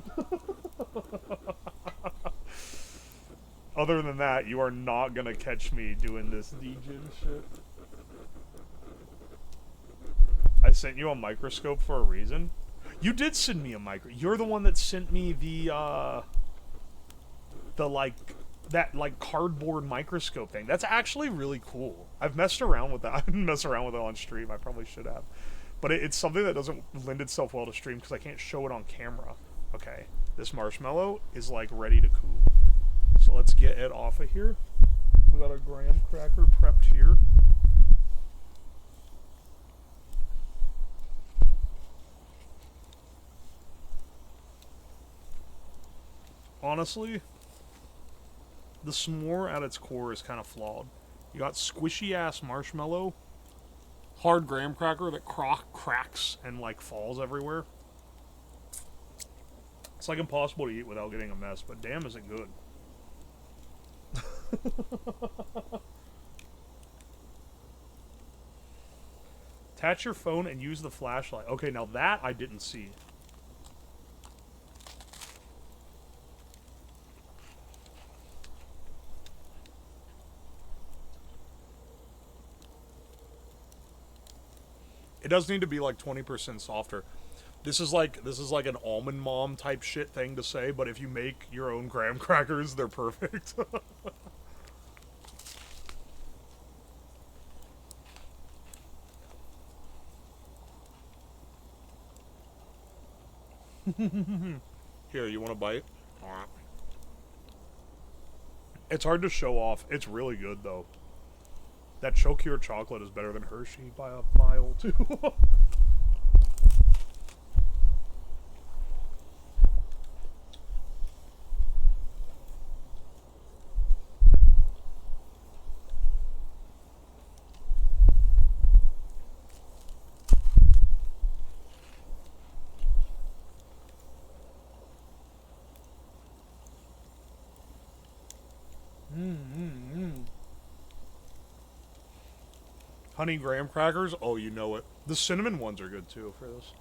Other than that, you are not gonna catch me doing this degen shit. I sent you a microscope for a reason. You did send me a micro. You're the one that sent me the like cardboard microscope thing. That's actually really cool. I've messed around with that. I didn't mess around with it on stream. I probably should have. But it's something that doesn't lend itself well to stream because I can't show it on camera. Okay, this marshmallow is like ready to cool. So let's get it off of here. We got a graham cracker prepped here. Honestly, the s'more at its core is kind of flawed. You got squishy-ass marshmallow, hard graham cracker that cracks and, like, falls everywhere. It's, like, impossible to eat without getting a mess, but damn is it good. Attach your phone and use the flashlight. Okay, now that I didn't see. It does need to be like 20% softer. This is like an almond mom type shit thing to say, but if you make your own graham crackers, they're perfect. Here, you want a bite? It's hard to show off. It's really good though. That Chocure chocolate is better than Hershey by a mile, too. Honey graham crackers? Oh, you know it. The cinnamon ones are good, too, for this.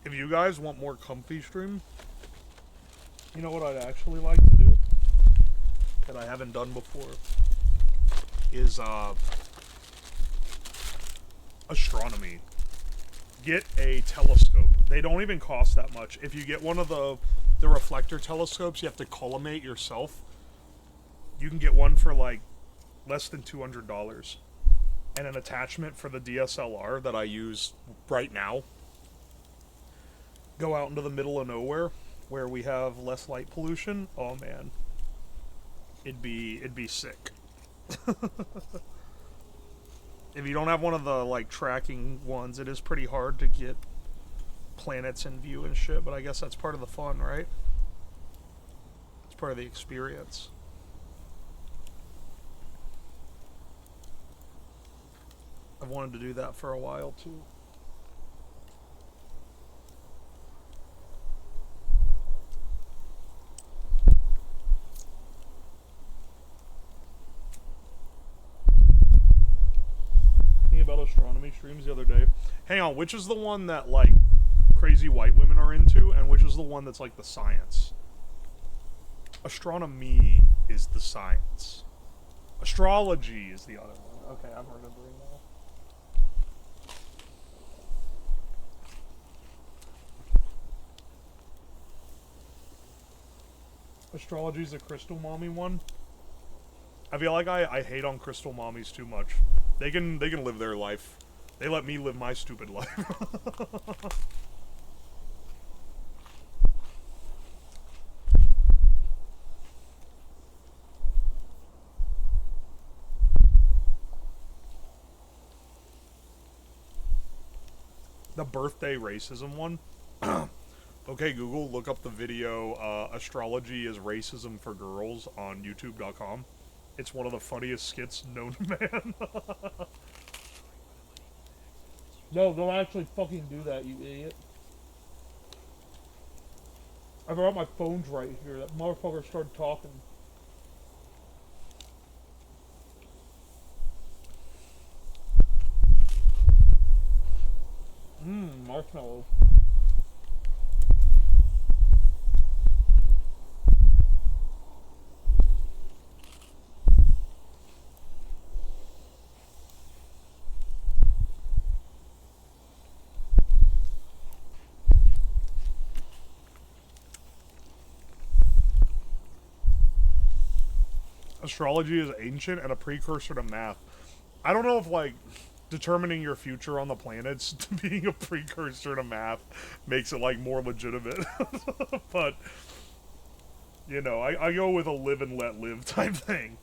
If you guys want more comfy stream, you know what I'd actually like to do? That I haven't done before. Is, astronomy. Get a telescope. They don't even cost that much. If you get one of the reflector telescopes, you have to collimate yourself. You can get one for like less than $200. And an attachment for the DSLR that I use right now. Go out into the middle of nowhere where we have less light pollution. Oh man. It'd be sick. If you don't have one of the, like, tracking ones, it is pretty hard to get planets in view and shit, but I guess that's part of the fun, right? It's part of the experience. I've wanted to do that for a while, too. About astronomy streams the other day. Hang on, which is the one that like crazy white women are into, and which is the one that's like the science? Astronomy is the science. Astrology is the other one. Okay, I'm remembering now. Astrology's a crystal mommy one. I feel like I hate on crystal mommies too much. They can live their life. They let me live my stupid life. The birthday racism one. Okay, Google, look up the video, Astrology is Racism for Girls on YouTube.com. It's one of the funniest skits known to man. No, don't actually fucking do that, you idiot. I forgot my phone's right here. That motherfucker started talking. Marshmallows. Astrology is ancient and a precursor to math. I don't know if, like, determining your future on the planets being a precursor to math makes it, like, more legitimate. But, you know, I go with a live and let live type thing.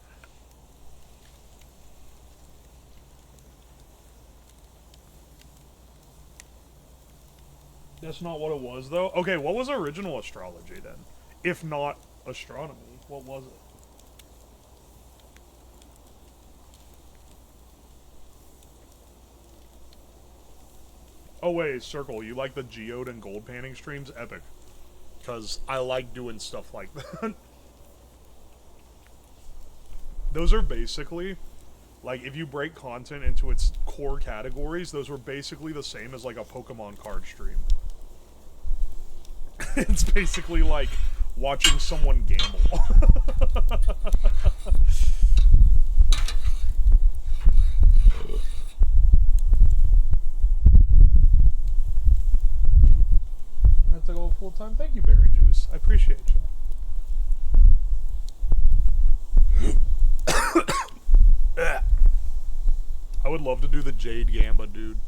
That's not what it was, though. Okay, what was original astrology, then? If not astronomy, what was it? Oh wait, Circle, you like the geode and gold panning streams? Epic. Because I like doing stuff like that. Those are basically, like, if you break content into its core categories, those were basically the same as, like, a Pokemon card stream. It's basically like watching someone gamble. That's a go full time. Thank you, Berry Juice. I appreciate you. I would love to do the Jade Gamba, dude.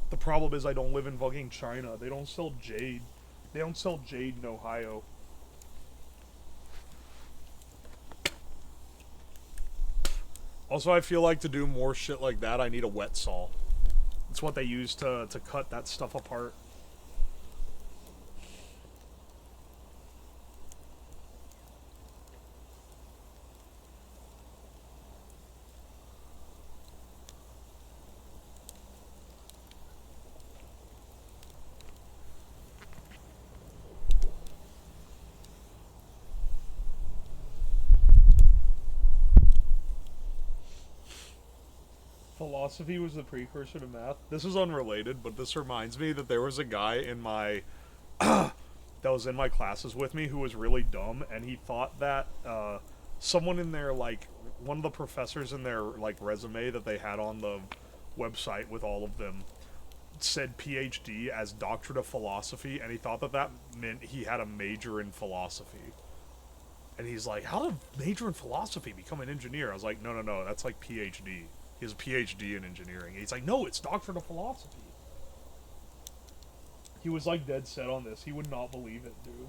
The problem is I don't live in fucking China. They don't sell Jade. They don't sell Jade in Ohio. Also, I feel like to do more shit like that, I need a wet saw. It's what they use to cut that stuff apart. Philosophy was the precursor to math. This is unrelated, but this reminds me that there was a guy in my that was in my classes with me who was really dumb, and he thought that someone in their, like, one of the professors in their, like, resume that they had on the website with all of them said PhD as Doctorate of Philosophy, and he thought that that meant he had a major in philosophy. And he's like, how did major in philosophy become an engineer? I was like, no, that's like PhD. He has a PhD in engineering. He's like, no, it's Doctorate of Philosophy. He was, like, dead set on this. He would not believe it, dude.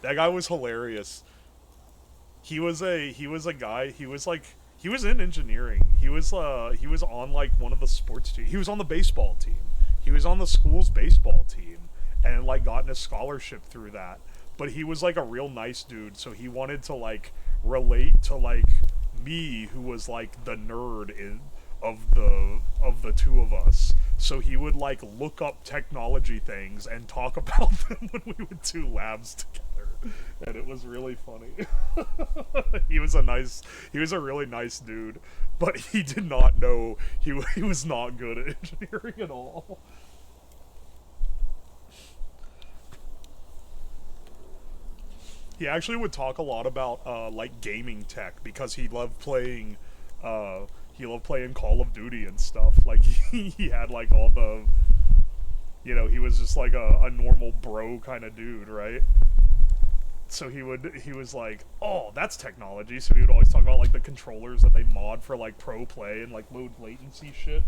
That guy was hilarious. He was a guy, he was in engineering. He was on, like, one of the sports teams. He was on the baseball team. He was on the school's baseball team and, like, gotten a scholarship through that. But he was, like, a real nice dude, so he wanted to, like, relate to, like, me, who was, like, the nerd of the two of us. So he would, like, look up technology things and talk about them when we would do labs together. And it was really funny. He was a really nice dude, but he did not know he was not good at engineering at all. He actually would talk a lot about, like, gaming tech, because he loved playing, he loved playing Call of Duty and stuff. Like, he had, like, all the, you know, he was just, like, a normal bro kind of dude, right? So he was like, oh, that's technology. So he would always talk about, like, the controllers that they mod for, like, pro play and, like, low latency shit.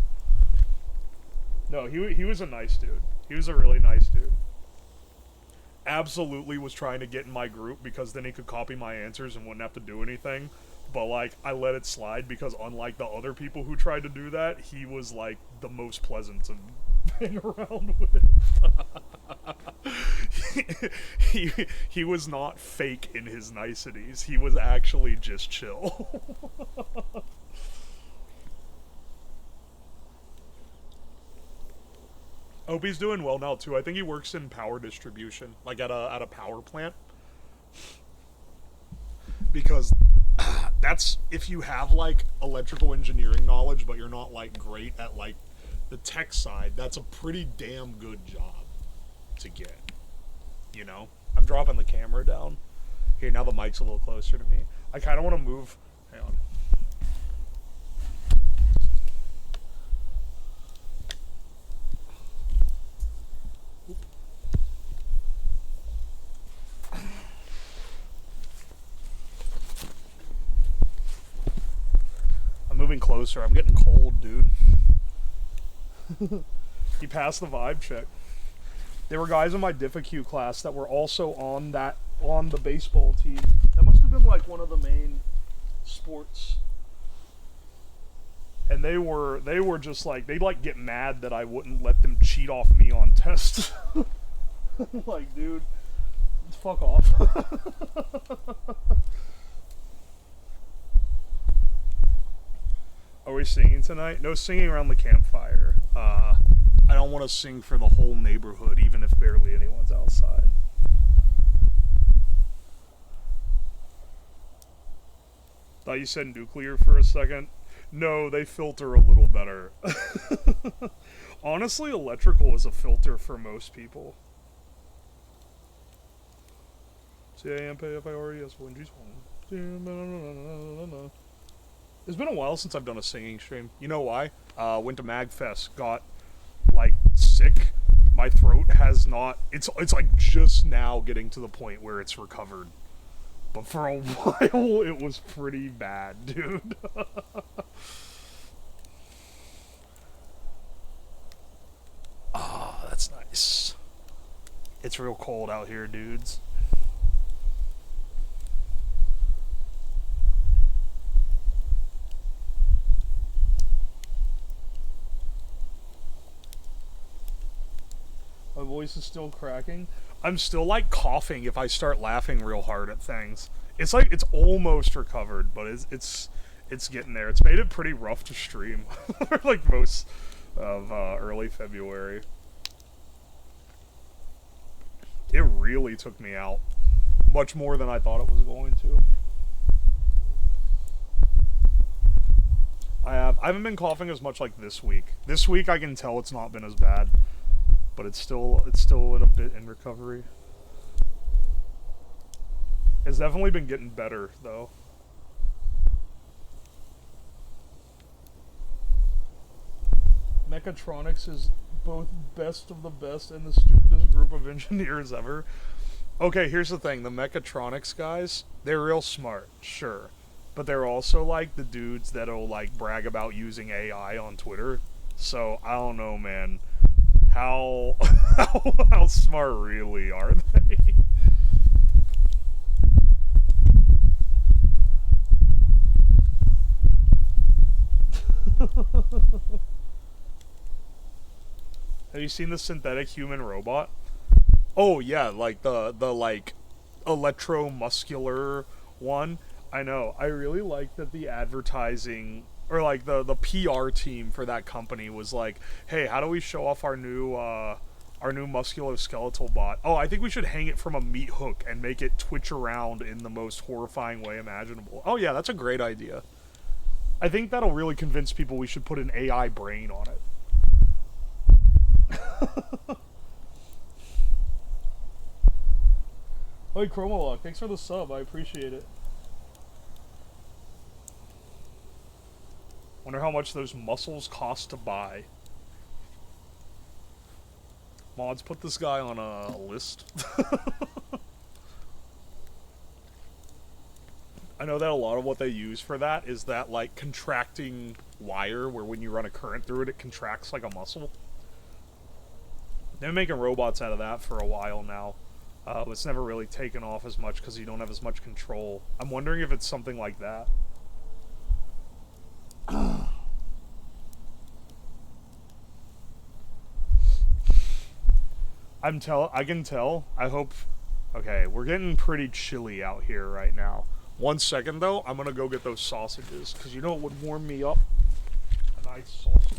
No, he was a nice dude. He was a really nice dude. Absolutely was trying to get in my group because then he could copy my answers and wouldn't have to do anything. But, like, I let it slide because unlike the other people who tried to do that, he was, like, the most pleasant to hang around with. he was not fake in his niceties. He was actually just chill. Hope he's doing well now, too. I think he works in power distribution, like at a power plant. Because that's, if you have, like, electrical engineering knowledge, but you're not, like, great at, like, the tech side, that's a pretty damn good job to get. You know? I'm dropping the camera down. Here, now the mic's a little closer to me. I kind of want to move. Hang on. I'm moving closer. I'm getting cold, dude. He passed the vibe check. There were guys in my DiffAQ class that were also on the baseball team. That must have been like one of the main sports. And they were just like, they'd like get mad that I wouldn't let them cheat off me on tests. Like, dude, fuck off. Are we singing tonight? No singing around the campfire. I don't want to sing for the whole neighborhood, even if barely anyone's outside. Thought you said nuclear for a second. No, they filter a little better. Honestly, electrical is a filter for most people. C-A-M-P-F-I-R-E-S, It's been a while since I've done a singing stream. You know why? Went to MagFest, got, like, sick. My throat has not... It's like, just now getting to the point where it's recovered. But for a while, it was pretty bad, dude. Ah, that's nice. It's real cold out here, dudes. My voice is still cracking. I'm still, like, coughing if I start laughing real hard at things. It's like, it's almost recovered, but it's getting there. It's made it pretty rough to stream. Like most of early February. It really took me out. Much more than I thought it was going to. I haven't been coughing as much like this week. This week I can tell it's not been as bad. But it's still in a bit in recovery. It's definitely been getting better, though. Mechatronics is both best of the best and the stupidest group of engineers ever. Okay, here's the thing. The Mechatronics guys, they're real smart, sure. But they're also, like, the dudes that'll, like, brag about using AI on Twitter. So, I don't know, man. How smart really are they? Have you seen the synthetic human robot? Oh yeah, like the like electromuscular one. I know. I really like that the advertising or like the PR team for that company was like, hey, how do we show off our new musculoskeletal bot? Oh, I think we should hang it from a meat hook and make it twitch around in the most horrifying way imaginable. Oh yeah, that's a great idea. I think that'll really convince people we should put an AI brain on it. Hey, Chromalock, thanks for the sub. I appreciate it. Wonder how much those mussels cost to buy. Mods, put this guy on a list. I know that a lot of what they use for that is that, like, contracting wire where when you run a current through it, it contracts like a muscle. They've been making robots out of that for a while now. It's never really taken off as much because you don't have as much control. I'm wondering if it's something like that. I can tell. I hope... Okay, we're getting pretty chilly out here right now. 1 second, though. I'm gonna go get those sausages, because you know what would warm me up? A nice sausage.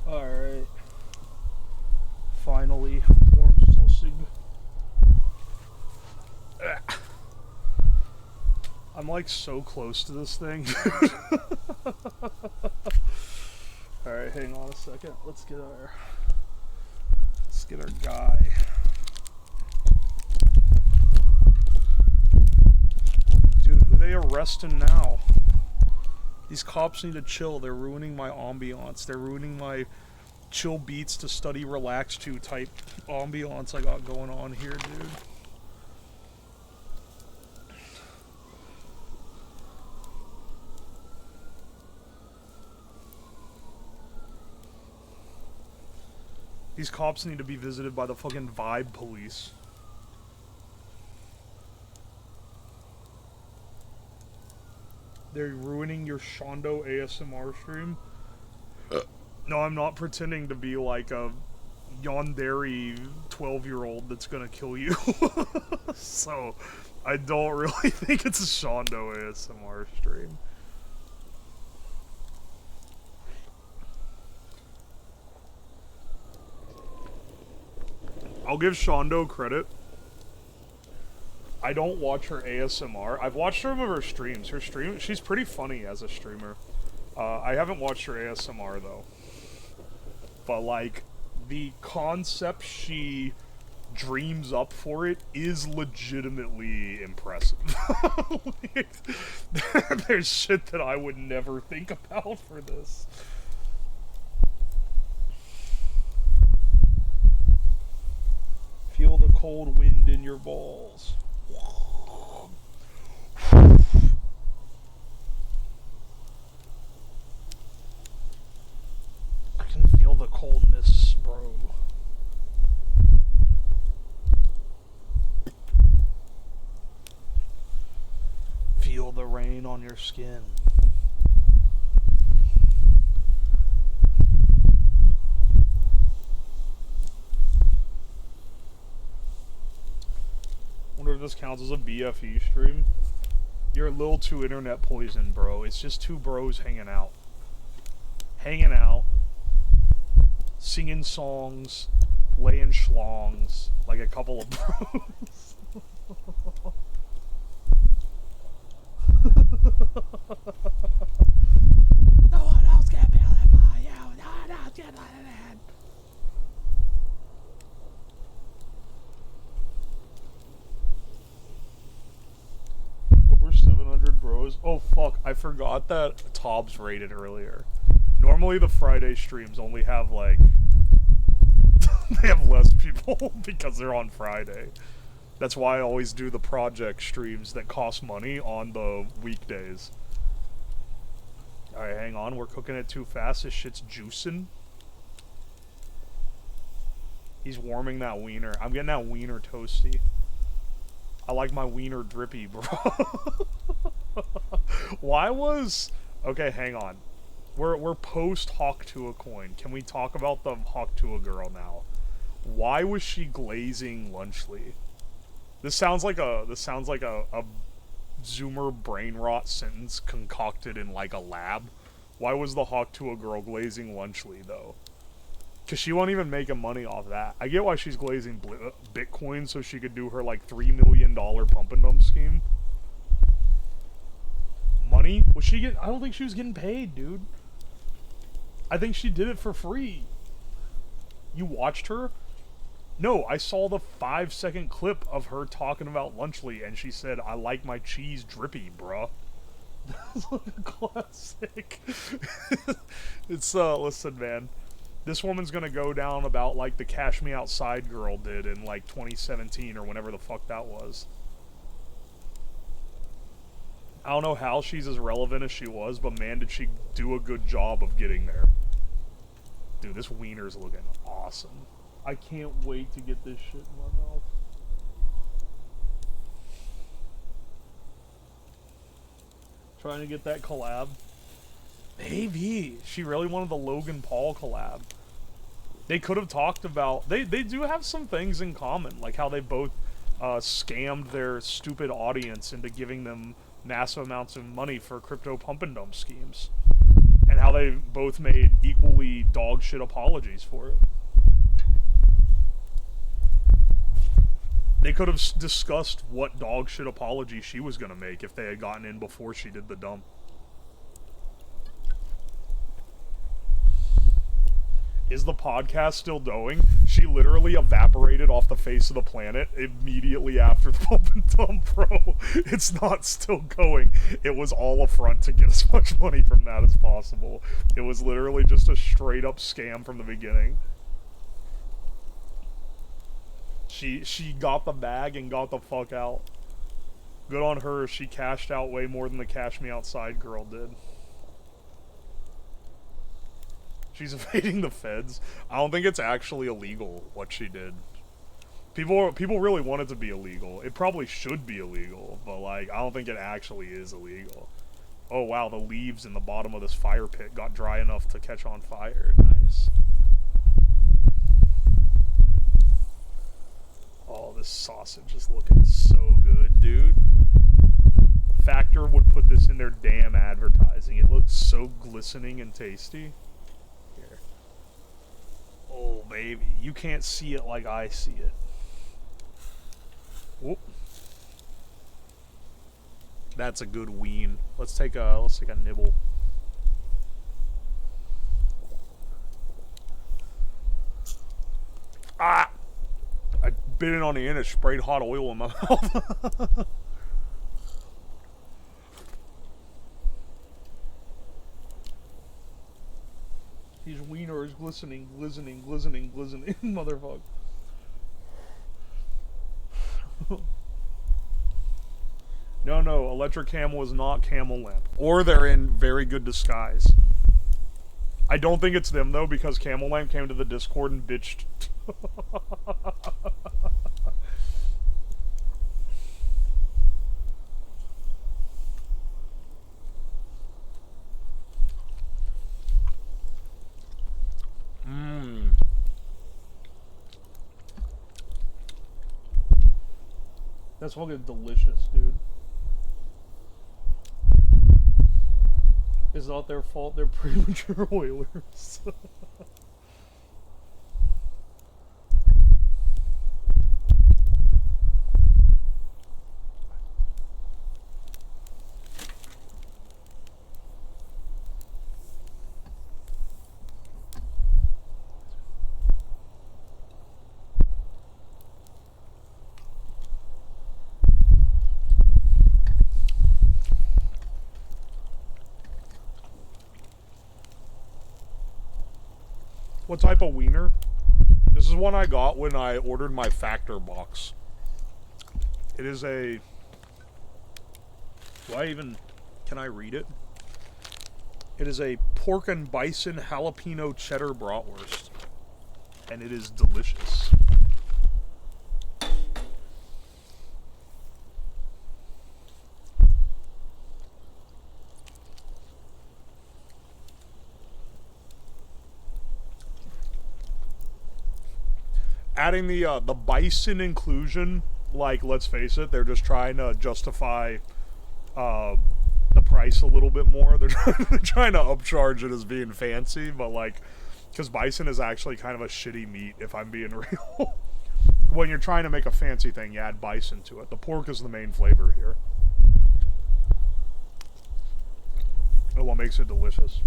Alright. Finally, warm sausage. I'm like so close to this thing. Alright, hang on a second. Let's get our guy. Dude, who are they arresting now? These cops need to chill. They're ruining my ambiance. They're ruining my chill beats to study relax to type ambiance I got going on here, dude. These cops need to be visited by the fucking vibe police. They're ruining your Shondo ASMR stream. No, I'm not pretending to be like a yandere 12-year-old that's gonna kill you. So, I don't really think it's a Shondo ASMR stream. I'll give Shondo credit. I don't watch her ASMR. I've watched some of her streams. She's pretty funny as a streamer. I haven't watched her ASMR though. But like, the concept she dreams up for it is legitimately impressive. There's shit that I would never think about for this. Feel the cold wind in your balls. I can feel the coldness, bro. Feel the rain on your skin. Wonder if this counts as a BFE stream. You're a little too internet poison, bro. It's just two bros hanging out. Hanging out. Singing songs. Laying schlongs. Like a couple of bros. No one else can be able to buy you. No one else can buy it. Over 700 bros. Oh fuck, I forgot that Tobbs rated earlier. Normally Normally the Friday streams only have like they have less people because they're on Friday. That's why I always do the project streams that cost money on the weekdays. Alright, hang on, we're cooking it too fast. This shit's juicing. He's warming that wiener. I'm getting that wiener toasty. I like my wiener drippy, bro. Why was... Okay, hang on. We're post Hawk Tua coin. Can we talk about the Hawk Tua girl now? Why was she glazing Lunchley? This sounds like a Zoomer brain rot sentence concocted in like a lab. Why was the Hawk Tua girl glazing Lunchley though? Cause she won't even make money off that. I get why she's glazing Bitcoin so she could do her like $3 million pump and dump scheme. Money? Was she getting? I don't think she was getting paid, dude. I think she did it for free. You watched her? No, I saw the 5-second clip of her talking about Lunchley, and she said, "I like my cheese drippy, bruh." That's like a classic. It's, listen, man. This woman's gonna go down about like the Cash Me Outside girl did in like 2017 or whenever the fuck that was. I don't know how she's as relevant as she was, but man, did she do a good job of getting there. Dude, this wiener's looking awesome. I can't wait to get this shit in my mouth. Trying to get that collab. Maybe. She really wanted the Logan Paul collab. They could have talked about... They do have some things in common. Like how they both scammed their stupid audience into giving them massive amounts of money for crypto pump and dump schemes. And how they both made equally dog shit apologies for it. They could have discussed what dog shit apology she was gonna make if they had gotten in before she did the dump. Is the podcast still going? She literally evaporated off the face of the planet immediately after the pump and dump, bro. It's not still going. It was all a front to get as much money from that as possible. It was literally just a straight up scam from the beginning. She got the bag and got the fuck out. Good on her. She cashed out way more than the Cash Me Outside girl did. She's evading the feds. I don't think it's actually illegal what she did. People really want it to be illegal. It probably should be illegal, but like I don't think it actually is illegal. Oh wow, the leaves in the bottom of this fire pit got dry enough to catch on fire. Nice. Oh, this sausage is looking so good, dude. Factor would put this in their damn advertising. It looks so glistening and tasty. Here. Oh, baby. You can't see it like I see it. Whoop. That's a good ween. Let's take a nibble. Ah! I bit it on the end and sprayed hot oil in my mouth. These wieners glistening, glistening, glistening, glistening, motherfucker. No, Electric Camel is not Camel Lamp. Or they're in very good disguise. I don't think it's them though, because Camel Lamp came to the Discord and bitched. That's fucking delicious, dude. It's not their fault, they're premature oilers. What type of wiener? This is one I got when I ordered my Factor box. It is a... Can I read it? It is a pork and bison jalapeno cheddar bratwurst. And it is delicious. Adding the bison inclusion, like, let's face it, they're just trying to justify the price a little bit more. They're trying to upcharge it as being fancy, but, like, because bison is actually kind of a shitty meat, if I'm being real. When you're trying to make a fancy thing, you add bison to it. The pork is the main flavor here. And what makes it delicious.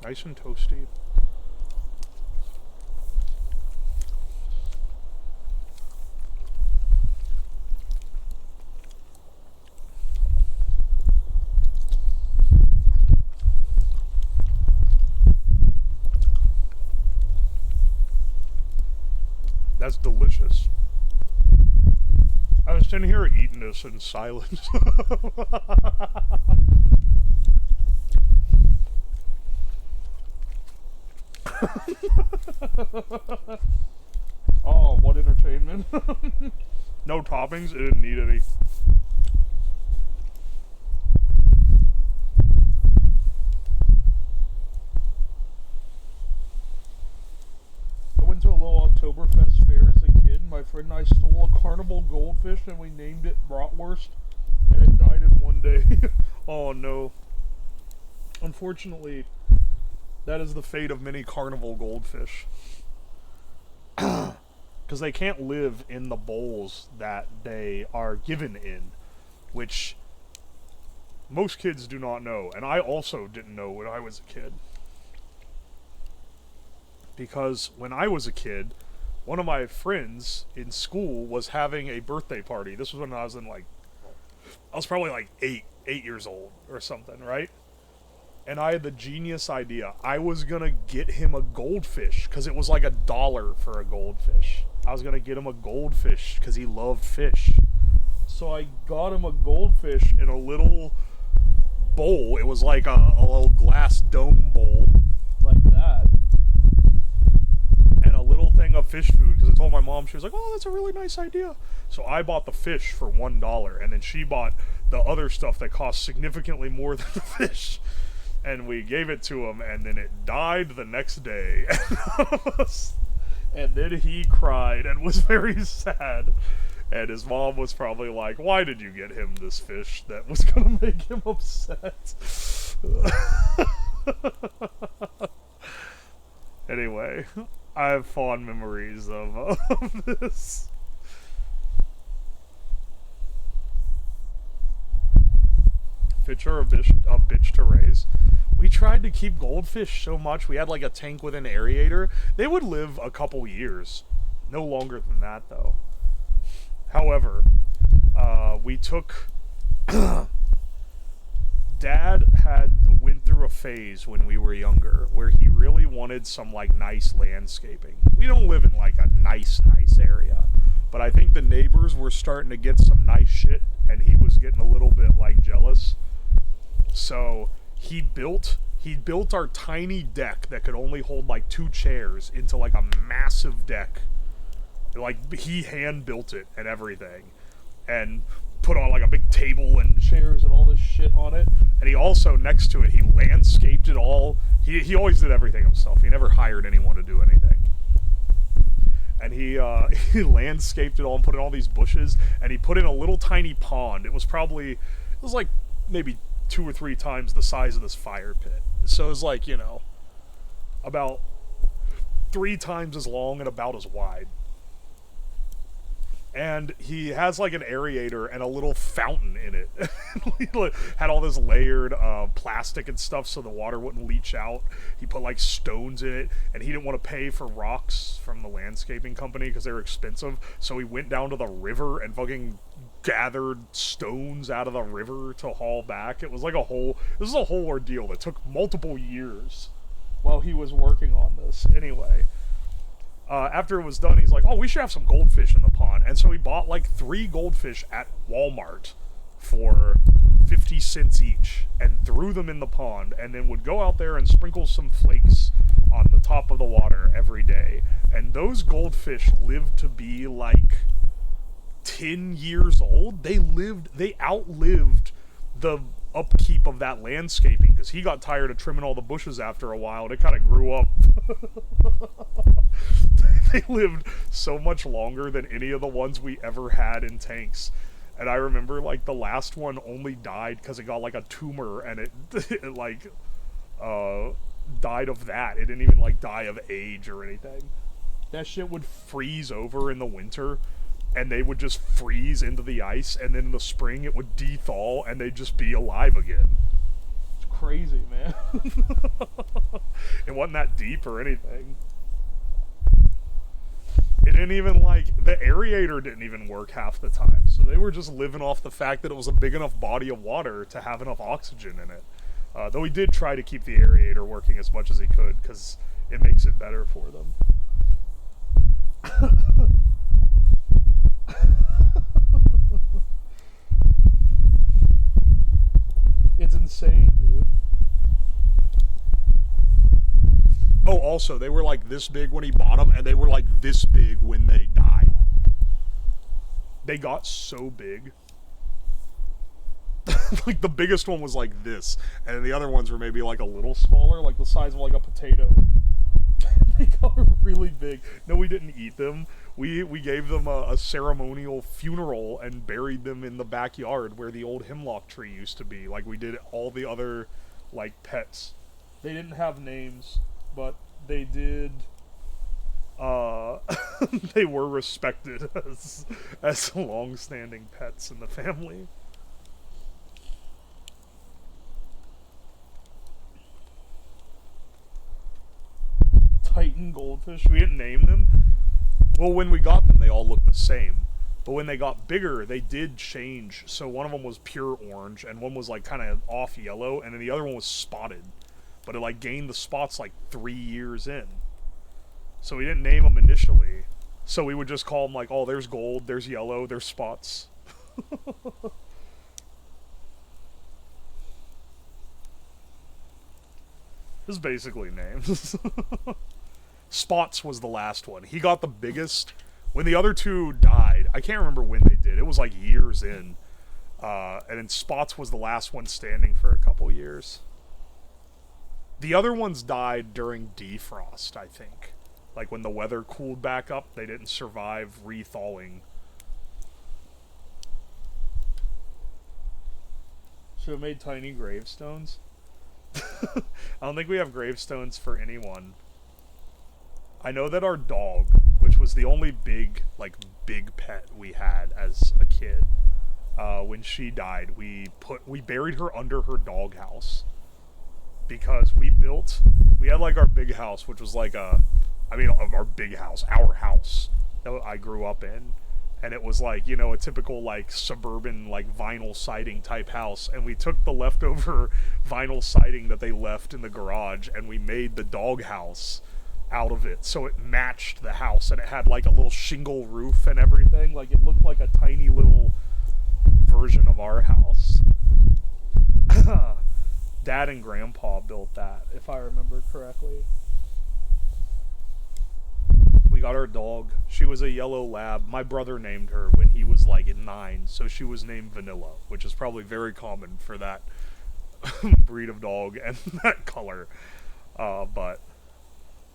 Nice and toasty. That's delicious. I was sitting here eating this in silence. Oh, what entertainment. No toppings, it didn't need any. I went to a little Oktoberfest fair as a kid. My friend and I stole a carnival goldfish and we named it Bratwurst, and it died in one day. Oh no. Unfortunately, that is the fate of many carnival goldfish. Because they can't live in the bowls that they are given in, which most kids do not know. And I also didn't know when I was a kid. Because when I was a kid, one of my friends in school was having a birthday party. This was when I was I was probably like 8 years old or something, right? And I had the genius idea. I was gonna get him a goldfish, because it was like $1 for a goldfish. I was gonna get him a goldfish, because he loved fish. So I got him a goldfish in a little bowl. It was like a little glass dome bowl, like that. And a little thing of fish food, because I told my mom, she was like, oh, that's a really nice idea. So I bought the fish for $1, and then she bought the other stuff that cost significantly more than the fish. And we gave it to him, and then it died the next day. And then he cried and was very sad. And his mom was probably like, why did you get him this fish that was going to make him upset? Anyway, I have fond memories of this. Fish are a bitch to raise. We tried to keep goldfish so much. We had like a tank with an aerator. They would live a couple years. No longer than that, though. However, we took... Dad went through a phase when we were younger where he really wanted some like nice landscaping. We don't live in like a nice area. But I think the neighbors were starting to get some nice shit, and he was getting a little bit like jealous. So he built our tiny deck that could only hold like 2 chairs into like a massive deck. Like, he hand built it and everything, and put on like a big table and chairs and all this shit on it. And he also, next to it, he landscaped it all. He always did everything himself. He never hired anyone to do anything. And he landscaped it all and put in all these bushes, and he put in a little tiny pond. It was like maybe 2 or 3 times the size of this fire pit. So it was like, you know, about 3 times as long and about as wide. And he has like an aerator and a little fountain in it. He had all this layered plastic and stuff so the water wouldn't leach out. He put like stones in it, and he didn't want to pay for rocks from the landscaping company because they were expensive. So he went down to the river and fucking gathered stones out of the river to haul back. It was like this is a whole ordeal that took multiple years while he was working on this. Anyway. After it was done, he's like, oh, we should have some goldfish in the pond. And so he bought like 3 goldfish at Walmart for 50 cents each and threw them in the pond, and then would go out there and sprinkle some flakes on the top of the water every day. And those goldfish lived to be like 10 years old. They outlived the upkeep of that landscaping because he got tired of trimming all the bushes after a while, and it kind of grew up. They lived so much longer than any of the ones we ever had in tanks. And I remember like the last one only died because it got like a tumor, and it like died of that. It didn't even like die of age or anything. That shit would freeze over in the winter, and they would just freeze into the ice, and then in the spring it would de-thaw and they'd just be alive again. It's crazy, man. It wasn't that deep or anything. It didn't even like, the aerator didn't even work half the time, so they were just living off the fact that it was a big enough body of water to have enough oxygen in it. Though he did try to keep the aerator working as much as he could because it makes it better for them. It's insane, dude. Oh, also, they were like this big when he bought them, and they were like this big when they died. They got so big. Like, the biggest one was like this, and the other ones were maybe like a little smaller, like the size of like a potato. They got really big. No, we didn't eat them. We gave them a ceremonial funeral and buried them in the backyard where the old hemlock tree used to be, like we did all the other, like, pets. They didn't have names, but they did, they were respected as long-standing pets in the family. Titan goldfish, we didn't name them. Well, when we got them, they all looked the same. But when they got bigger, they did change. So one of them was pure orange, and one was like kind of off yellow, and then the other one was spotted. But it like gained the spots like 3 years in. So we didn't name them initially. So we would just call them like, oh, there's gold, there's yellow, there's spots. This is basically names. Spots was the last one. He got the biggest. When the other two died, I can't remember when they did. It was like years in. And then Spots was the last one standing for a couple years. The other ones died during defrost, I think. Like when the weather cooled back up, they didn't survive re-thawing. Should have made tiny gravestones. I don't think we have gravestones for anyone. I know that our dog, which was the only big pet we had as a kid, when she died, we buried her under her doghouse. Because we had like our big house, which was like our house that I grew up in. And it was like, you know, a typical like suburban like vinyl siding type house. And we took the leftover vinyl siding that they left in the garage and we made the dog house out of it. So it matched the house and it had like a little shingle roof and everything. Like it looked like a tiny little version of our house. Dad and Grandpa built that, if I remember correctly. We got our dog. She was a yellow lab. My brother named her when he was like 9, so she was named Vanilla, which is probably very common for that breed of dog and that color. But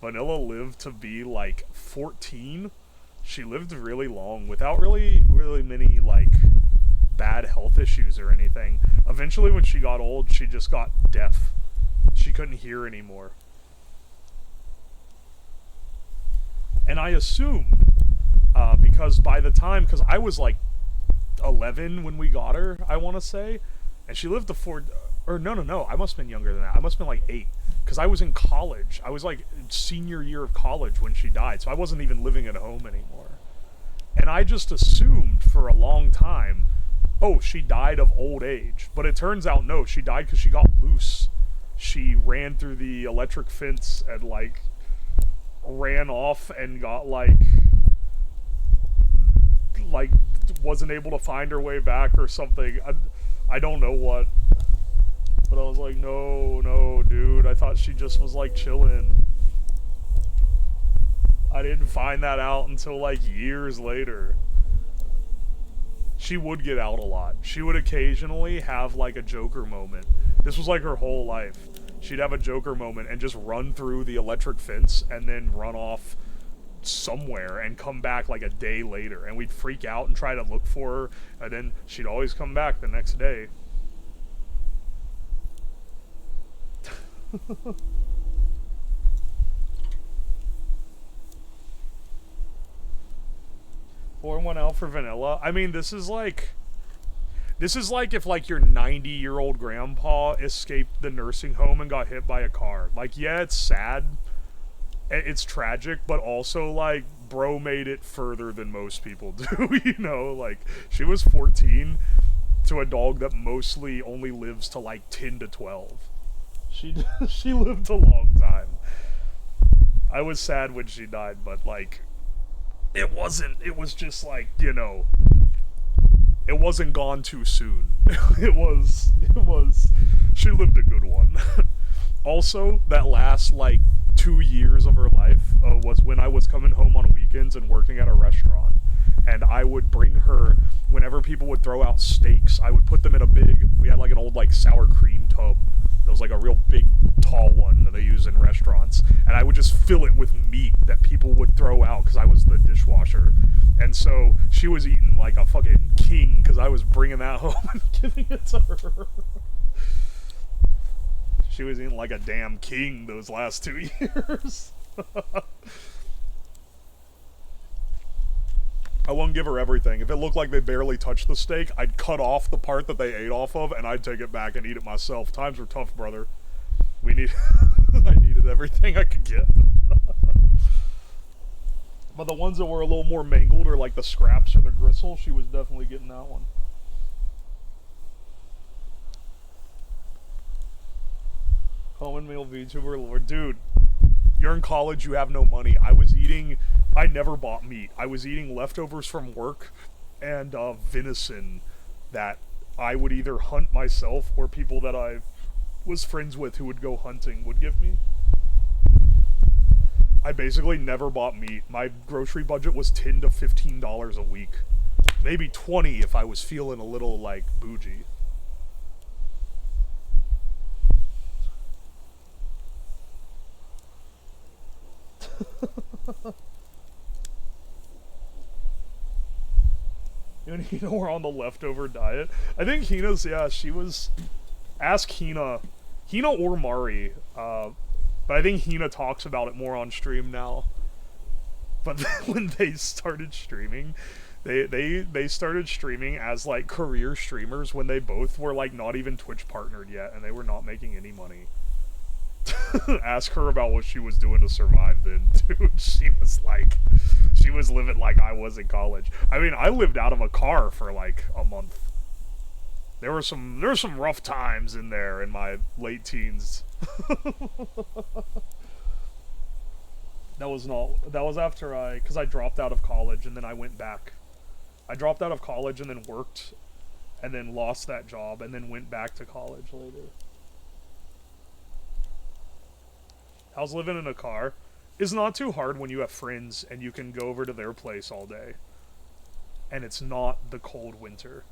Vanilla lived to be like 14. She lived really long without really many like bad health issues or anything. Eventually when she got old, she just got deaf. She couldn't hear anymore. And I assumed, because by the time, because I was like 11 when we got her, I want to say, and she lived to or no, I must have been younger than that. I must have been like 8, because I was in college. I was like senior year of college when she died, so I wasn't even living at home anymore. And I just assumed for a long time, oh, she died of old age. But it turns out, no, she died because she got loose. She ran through the electric fence and, like, ran off and got, like, wasn't able to find her way back or something. I don't know what. But I was like, no, dude. I thought she just was, like, chilling. I didn't find that out until, like, years later. She would get out a lot. She would occasionally have, like, a Joker moment. This was, like, her whole life. She'd have a Joker moment and just run through the electric fence and then run off somewhere and come back, like, a day later. And we'd freak out and try to look for her, and then she'd always come back the next day. Pour one out for vanilla. I mean, this is like if, like, your 90-year-old grandpa escaped the nursing home and got hit by a car. Like, yeah, it's sad. It's tragic, but also, like, bro made it further than most people do, you know? Like, she was 14 to a dog that mostly only lives to, like, 10 to 12. She lived a long time. I was sad when she died, but, like, it was just, like, you know, it wasn't gone too soon. It was, she lived a good one. Also, that last, like, 2 years of her life was when I was coming home on weekends and working at a restaurant. And I would bring her, whenever people would throw out steaks, I would put them in a we had, like, an old, like, sour cream tub. That was, like, a real big, tall one that they use in restaurants. And I would just fill it with meat that people would throw out because I was the dishwasher. And so she was eating like a fucking king because I was bringing that home and giving it to her. She was eating like a damn king those last 2 years. I won't give her everything. If it looked like they barely touched the steak, I'd cut off the part that they ate off of, and I'd take it back and eat it myself. Times were tough, brother. I needed everything I could get. But the ones that were a little more mangled, or like the scraps or the gristle, she was definitely getting that one. Common meal VTuber lord. Dude, you're in college, you have no money. I never bought meat. I was eating leftovers from work and venison that I would either hunt myself or people that I was friends with who would go hunting would give me. I basically never bought meat. My grocery budget was $10 to $15 a week. Maybe 20 if I was feeling a little, like, bougie. You and Hina were on the leftover diet. I think Hina's, yeah, she was... Ask Hina or Mari, but I think Hina talks about it more on stream now. But when they started streaming, they started streaming as, like, career streamers when they both were, like, not even Twitch partnered yet, and they were not making any money. Ask her about what she was doing to survive then, dude. She was living like I was in college. I mean, I lived out of a car for, like, a month. There were some rough times in there in my late teens. That was after because I dropped out of college and then I went back. I dropped out of college and then worked and then lost that job and then went back to college later. How's living in a car? It's not too hard when you have friends and you can go over to their place all day. And it's not the cold winter.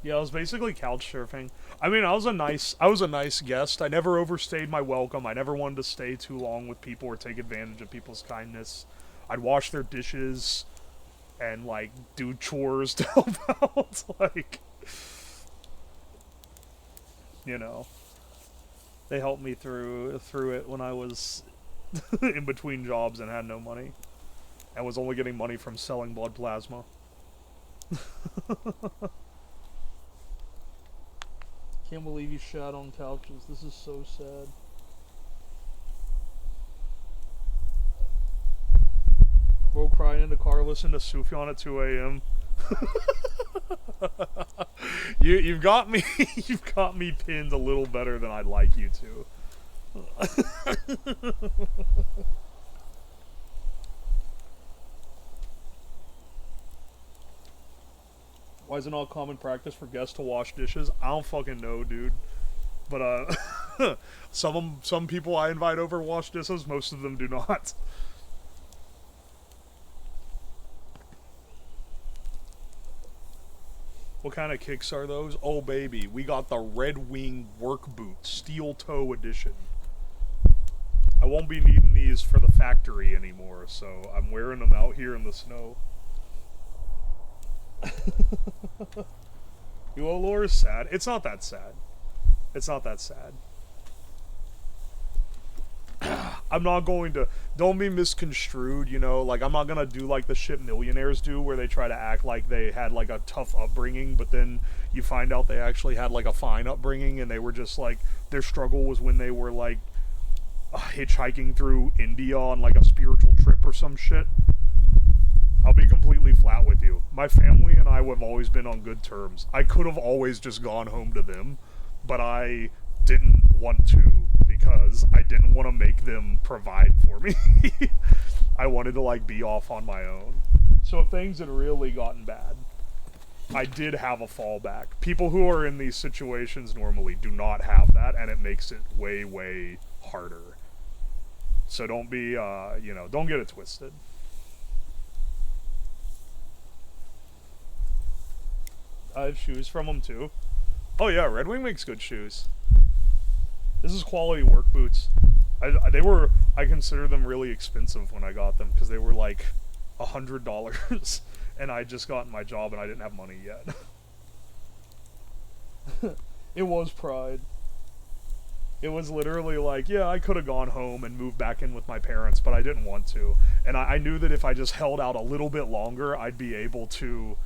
Yeah, I was basically couch surfing. I mean, I was a nice guest. I never overstayed my welcome. I never wanted to stay too long with people or take advantage of people's kindness. I'd wash their dishes. and like do chores to help out. Like, you know, they helped me through it when I was in between jobs and had no money, and was only getting money from selling blood plasma. Can't believe you shat on couches. This is so sad. Bro crying in the car, listen to Sufjan at 2 a.m. You've got me. You've got me pinned a little better than I'd like you to. Why is it not common practice for guests to wash dishes? I don't fucking know, dude. But some people I invite over wash dishes. Most of them do not. What kind of kicks are those? Oh baby, we got the Red Wing work boot, steel toe edition. I won't be needing these for the factory anymore, so I'm wearing them out here in the snow. Lore is sad. It's not that sad. It's not that sad. I'm not going to, don't be misconstrued, you know, like I'm not gonna do like the shit millionaires do where they try to act like they had like a tough upbringing, but then you find out they actually had like a fine upbringing and they were just like, their struggle was when they were like hitchhiking through India on like a spiritual trip or some shit. I'll be completely flat with you. My family and I have always been on good terms. I could have always just gone home to them, but I didn't want to because I didn't want to make them provide for me. I wanted to like be off on my own. So if things had really gotten bad, I did have a fallback. People who are in these situations normally do not have that, and it makes it way, way harder. So don't be, you know, don't get it twisted. I have shoes from them too. Oh yeah, Red Wing makes good shoes. This is quality work boots. I consider them really expensive when I got them because they were like $100 and I just gotten my job and I didn't have money yet. It was pride. It was literally like, yeah, I could have gone home and moved back in with my parents, but I didn't want to. And I knew that if I just held out a little bit longer, I'd be able to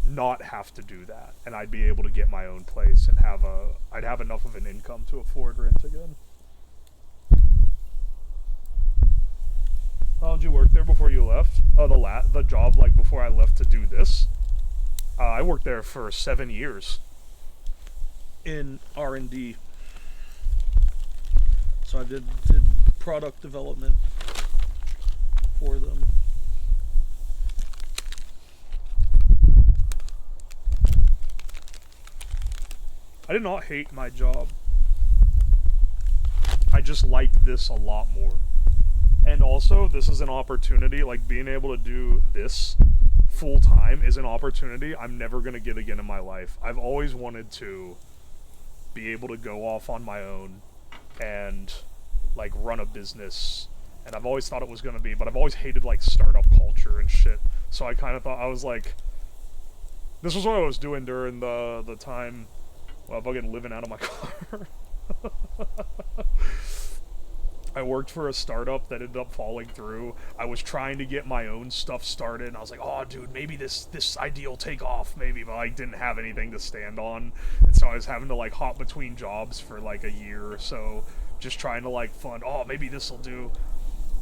not have to do that, and I'd be able to get my own place and I'd have enough of an income to afford rent again. How did you work there before you left? Oh, the job like before I left to do this. I worked there for 7 years in R&D. So I did product development for them. I did not hate my job. I just like this a lot more. And also, this is an opportunity, like being able to do this full time is an opportunity I'm never going to get again in my life. I've always wanted to be able to go off on my own and like run a business. And I've always thought it was going to be, but I've always hated like startup culture and shit. So I kind of thought, I was like, this was what I was doing during the time. Well, fucking living out of my car. I worked for a startup that ended up falling through. I was trying to get my own stuff started, and I was like, oh, dude, maybe this idea will take off, maybe, but I didn't have anything to stand on, and so I was having to, like, hop between jobs for, like, a year or so, just trying to, like, fund, oh, maybe this'll do.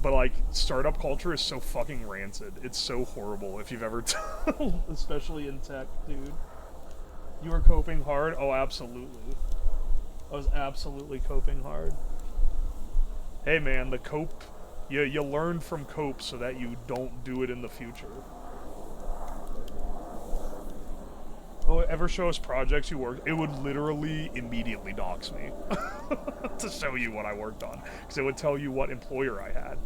But, like, startup culture is so fucking rancid. It's so horrible, if you've ever especially in tech, dude. You were coping hard? Oh, absolutely. I was absolutely coping hard. Hey man, the cope, you learn from cope so that you don't do it in the future. Oh, ever show us projects you worked? It would literally immediately dox me to show you what I worked on, because it would tell you what employer I had.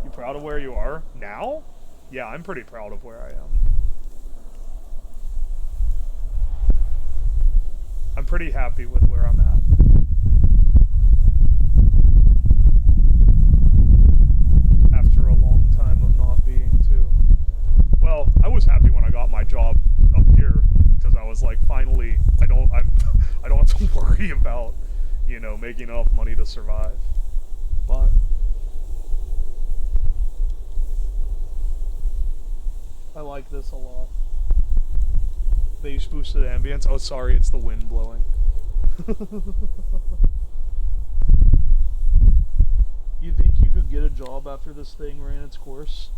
You proud of where you are? Now? Yeah, I'm pretty proud of where I am. I'm pretty happy with where I'm at. you know, making enough money to survive. But I like this a lot. Bass boosted ambience. Oh, sorry, it's the wind blowing. You think you could get a job after this thing ran its course?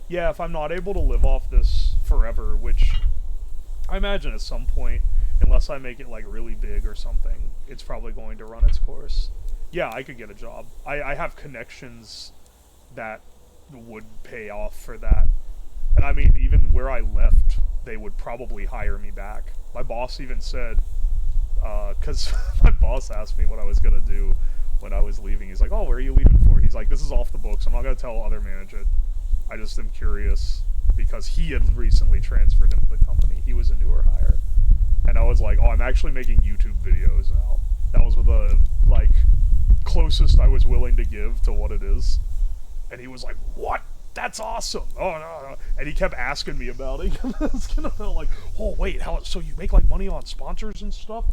Yeah, if I'm not able to live off this forever, which I imagine at some point, unless I make it like really big or something, it's probably going to run its course. Yeah, I could get a job. I have connections that would pay off for that. And I mean, even where I left, they would probably hire me back. My boss even said, because my boss asked me what I was going to do when I was leaving. He's like, oh, where are you leaving for? He's like, this is off the books. I'm not going to tell other management. I just am curious because he had recently transferred into the company. He was a newer hire. And I was like, oh, I'm actually making YouTube videos now. That was the, like, closest I was willing to give to what it is. And he was like, what? That's awesome. Oh, no. And he kept asking me about it. It's gonna feel like, oh, wait, how? So you make, like, money on sponsors and stuff?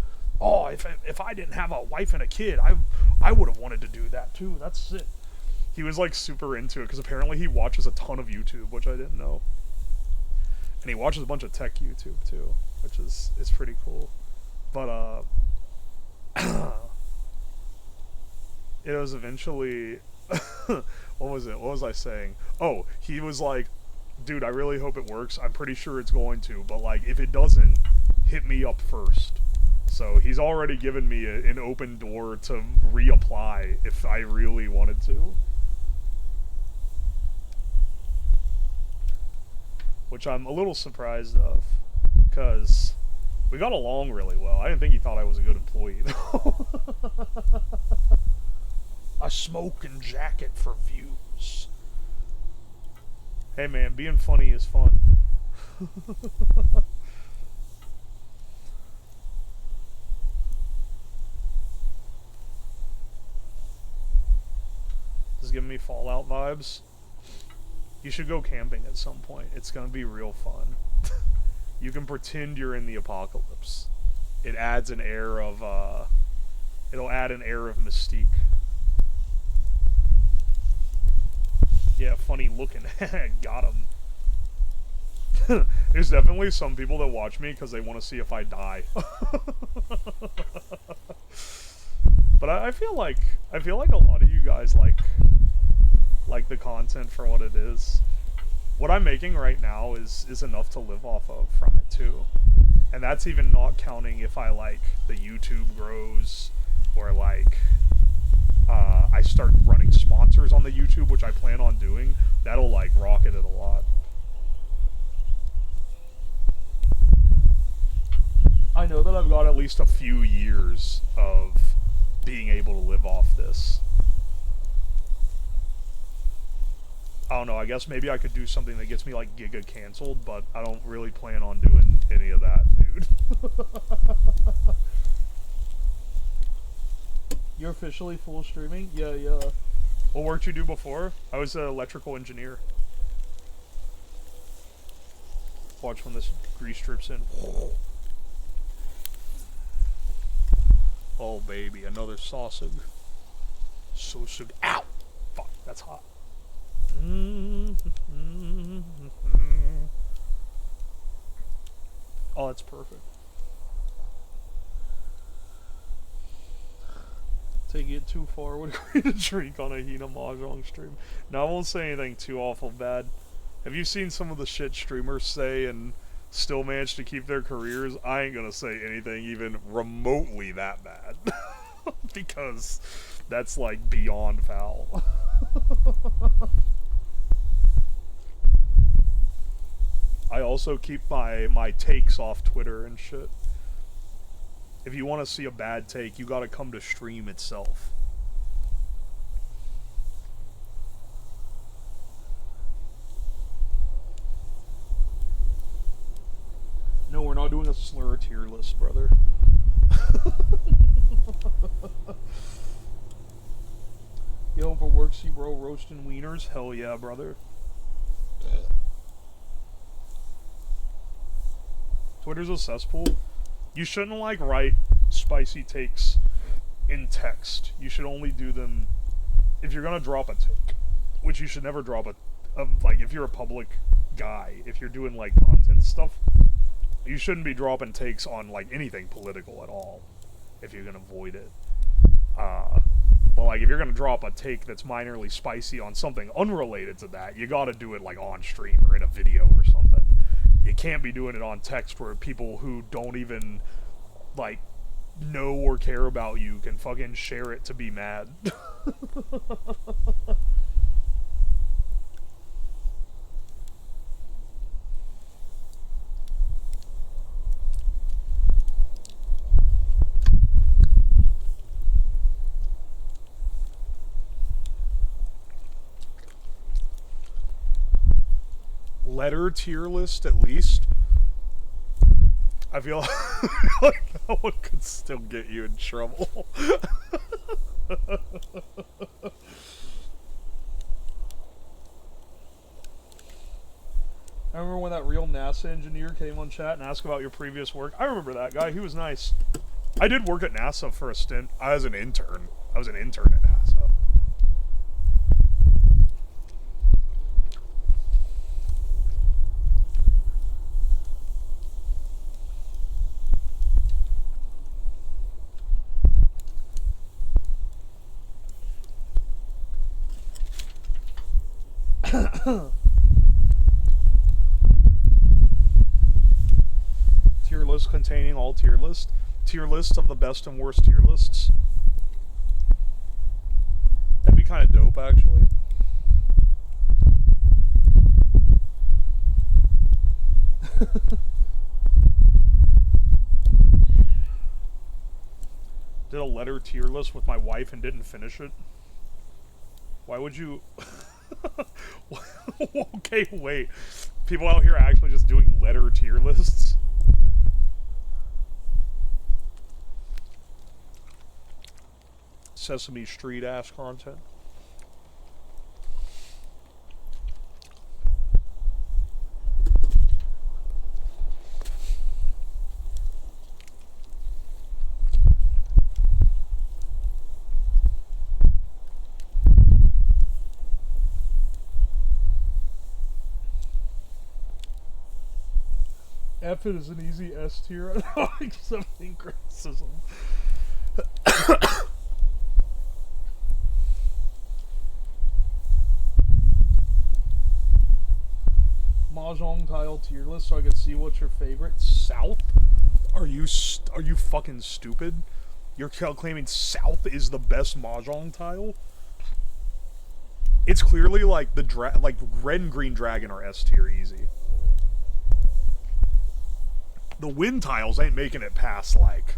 Oh, if I didn't have a wife and a kid, I would have wanted to do that, too. That's it. He was, like, super into it, because apparently he watches a ton of YouTube, which I didn't know. And he watches a bunch of tech YouTube, too, which is pretty cool. But, it was eventually... What was it? What was I saying? Oh, he was like, dude, I really hope it works. I'm pretty sure it's going to, but, like, if it doesn't, hit me up first. So he's already given me an open door to reapply if I really wanted to. Which I'm a little surprised of, because we got along really well. I didn't think he thought I was a good employee, though. A smoking jacket for views. Hey man, being funny is fun. This is giving me Fallout vibes. You should go camping at some point. It's gonna be real fun. You can pretend you're in the apocalypse. It adds an air of, it'll add an air of mystique. Yeah, funny looking. Got him. There's definitely some people that watch me because they want to see if I die. But I feel like a lot of you guys like the content for what it is. What I'm making right now is enough to live off of from it too. And that's even not counting if I like the YouTube grows or like I start running sponsors on the YouTube, which I plan on doing. That'll like rocket it a lot. I know that I've got at least a few years of being able to live off this. I don't know, I guess maybe I could do something that gets me like Giga canceled, but I don't really plan on doing any of that, dude. You're officially full streaming? Yeah. What work did you do before? I was an electrical engineer. Watch when this grease drips in. Oh baby, another sausage. Sausage. Ow! Fuck, that's hot. Oh, that's perfect. Taking it too far would agree to drink on a Hina Mahjong stream. Now, I won't say anything too awful bad. Have you seen some of the shit streamers say and still manage to keep their careers? I ain't gonna say anything even remotely that bad. Because that's like beyond foul. I also keep my takes off Twitter and shit. If you want to see a bad take, you gotta come to stream itself. No, we're not doing a slur tier list, brother. You home for work, see bro roasting wieners? Hell yeah, brother. Twitter's a cesspool. You shouldn't like write spicy takes in text. You should only do them if you're gonna drop a take, which you should never drop like, if you're a public guy, if you're doing, like, content stuff, you shouldn't be dropping takes on, like, anything political at all, if you can avoid it. But, like, if you're gonna drop a take that's minorly spicy on something unrelated to that, you gotta do it, like, on stream or in a video or something. You can't be doing it on text where people who don't even, like, know or care about you can fucking share it to be mad. Letter tier list, at least. I feel like that one could still get you in trouble. I remember when that real NASA engineer came on chat and asked about your previous work. I remember that guy. He was nice. I did work at NASA for a stint. I was an intern. I was an intern at NASA. Tier list containing all tier lists. Tier lists of the best and worst tier lists. That'd be kind of dope, actually. Did a letter tier list with my wife and didn't finish it. Why would you... Okay, wait. People out here are actually just doing letter tier lists? Sesame Street ass content. F it is an easy S tier. I'm not accepting criticism. Mahjong tile tier list so I could see what's your favorite. South? Are you fucking stupid? You're claiming South is the best Mahjong tile? It's clearly like like red and green dragon are S tier easy. The wind tiles ain't making it past, like,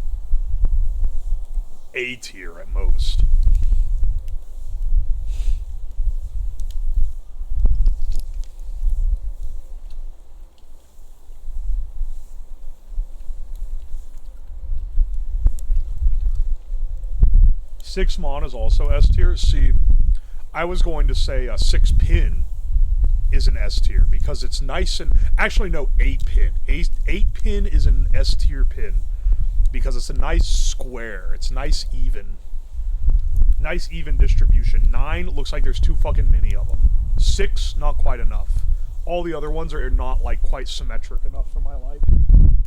A tier at most. Six mon is also S tier. See, I was going to say a 6-pin is an S tier because it's nice and actually no 8-pin. 8-pin is an S tier pin because it's a nice square. It's nice even distribution. 9 looks like there's too fucking many of them. 6 not quite enough. All the other ones are not like quite symmetric enough for my liking.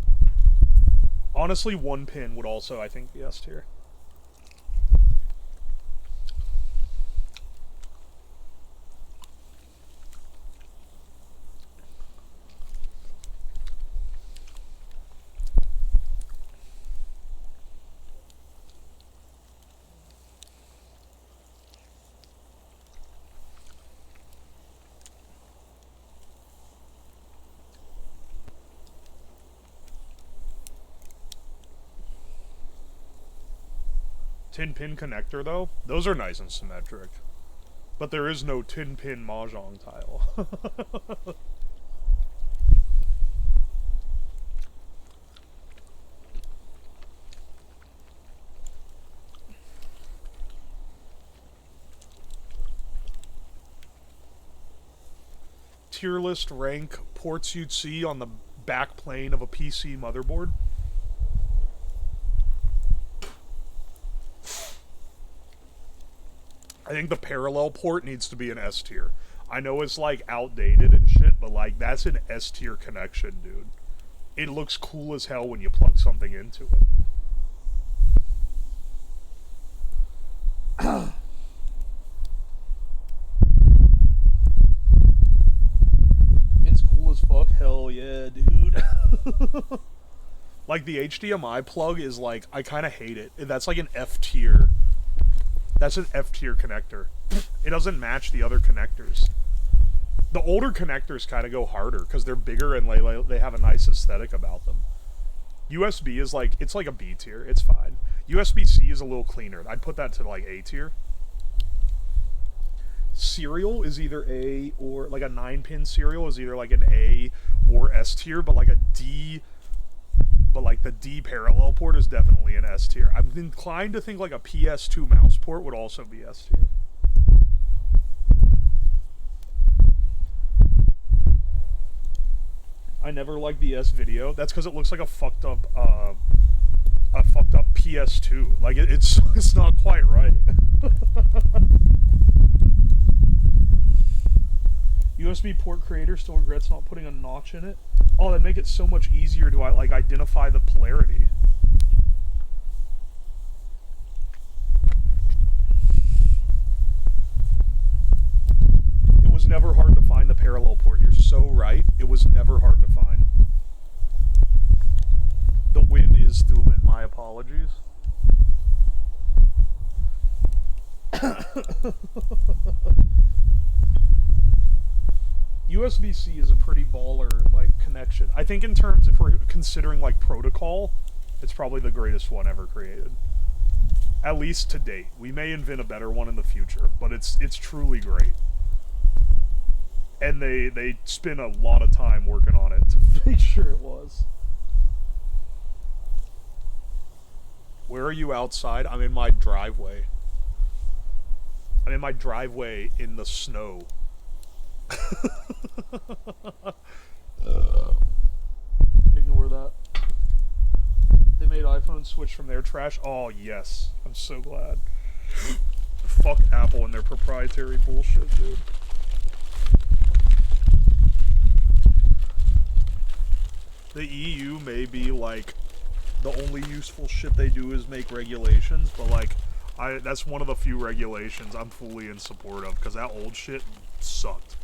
Honestly, 1 pin would also I think be S tier. Tin pin connector though, those are nice and symmetric. But there is no tin pin Mahjong tile. Tier list rank ports you'd see on the back plane of a PC motherboard. I think the parallel port needs to be an S tier. I know it's like outdated and shit, but like that's an S tier connection, dude. It looks cool as hell when you plug something into it. It's cool as fuck. Hell yeah, dude. Like the HDMI plug is like, I kind of hate it. That's like an F tier. That's an F tier connector. It doesn't match the other connectors. The older connectors kind of go harder because they're bigger and they have a nice aesthetic about them. USB is like, it's like a B tier. It's fine. USB-C is a little cleaner. I'd put that to like A tier. Serial is either A or like a 9-pin serial is either like an A or S tier, but like a D, but like the D parallel port is definitely an S tier. I'm inclined to think like a PS2 mouse port would also be S tier. I never liked the S video. That's because it looks like a fucked up PS2. Like it's not quite right. USB port creator still regrets not putting a notch in it. Oh, that'd make it so much easier to like identify the polarity. It was never hard to find the parallel port. You're so right. It was never hard to find. The wind is Thuman. My apologies. USB-C is a pretty baller like connection. I think in terms, if we're considering like protocol, it's probably the greatest one ever created. At least to date. We may invent a better one in the future, but it's truly great. And they spend a lot of time working on it to make sure it was. Where are you outside? I'm in my driveway. I'm in my driveway in the snow. Ignore that. They made iPhone switch from their trash. Oh yes, I'm so glad. Fuck Apple and their proprietary bullshit, dude. The EU may be like the only useful shit they do is make regulations, but like that's one of the few regulations I'm fully in support of because that old shit sucked.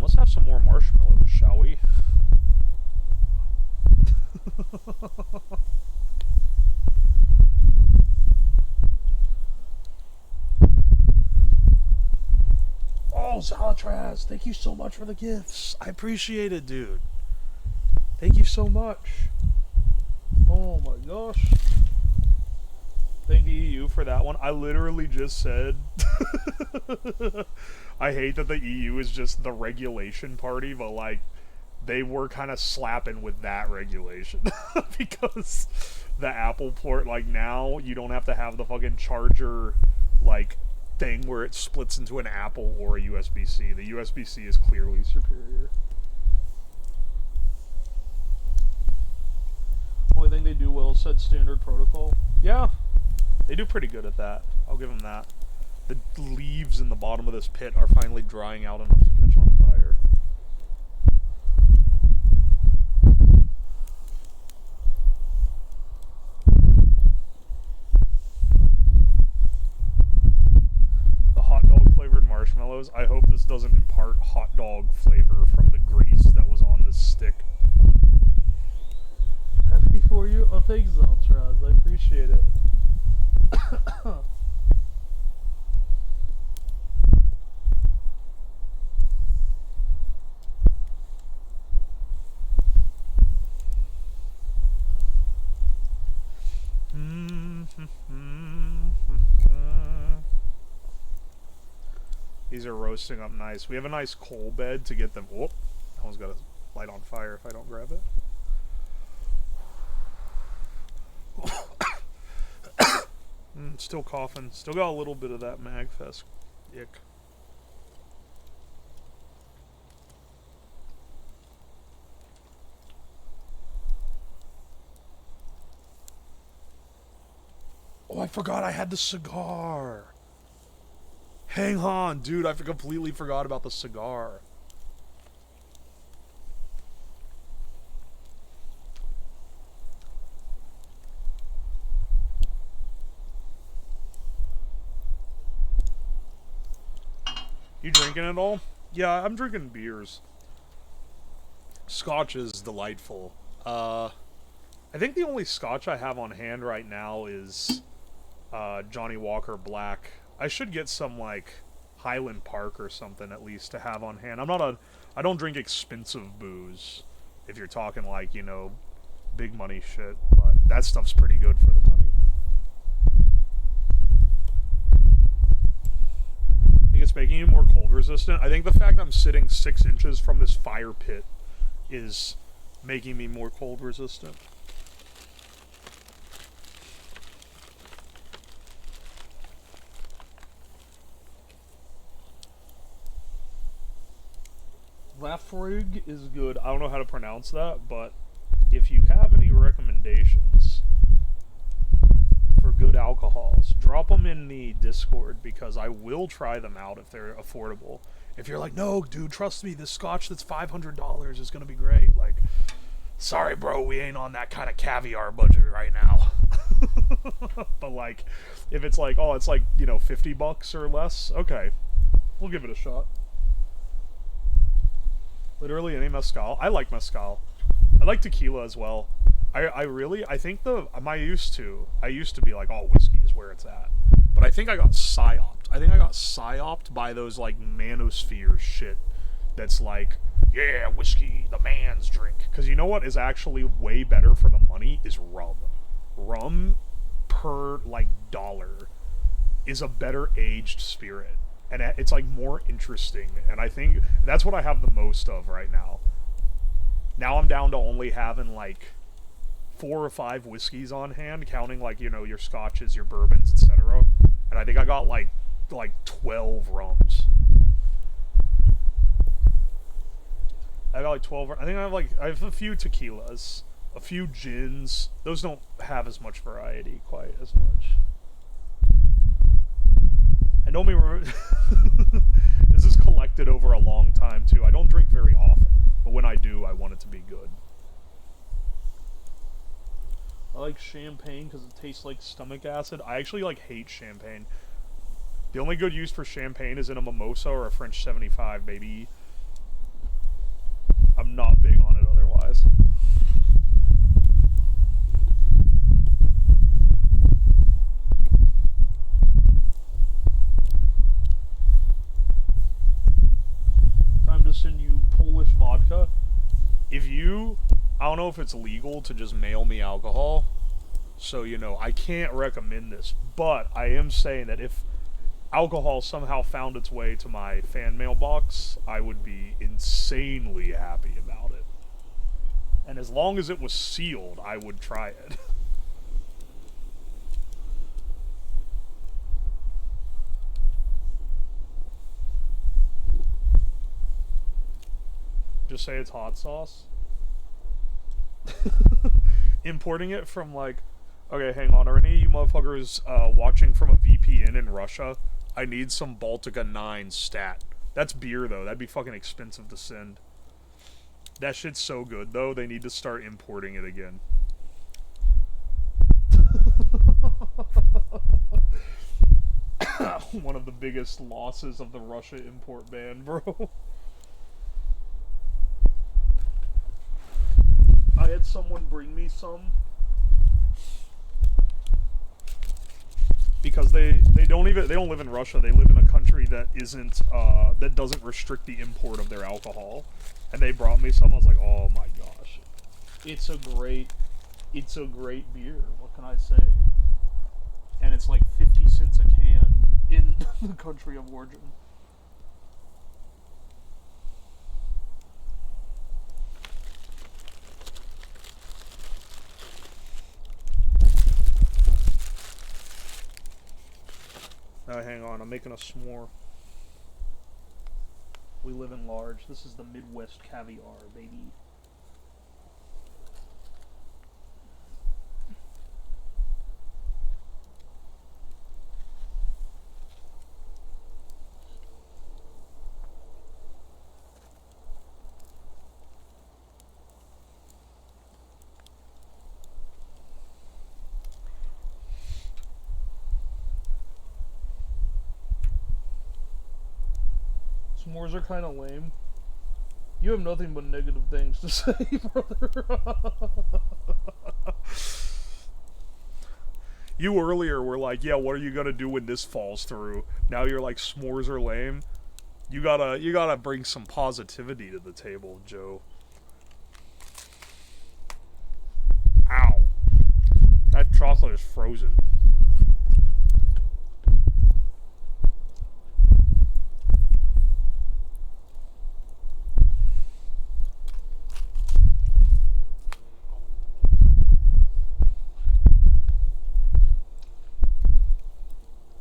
Let's have some more marshmallows, shall we? Oh, Zalatraz, thank you so much for the gifts. I appreciate it, dude. Thank you so much. Oh my gosh. Thank you for that one. I literally just said I hate that the EU is just the regulation party, but like they were kind of slapping with that regulation because the Apple port, like now you don't have to have the fucking charger like thing where it splits into an Apple or a USB-C. The USB-C is clearly superior. Only thing they do well is set standard protocol. Yeah, they do pretty good at that. I'll give them that. The leaves in the bottom of this pit are finally drying out enough to catch on fire. The hot dog flavored marshmallows. I hope this doesn't impart hot dog flavor from the grease that was on this stick. Happy for you? Oh, thanks, Zaltraz. I appreciate it. These are roasting up nice. We have a nice coal bed to get them. Whoop! That one's got a light on fire if I don't grab it. Still coughing. Still got a little bit of that Magfest ick. Oh, I forgot I had the cigar. Hang on, dude. I completely forgot about the cigar. You drinking at all? Yeah, I'm drinking beers. Scotch is delightful. I think the only scotch I have on hand right now is Johnny Walker Black. I should get some like Highland Park or something at least to have on hand. I don't drink expensive booze. If you're talking like, you know, big money shit, but that stuff's pretty good for the money. I think it's making you more cold resistant. I think the fact I'm sitting 6 inches from this fire pit is making me more cold resistant. Lafroig is good. I don't know how to pronounce that, but if you have any recommendations for good alcohols, drop them in the Discord because I will try them out if they're affordable. If you're like, no, dude, trust me, this scotch that's $500 is going to be great. Like, sorry, bro, we ain't on that kind of caviar budget right now. But, like, if it's like, oh, it's like, you know, $50 or less, okay, we'll give it a shot. Literally any mezcal. I like mezcal. I like tequila as well. I think I used to be like, oh, whiskey is where it's at. But I think I got psyoped. I think I got psyoped by those, like, manosphere shit that's like, yeah, whiskey, the man's drink. Because you know what is actually way better for the money is rum. Rum per, like, dollar is a better aged spirit. And it's, like, more interesting. And I think that's what I have the most of right now. Now I'm down to only having, like, 4 or 5 whiskeys on hand, counting, like, you know, your scotches, your bourbons, etc. And I think I got, like 12 rums. I got, like, 12... I think I have a few tequilas, a few gins. Those don't have as much variety quite as much. And don't me remember, this is collected over a long time too. I don't drink very often, but when I do, I want it to be good. I like champagne because it tastes like stomach acid. I actually hate champagne. The only good use for champagne is in a mimosa or a French 75, baby. I'm not big on it otherwise. Time to send you Polish vodka. I don't know if it's legal to just mail me alcohol, so, you know, I can't recommend this, but I am saying that if alcohol somehow found its way to my fan mailbox, I would be insanely happy about it. And as long as it was sealed, I would try it. Just say it's hot sauce. Importing it from, like... Okay, hang on. Are any of you motherfuckers watching from a VPN in Russia? I need some Baltica 9 stat. That's beer, though. That'd be fucking expensive to send. That shit's so good, though. They need to start importing it again. One of the biggest losses of the Russia import ban, bro. I had someone bring me some because they don't live in Russia. They live in a country that isn't that doesn't restrict the import of their alcohol, and they brought me some. I was like, oh my gosh, it's a great beer. What can I say? And it's like 50 cents a can in the country of origin. Hang on, I'm making a s'more. We live in large. This is the Midwest caviar, baby. S'mores are kind of lame. You have nothing but negative things to say, brother. You earlier were like, yeah, what are you gonna do when this falls through? Now you're like, s'mores are lame. You gotta bring some positivity to the table, Joe. Ow. That chocolate is frozen.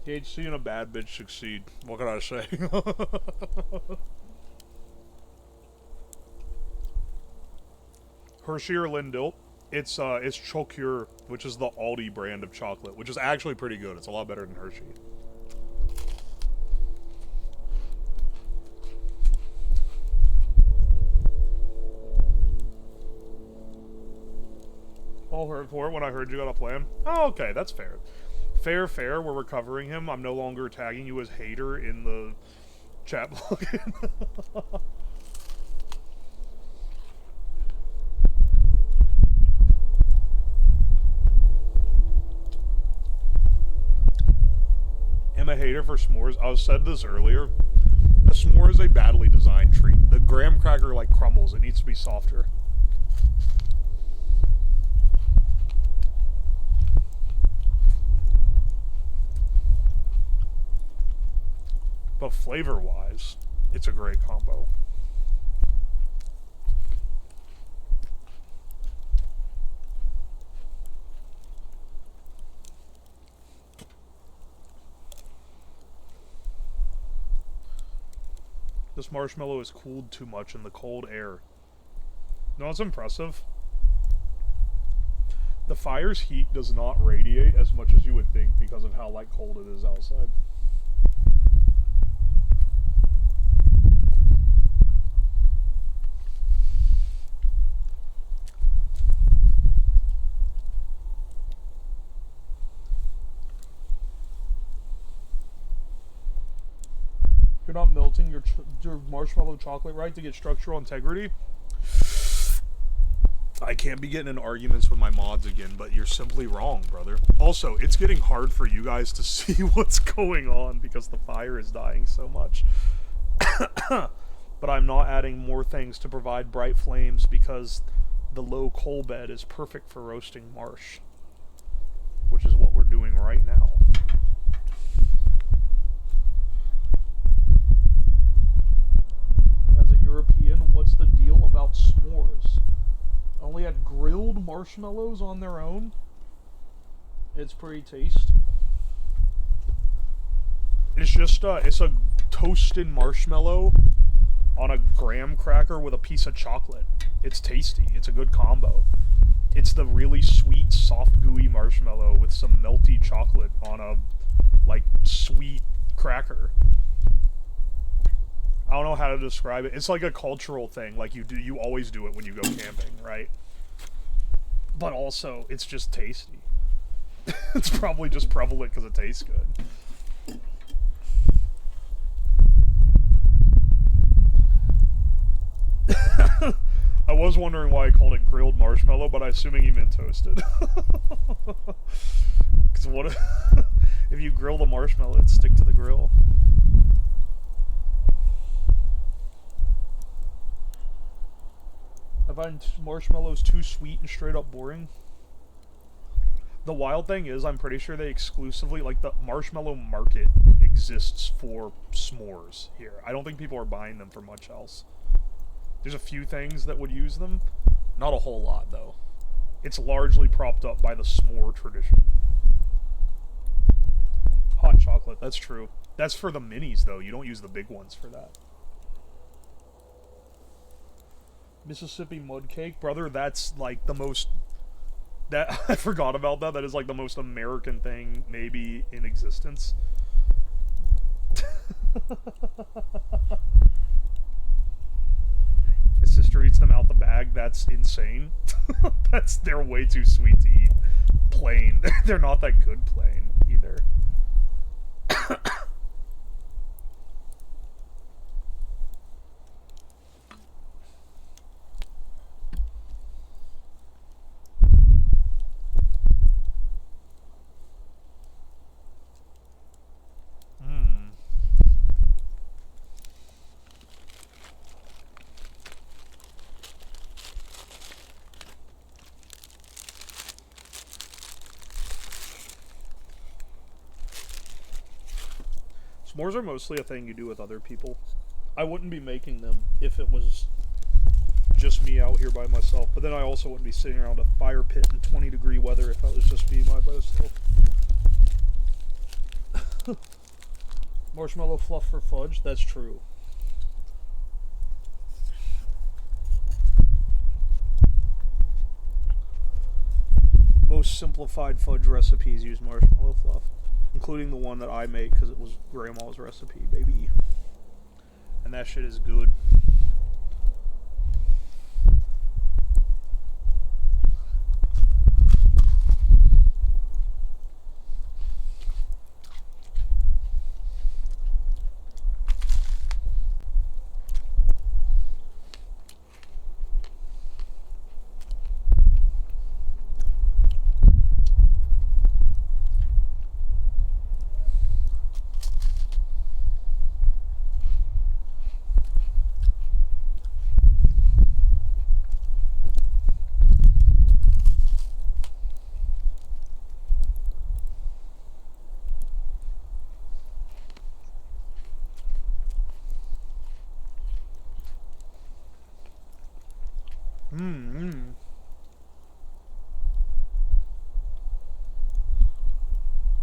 Hate seeing a bad bitch succeed. What can I say? Hershey or Lindt? It's Chocure, which is the Aldi brand of chocolate, which is actually pretty good. It's a lot better than Hershey. All heard for it when I heard you got a plan. Oh, okay, that's fair. Fair, we're recovering him. I'm no longer tagging you as hater in the chat login. Am a hater for s'mores. I said this earlier. A s'more is a badly designed treat. The graham cracker like crumbles. It needs to be softer. But flavor-wise, it's a great combo. This marshmallow is cooled too much in the cold air. No, it's impressive. The fire's heat does not radiate as much as you would think because of how like cold it is outside. You're not melting your marshmallow chocolate right to get structural integrity? I can't be getting in arguments with my mods again, but you're simply wrong, brother. Also, it's getting hard for you guys to see what's going on because the fire is dying so much. But I'm not adding more things to provide bright flames because the low coal bed is perfect for roasting marsh, which is what we're doing right now. European, what's the deal about s'mores? Only had grilled marshmallows on their own? It's pretty tasty. It's just, it's a toasted marshmallow on a graham cracker with a piece of chocolate. It's tasty. It's a good combo. It's the really sweet, soft, gooey marshmallow with some melty chocolate on a, like, sweet cracker. I don't know how to describe it. It's like a cultural thing. Like you always do it when you go camping, right? But also, it's just tasty. It's probably just prevalent because it tastes good. I was wondering why I called it grilled marshmallow, but I'm assuming he meant toasted. Because what if you grill the marshmallow, it'd stick to the grill. I find marshmallows too sweet and straight up boring. The wild thing is, I'm pretty sure they exclusively, like, the marshmallow market exists for s'mores here. I don't think people are buying them for much else. There's a few things that would use them. Not a whole lot, though. It's largely propped up by the s'more tradition. Hot chocolate, that's true. That's for the minis, though. You don't use the big ones for that. Mississippi mud cake, brother, that's like the most, that I forgot about that. That is like the most American thing maybe in existence. My sister eats them out the bag. That's insane. They're way too sweet to eat plain. They're not that good plain either. S'mores are mostly a thing you do with other people. I wouldn't be making them if it was just me out here by myself, but then I also wouldn't be sitting around a fire pit in 20-degree weather if I was just me by myself. Marshmallow fluff for fudge? That's true. Most simplified fudge recipes use marshmallow fluff, including the one that I make because it was grandma's recipe, baby. And that shit is good.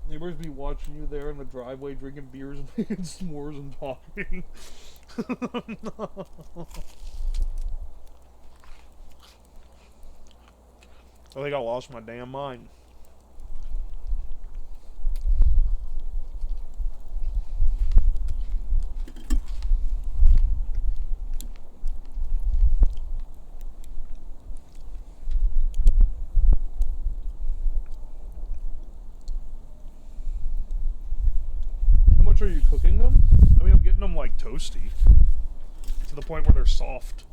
Neighbors be watching you there in the driveway drinking beers and making s'mores and talking. I think I lost my damn mind. Are you cooking them? I mean, I'm getting them like toasty to the point where they're soft,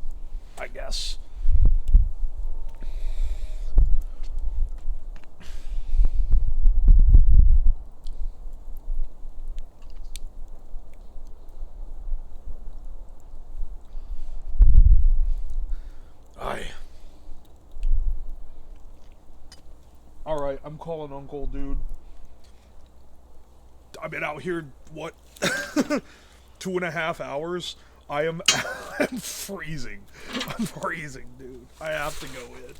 I guess. Aye. Alright, I'm calling Uncle, dude. I've been out here, what, 2.5 hours? I'm freezing. I'm freezing, dude. I have to go in.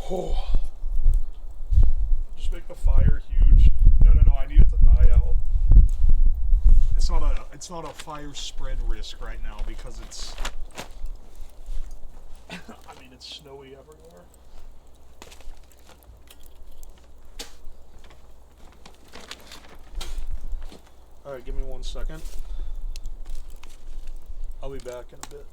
Oh. Just make the fire huge. No, I need it to die out. It's not a fire spread risk right now because it's I mean it's snowy everywhere. Alright, give me 1 second. I'll be back in a bit.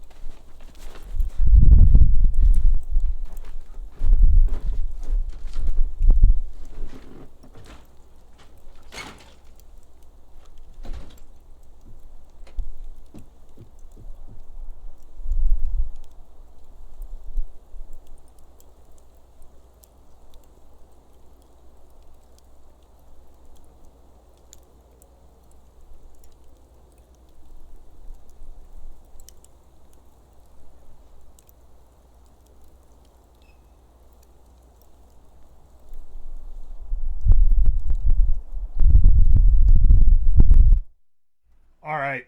All right.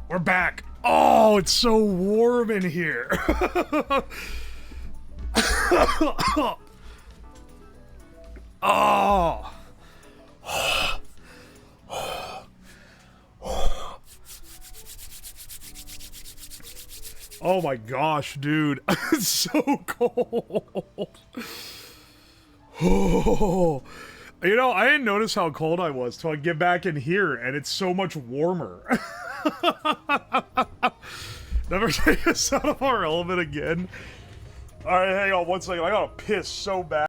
We're back. Oh, it's so warm in here. Oh. Oh my gosh, dude. It's so cold. Oh. You know, I didn't notice how cold I was till I get back in here, and it's so much warmer. Never take us out of our element again. Alright, hang on 1 second. I gotta piss so bad.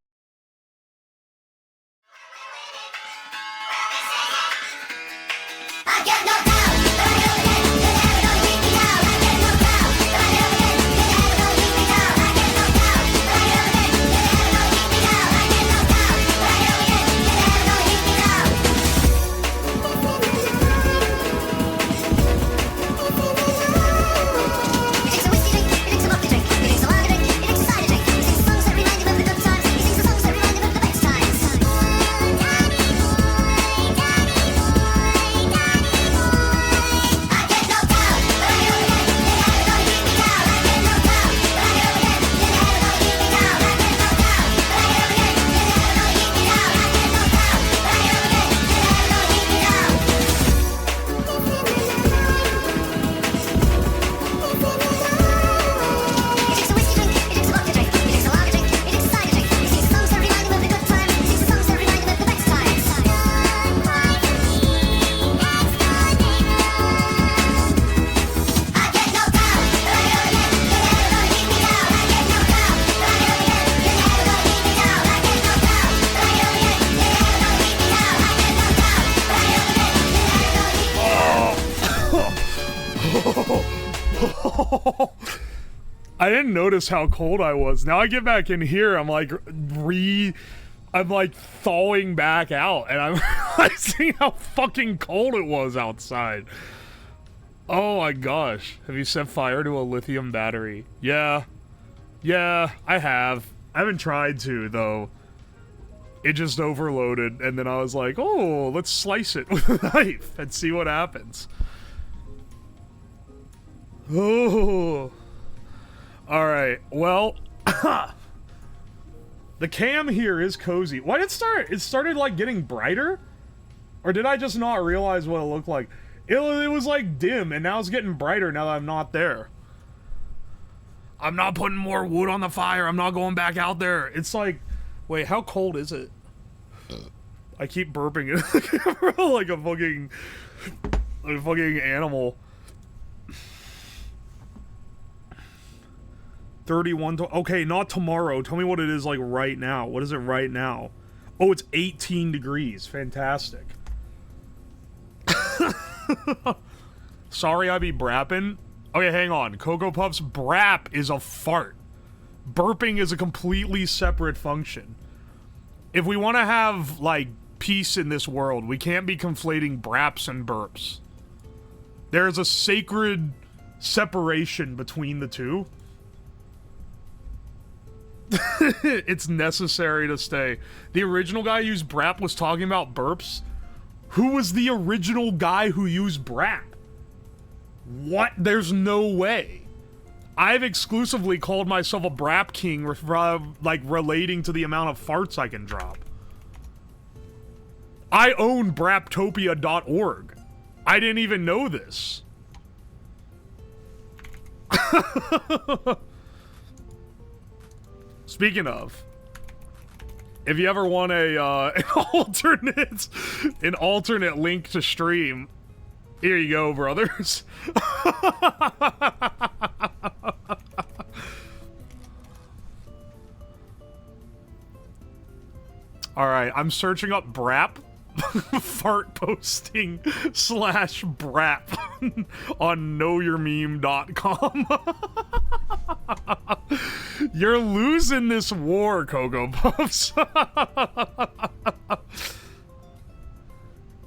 I didn't notice how cold I was. Now I get back in here, I'm like I'm like thawing back out, and I'm realizing how fucking cold it was outside. Oh my gosh. Have you set fire to a lithium battery? Yeah. Yeah, I have. I haven't tried to, though. It just overloaded, and then I was like, oh, let's slice it with a knife and see what happens. Oh. Alright, well, the cam here is cozy. Why did it start? It started, like, getting brighter? Or did I just not realize what it looked like? It was, like, dim, and now it's getting brighter now that I'm not there. I'm not putting more wood on the fire. I'm not going back out there. It's like, wait, how cold is it? I keep burping it like a fucking animal. 31 to, okay, not tomorrow. Tell me what it is like right now. What is it right now? Oh, it's 18 degrees. Fantastic. Sorry I be brapping. Okay, hang on. Cocoa Puffs, brap is a fart. Burping is a completely separate function. If we want to have, like, peace in this world, we can't be conflating braps and burps. There is a sacred separation between the two. It's necessary to stay. The original guy who used brap was talking about burps. Who was the original guy who used brap? What? There's no way. I've exclusively called myself a brap king, like, relating to the amount of farts I can drop. I own braptopia.org. I didn't even know this. Speaking of, if you ever want a an alternate link to stream, here you go, brothers. Alright, I'm searching up brap. Fart posting / brap on knowyourmeme.com. You're losing this war, Cocoa Puffs.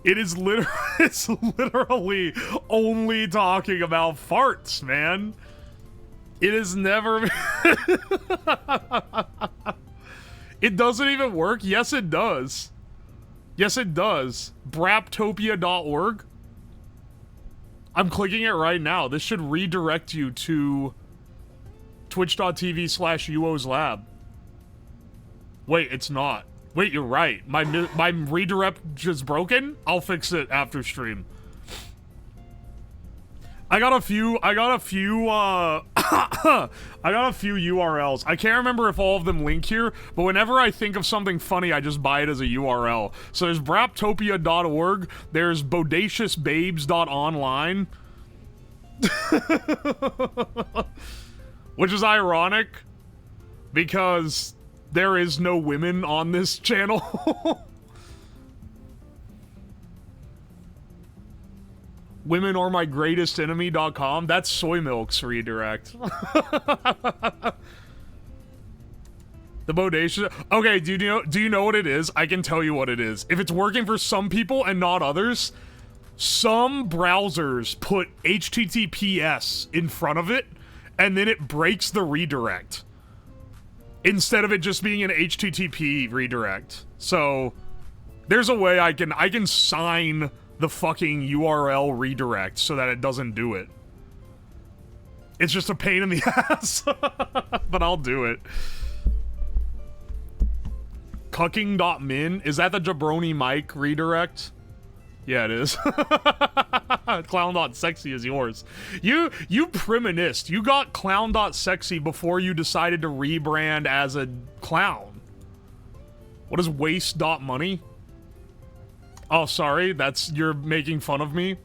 It's literally only talking about farts, man. It is never... It doesn't even work? Yes, it does. Yes, it does. Braptopia.org. I'm clicking it right now. This should redirect you to twitch.tv/Uwoslab. Wait, it's not. Wait, you're right. My redirect is broken? I'll fix it after stream. I got a few URLs. I can't remember if all of them link here, but whenever I think of something funny, I just buy it as a URL. So there's braptopia.org, there's bodaciousbabes.online. Which is ironic, because there is no women on this channel. Women are my greatest enemy.com. That's Soy Milk's redirect. The bodacious. Okay, do you know what it is? I can tell you what it is. If it's working for some people and not others, some browsers put HTTPS in front of it, and then it breaks the redirect instead of it just being an HTTP redirect. So there's a way I can sign the fucking URL redirect so that it doesn't do it. It's just a pain in the ass, but I'll do it. Cucking.min, is that the Jabroni Mike redirect? Yeah, it is. Clown.sexy is yours. You priminist. You got clown.sexy before you decided to rebrand as a clown. What is waste.money? Oh, sorry, you're making fun of me?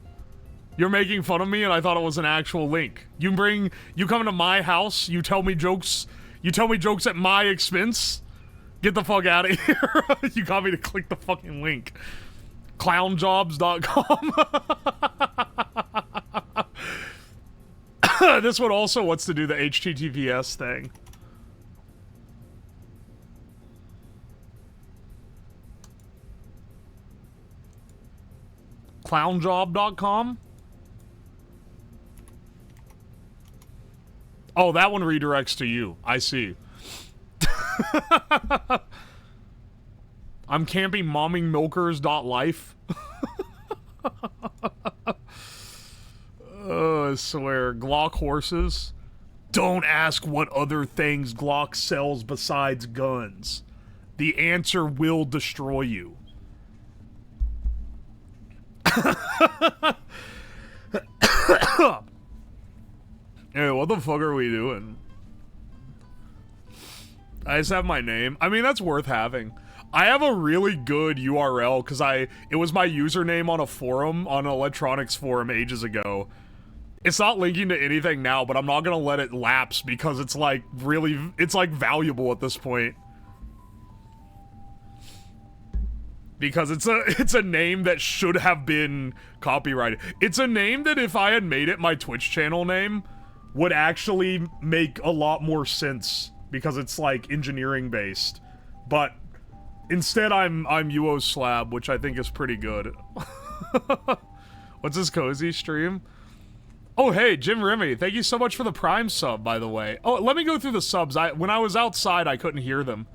You're making fun of me and I thought it was an actual link. You come to my house, you tell me jokes at my expense? Get the fuck out of here. You got me to click the fucking link. Clownjobs.com. This one also wants to do the HTTPS thing. Clownjob.com? Oh, that one redirects to you. I see. I'm camping mommingmilkers.life. Oh, I swear. Glock horses. Don't ask what other things Glock sells besides guns. The answer will destroy you. Hey, what the fuck are we doing? I just have my name. I mean, that's worth having. I have a really good URL because it was my username on a forum, on an electronics forum ages ago. It's not linking to anything now, but I'm not gonna let it lapse because it's like it's like valuable at this point. Because it's a name that should have been copyrighted. It's a name that if I had made it my Twitch channel name would actually make a lot more sense because it's like engineering based. But instead I'm Uwoslab, which I think is pretty good. What's this cozy stream? Oh hey, Jim Remy, thank you so much for the Prime sub, by the way. Oh, let me go through the subs. When I was outside, I couldn't hear them.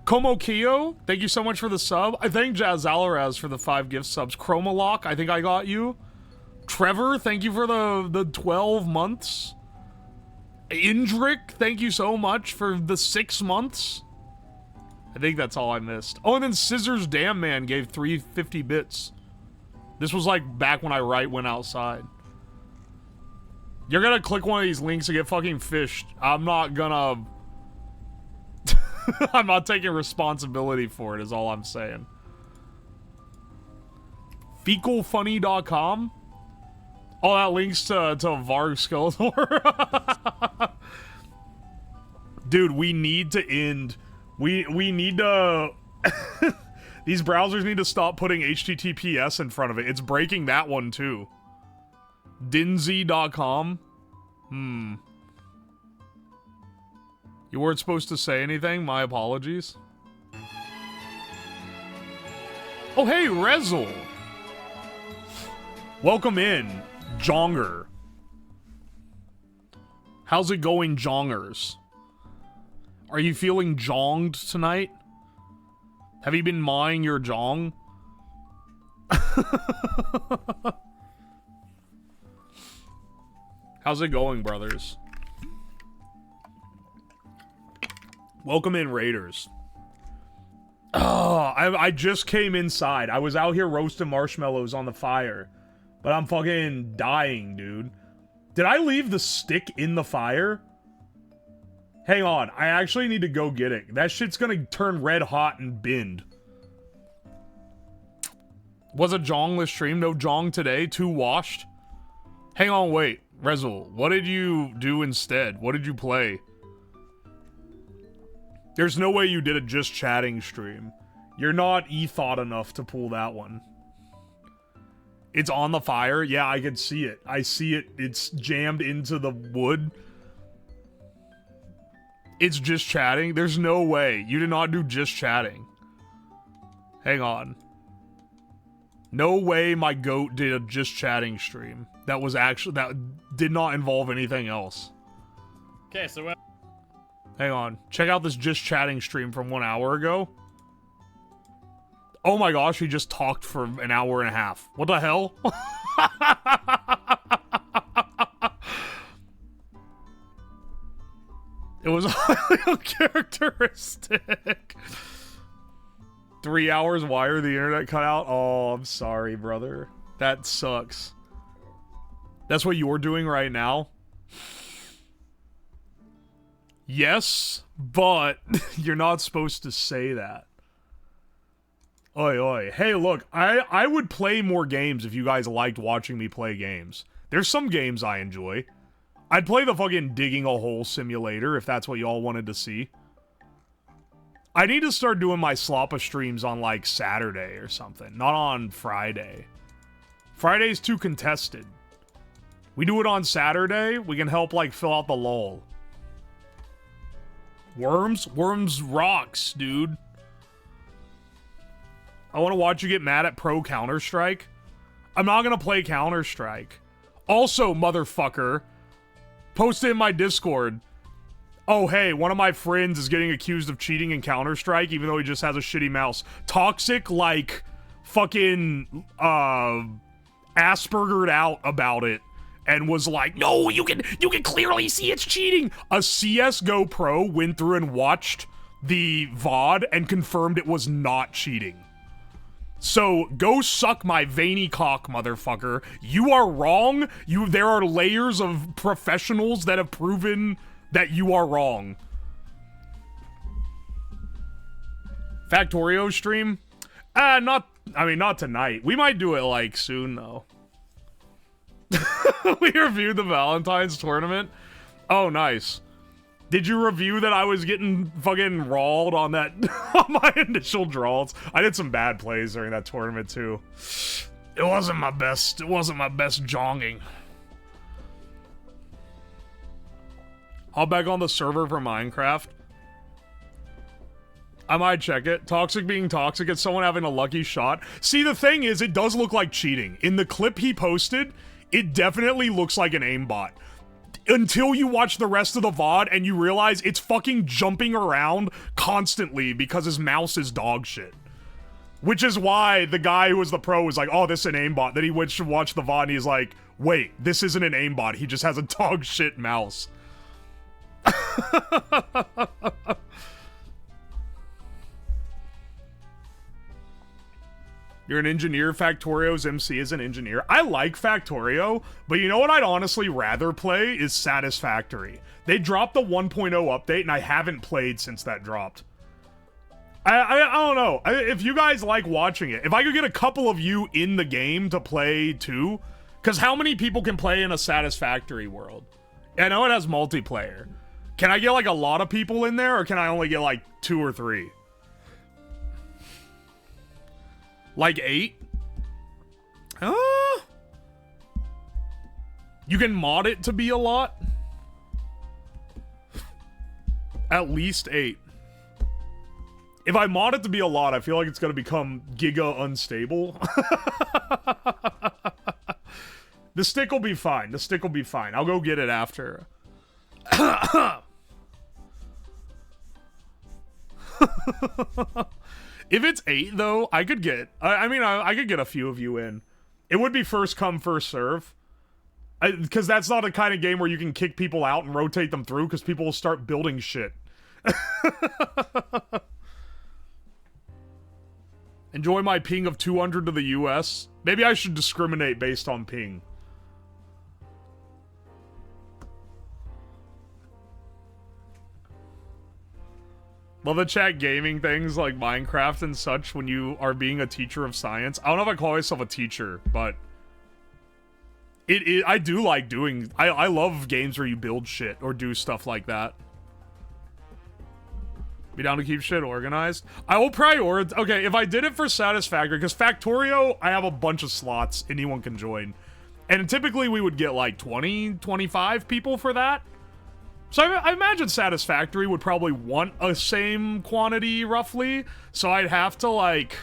Komokio, thank you so much for the sub. I thank Jazz Alaraz for the 5 gift subs. Chromalock, I think I got you. Trevor, thank you for the 12 months. Indrick, thank you so much for the 6 months. I think that's all I missed. Oh, and then Scissors Damn Man gave 350 bits. This was like back when I went outside. You're gonna click one of these links to get fucking fished. I'm not gonna... I'm not taking responsibility for it, is all I'm saying. Fecalfunny.com? Oh, that links to Varg Skeletor. Dude, we need to end... We need to... These browsers need to stop putting HTTPS in front of it. It's breaking that one, too. Dinzy.com? You weren't supposed to say anything? My apologies. Oh, hey, Rezel! Welcome in, Jonger. How's it going, Jongers? Are you feeling jonged tonight? Have you been mawing your jong? How's it going, brothers? Welcome in, Raiders. Oh, I just came inside. I was out here roasting marshmallows on the fire. But I'm fucking dying, dude. Did I leave the stick in the fire? Hang on, I actually need to go get it. That shit's gonna turn red hot and bend. Was a jongless stream? No jong today? 2 washed? Hang on, wait. Rezel, what did you do instead? What did you play? There's no way you did a just chatting stream. You're not e-thought enough to pull that one. It's on the fire? Yeah, I can see it. I see it. It's jammed into the wood. It's just chatting? There's no way. You did not do just chatting. Hang on. No way my goat did a just chatting stream. That did not involve anything else. Okay, so... Hang on. Check out this just chatting stream from 1 hour ago. Oh my gosh, he just talked for an hour and a half. What the hell? It was highly uncharacteristic. 3 hours, why are the internet cut out? Oh, I'm sorry, brother. That sucks. That's what you're doing right now? Yes, but you're not supposed to say that. Oi, oi. Hey, look, I would play more games if you guys liked watching me play games. There's some games I enjoy. I'd play the fucking digging a hole simulator if that's what y'all wanted to see. I need to start doing my Sloppa streams on, like, Saturday or something. Not on Friday. Friday's too contested. We do it on Saturday. We can help, like, fill out the lull. Worms? Worms rocks, dude. I want to watch you get mad at pro Counter-Strike. I'm not going to play Counter-Strike. Also, motherfucker, post it in my Discord. Oh, hey, one of my friends is getting accused of cheating in Counter-Strike, even though he just has a shitty mouse. Toxic, like, fucking, Aspergered out about it. And was like, no, you can clearly see it's cheating. A CSGO pro went through and watched the VOD and confirmed it was not cheating. So, go suck my veiny cock, motherfucker. You are wrong. There are layers of professionals that have proven that you are wrong. Factorio stream? Not tonight. We might do it, like, soon, though. We reviewed the Valentine's tournament. Oh, nice. Did you review that I was getting fucking rawled on that on my initial draws? I did some bad plays during that tournament too. It wasn't my best jonging. Hop back on the server for Minecraft. I might check it. Toxic being toxic, it's someone having a lucky shot. See, the thing is, it does look like cheating. In the clip he posted, it definitely looks like an aimbot. Until you watch the rest of the VOD and you realize it's fucking jumping around constantly because his mouse is dog shit. Which is why the guy who was the pro was like, oh, this is an aimbot. Then he went to watch the VOD and he's like, wait, this isn't an aimbot. He just has a dog shit mouse. You're an engineer. Factorio's MC is an engineer. I like Factorio, but you know what I'd honestly rather play is Satisfactory. They dropped the 1.0 update, and I haven't played since that dropped. I don't know. If you guys like watching it, if I could get a couple of you in the game to play too, because how many people can play in a Satisfactory world? I know it has multiplayer. Can I get like a lot of people in there, or can I only get like 2 or 3? Like 8? You can mod it to be a lot? At least 8. If I mod it to be a lot, I feel like it's gonna become giga unstable. The stick will be fine. The stick will be fine. I'll go get it after. If it's 8, though, I could get... I could get a few of you in. It would be first come, first serve. Because that's not a kind of game where you can kick people out and rotate them through, because people will start building shit. Enjoy my ping of 200 to the US. Maybe I should discriminate based on ping. Love the chat gaming things like Minecraft and such when you are being a teacher of science. I don't know if I call myself a teacher, but I do like doing... I love games where you build shit or do stuff like that. Be down to keep shit organized. I will prioritize... Okay, if I did it for Satisfactory, because Factorio, I have a bunch of slots anyone can join. And typically we would get like 20, 25 people for that. So I imagine Satisfactory would probably want a same quantity, roughly. So I'd have to, like...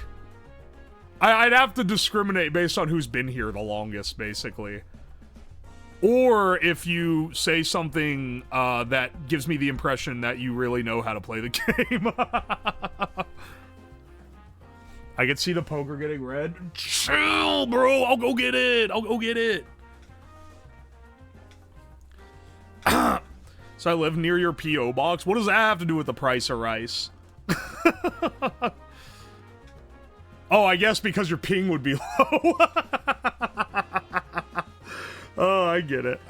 I'd have to discriminate based on who's been here the longest, basically. Or if you say something that gives me the impression that you really know how to play the game. I can see the poker getting red. Chill, bro. I'll go get it. I'll go get it. So I live near your P.O. box? What does that have to do with the price of rice? Oh, I guess because your ping would be low. Oh, I get it.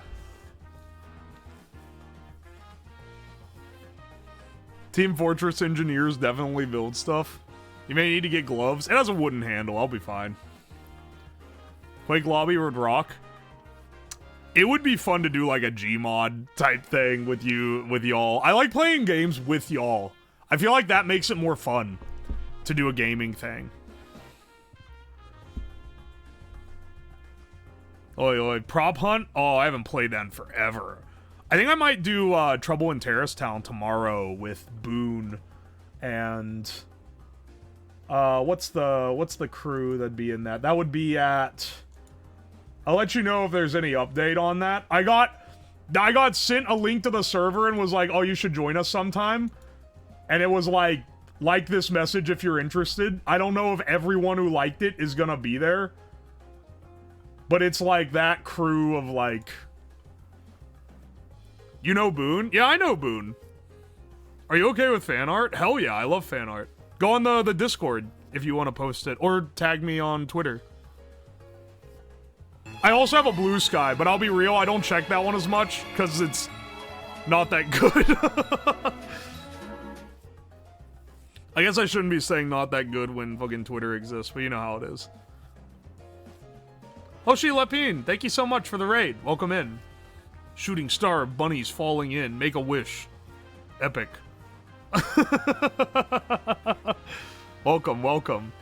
Team Fortress engineers definitely build stuff. You may need to get gloves. It has a wooden handle. I'll be fine. Quake Lobby would rock. It would be fun to do like a Gmod type thing with y'all. I like playing games with y'all. I feel like that makes it more fun to do a gaming thing. Oi, oi. Prop hunt? Oh, I haven't played that in forever. I think I might do Trouble in Terrace Town tomorrow with Boone and what's the crew that'd be in that? That would be at, I'll let you know if there's any update on that. I got sent a link to the server and was like, "Oh, you should join us sometime." And it was like this message if you're interested. I don't know if everyone who liked it is gonna be there. But it's like that crew of like... You know Boone? Yeah, I know Boone. Are you okay with fan art? Hell yeah, I love fan art. Go on the Discord if you want to post it. Or tag me on Twitter. I also have a Blue Sky, but I'll be real, I don't check that one as much. Because it's not that good. I guess I shouldn't be saying not that good when fucking Twitter exists, but you know how it is. Hoshi Lepine, thank you so much for the raid. Welcome in. Shooting star of bunnies falling in. Make a wish. Epic. Welcome, welcome.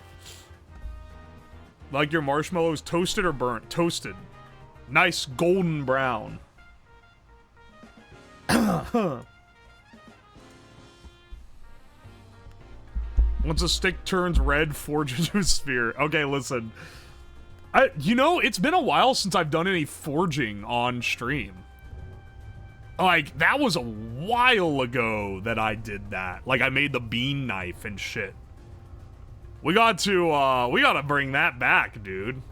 Like your marshmallows toasted or burnt? Toasted. Nice golden brown. Once a stick turns red, forge into a sphere. Okay, listen. You know, it's been a while since I've done any forging on stream. Like, that was a while ago that I did that. Like, I made the bean knife and shit. We gotta bring that back, dude.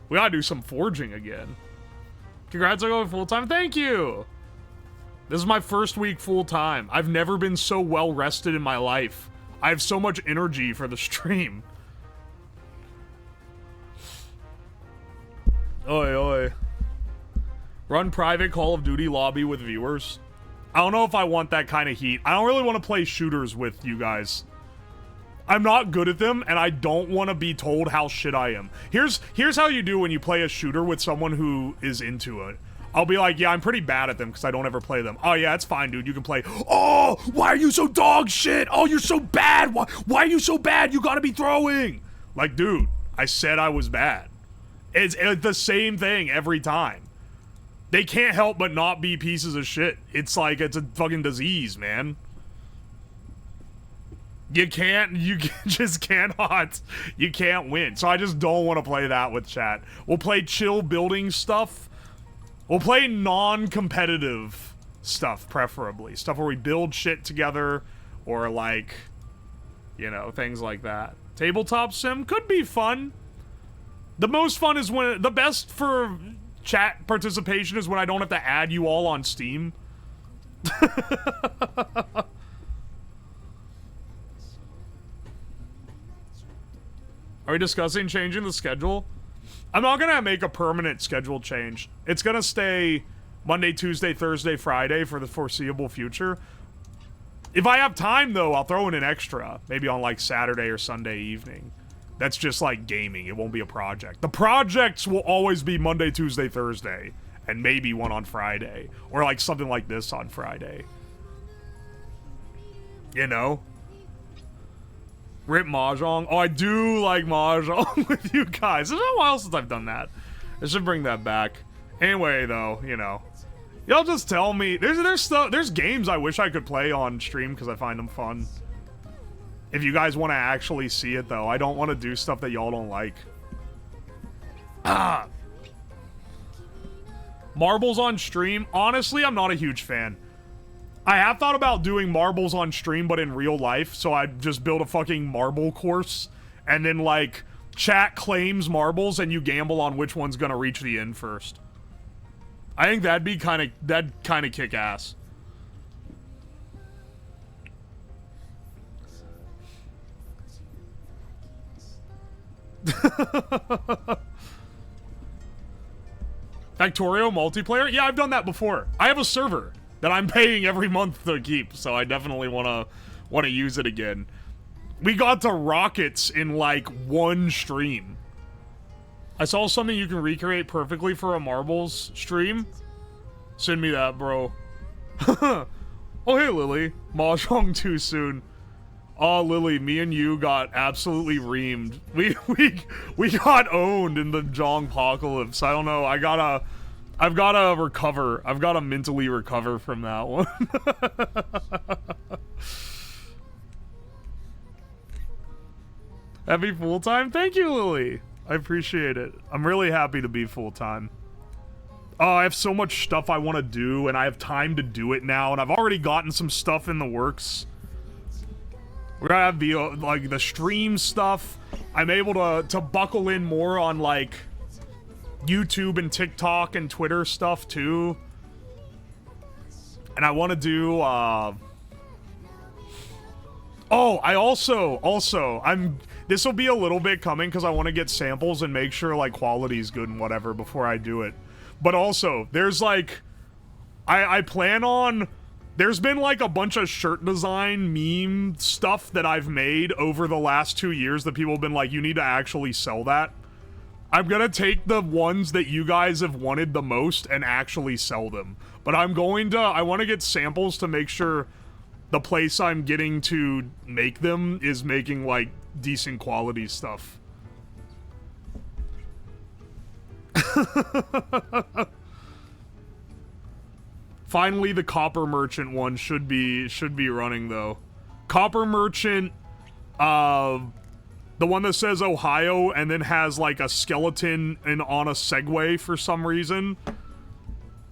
We gotta do some forging again. Congrats on going full-time. Thank you! This is my first week full-time. I've never been so well-rested in my life. I have so much energy for the stream. Oi, oi. Run private Call of Duty lobby with viewers. I don't know if I want that kind of heat. I don't really want to play shooters with you guys. I'm not good at them, and I don't want to be told how shit I am. Here's how you do when you play a shooter with someone who is into it. I'll be like, yeah, I'm pretty bad at them because I don't ever play them. Oh, yeah, it's fine, dude. You can play. Oh, why are you so dog shit? Oh, you're so bad. Why are you so bad? You gotta be throwing. Like, dude, I said I was bad. It's the same thing every time. They can't help but not be pieces of shit. It's like, it's a fucking disease, man. You just cannot. You can't win. So I just don't want to play that with chat. We'll play chill building stuff. We'll play non-competitive stuff, preferably. Stuff where we build shit together, or like, you know, things like that. Tabletop sim could be fun. The most fun is when, the best for chat participation is when I don't have to add you all on Steam. Are we discussing changing the schedule? I'm not gonna make a permanent schedule change. It's gonna stay Monday, Tuesday, Thursday, Friday for the foreseeable future. If I have time, though, I'll throw in an extra. Maybe on, like, Saturday or Sunday evening. That's just, like, gaming. It won't be a project. The projects will always be Monday, Tuesday, Thursday. And maybe one on Friday. Or, like, something like this on Friday. You know? Rip Mahjong. Oh, I do like Mahjong with you guys. It's been a while since I've done that. I should bring that back. Anyway, though, you know. Y'all just tell me. There's games I wish I could play on stream because I find them fun. If you guys want to actually see it, though. I don't want to do stuff that y'all don't like. Ah. Marbles on stream. Honestly, I'm not a huge fan. I have thought about doing marbles on stream, but in real life. So I just build a fucking marble course. And then, like, chat claims marbles and you gamble on which one's gonna reach the end first. I think that'd kind of kick ass. Factorio multiplayer? Yeah, I've done that before. I have a server that I'm paying every month to keep, so I definitely wanna use it again. We got to rockets in like one stream. I saw something you can recreate perfectly for a marbles stream. Send me that, bro. Oh, hey, Lily. Mahjong too soon. Oh, Lily, me and you got absolutely reamed. We got owned in the Jongpocalypse. I don't know. I've gotta recover. I've gotta mentally recover from that one. Happy full-time? Thank you, Lily. I appreciate it. I'm really happy to be full-time. Oh, I have so much stuff I want to do, and I have time to do it now, and I've already gotten some stuff in the works. We're gonna have the stream stuff. I'm able to buckle in more on, like, YouTube and TikTok and Twitter stuff, too. And I want to do, Oh, I also, this will be a little bit coming because I want to get samples and make sure, like, quality's good and whatever before I do it. But also, there's, like, I plan on... There's been, like, a bunch of shirt design meme stuff that I've made over the last 2 years that people have been like, you need to actually sell that. I'm gonna take the ones that you guys have wanted the most and actually sell them. But I want to get samples to make sure the place I'm getting to make them is making, like, decent quality stuff. Finally, the Copper Merchant one should be running, though. Copper Merchant, the one that says Ohio and then has, like, a skeleton on a Segway for some reason.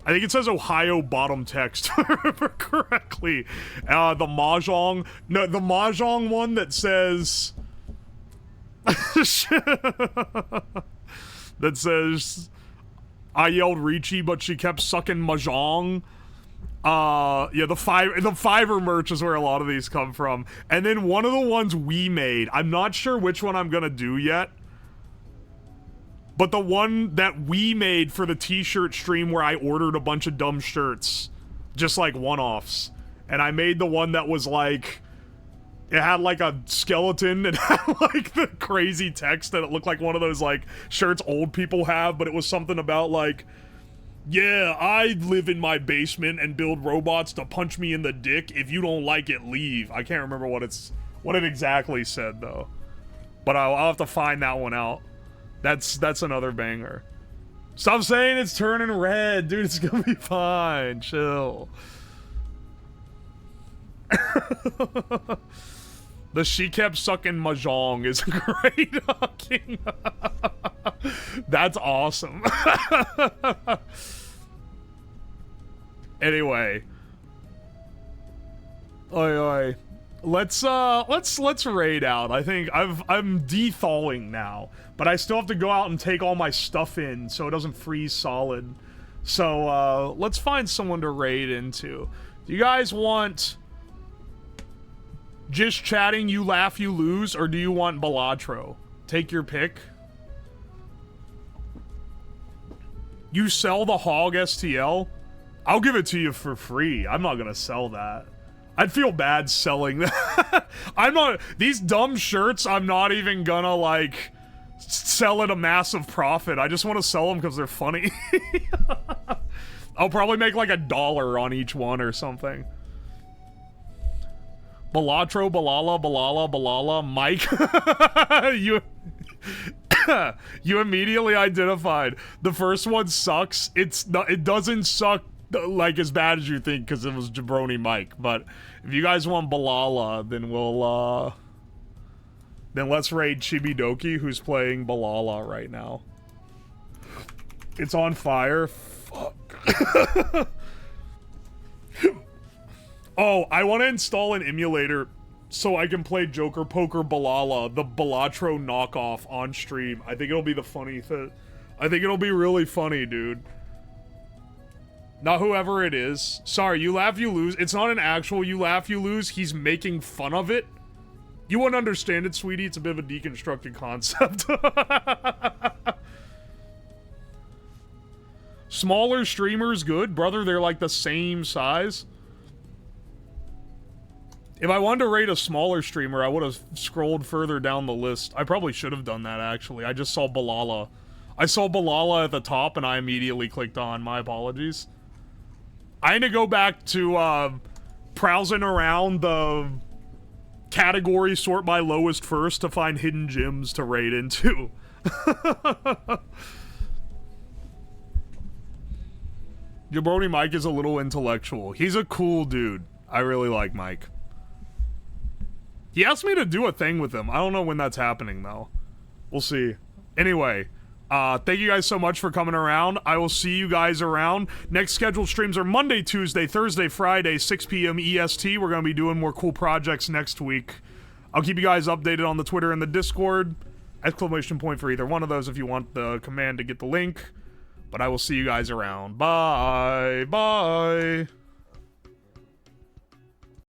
I think it says Ohio bottom text, if I remember correctly. The Mahjong... No, the Mahjong one that says... that says... I yelled Ricci, but she kept sucking Mahjong. Yeah, the Fiverr merch is where a lot of these come from. And then one of the ones we made, I'm not sure which one I'm gonna do yet. But the one that we made for the t-shirt stream where I ordered a bunch of dumb shirts. Just like one-offs. And I made the one that was like... It had like a skeleton and had like the crazy text that it looked like one of those like shirts old people have, but it was something about like... Yeah, I live in my basement and build robots to punch me in the dick. If you don't like it, leave. I can't remember what it exactly said, though. But I'll have to find that one out. That's another banger. Stop saying it's turning red, dude. It's gonna be fine. Chill. The she kept sucking Mahjong is great. King. That's awesome. Anyway. Oi. Let's raid out. I think I'm de-thawing now, but I still have to go out and take all my stuff in so it doesn't freeze solid. So let's find someone to raid into. Do you guys want just chatting, you laugh, you lose, or do you want Balatro? Take your pick. You sell the hog STL? I'll give it to you for free. I'm not gonna sell that. I'd feel bad selling that. These dumb shirts, I'm not even gonna, like, sell at a massive profit. I just want to sell them because they're funny. I'll probably make, like, $1 on each one or something. Balatro, Balala, Mike. You immediately identified. The first one sucks. It doesn't suck like as bad as you think because it was Jabroni Mike. But if you guys want Balala, then then let's raid Chibidoki, who's playing Balala right now. It's on fire. Fuck. Oh, I want to install an emulator so I can play Joker Poker Balala, the Balatro knockoff, on stream. I think it'll be the funny thing. I think it'll be really funny, dude. Not whoever it is. Sorry, you laugh, you lose. It's not an actual you laugh, you lose. He's making fun of it. You wouldn't understand it, sweetie. It's a bit of a deconstructed concept. Smaller streamers, good. Brother, they're like the same size. If I wanted to rate a smaller streamer, I would have scrolled further down the list. I probably should have done that, actually. I just saw Balala. I saw Balala at the top, and I immediately clicked on. My apologies. I need to go back to, browsing around the category sort by lowest first to find hidden gems to raid into. Jabroni Mike is a little intellectual. He's a cool dude. I really like Mike. He asked me to do a thing with him. I don't know when that's happening, though. We'll see. Anyway, thank you guys so much for coming around. I will see you guys around. Next scheduled streams are Monday, Tuesday, Thursday, Friday, 6 p.m. EST. We're going to be doing more cool projects next week. I'll keep you guys updated on the Twitter and the Discord. Exclamation point for either one of those if you want the command to get the link. But I will see you guys around. Bye. Bye.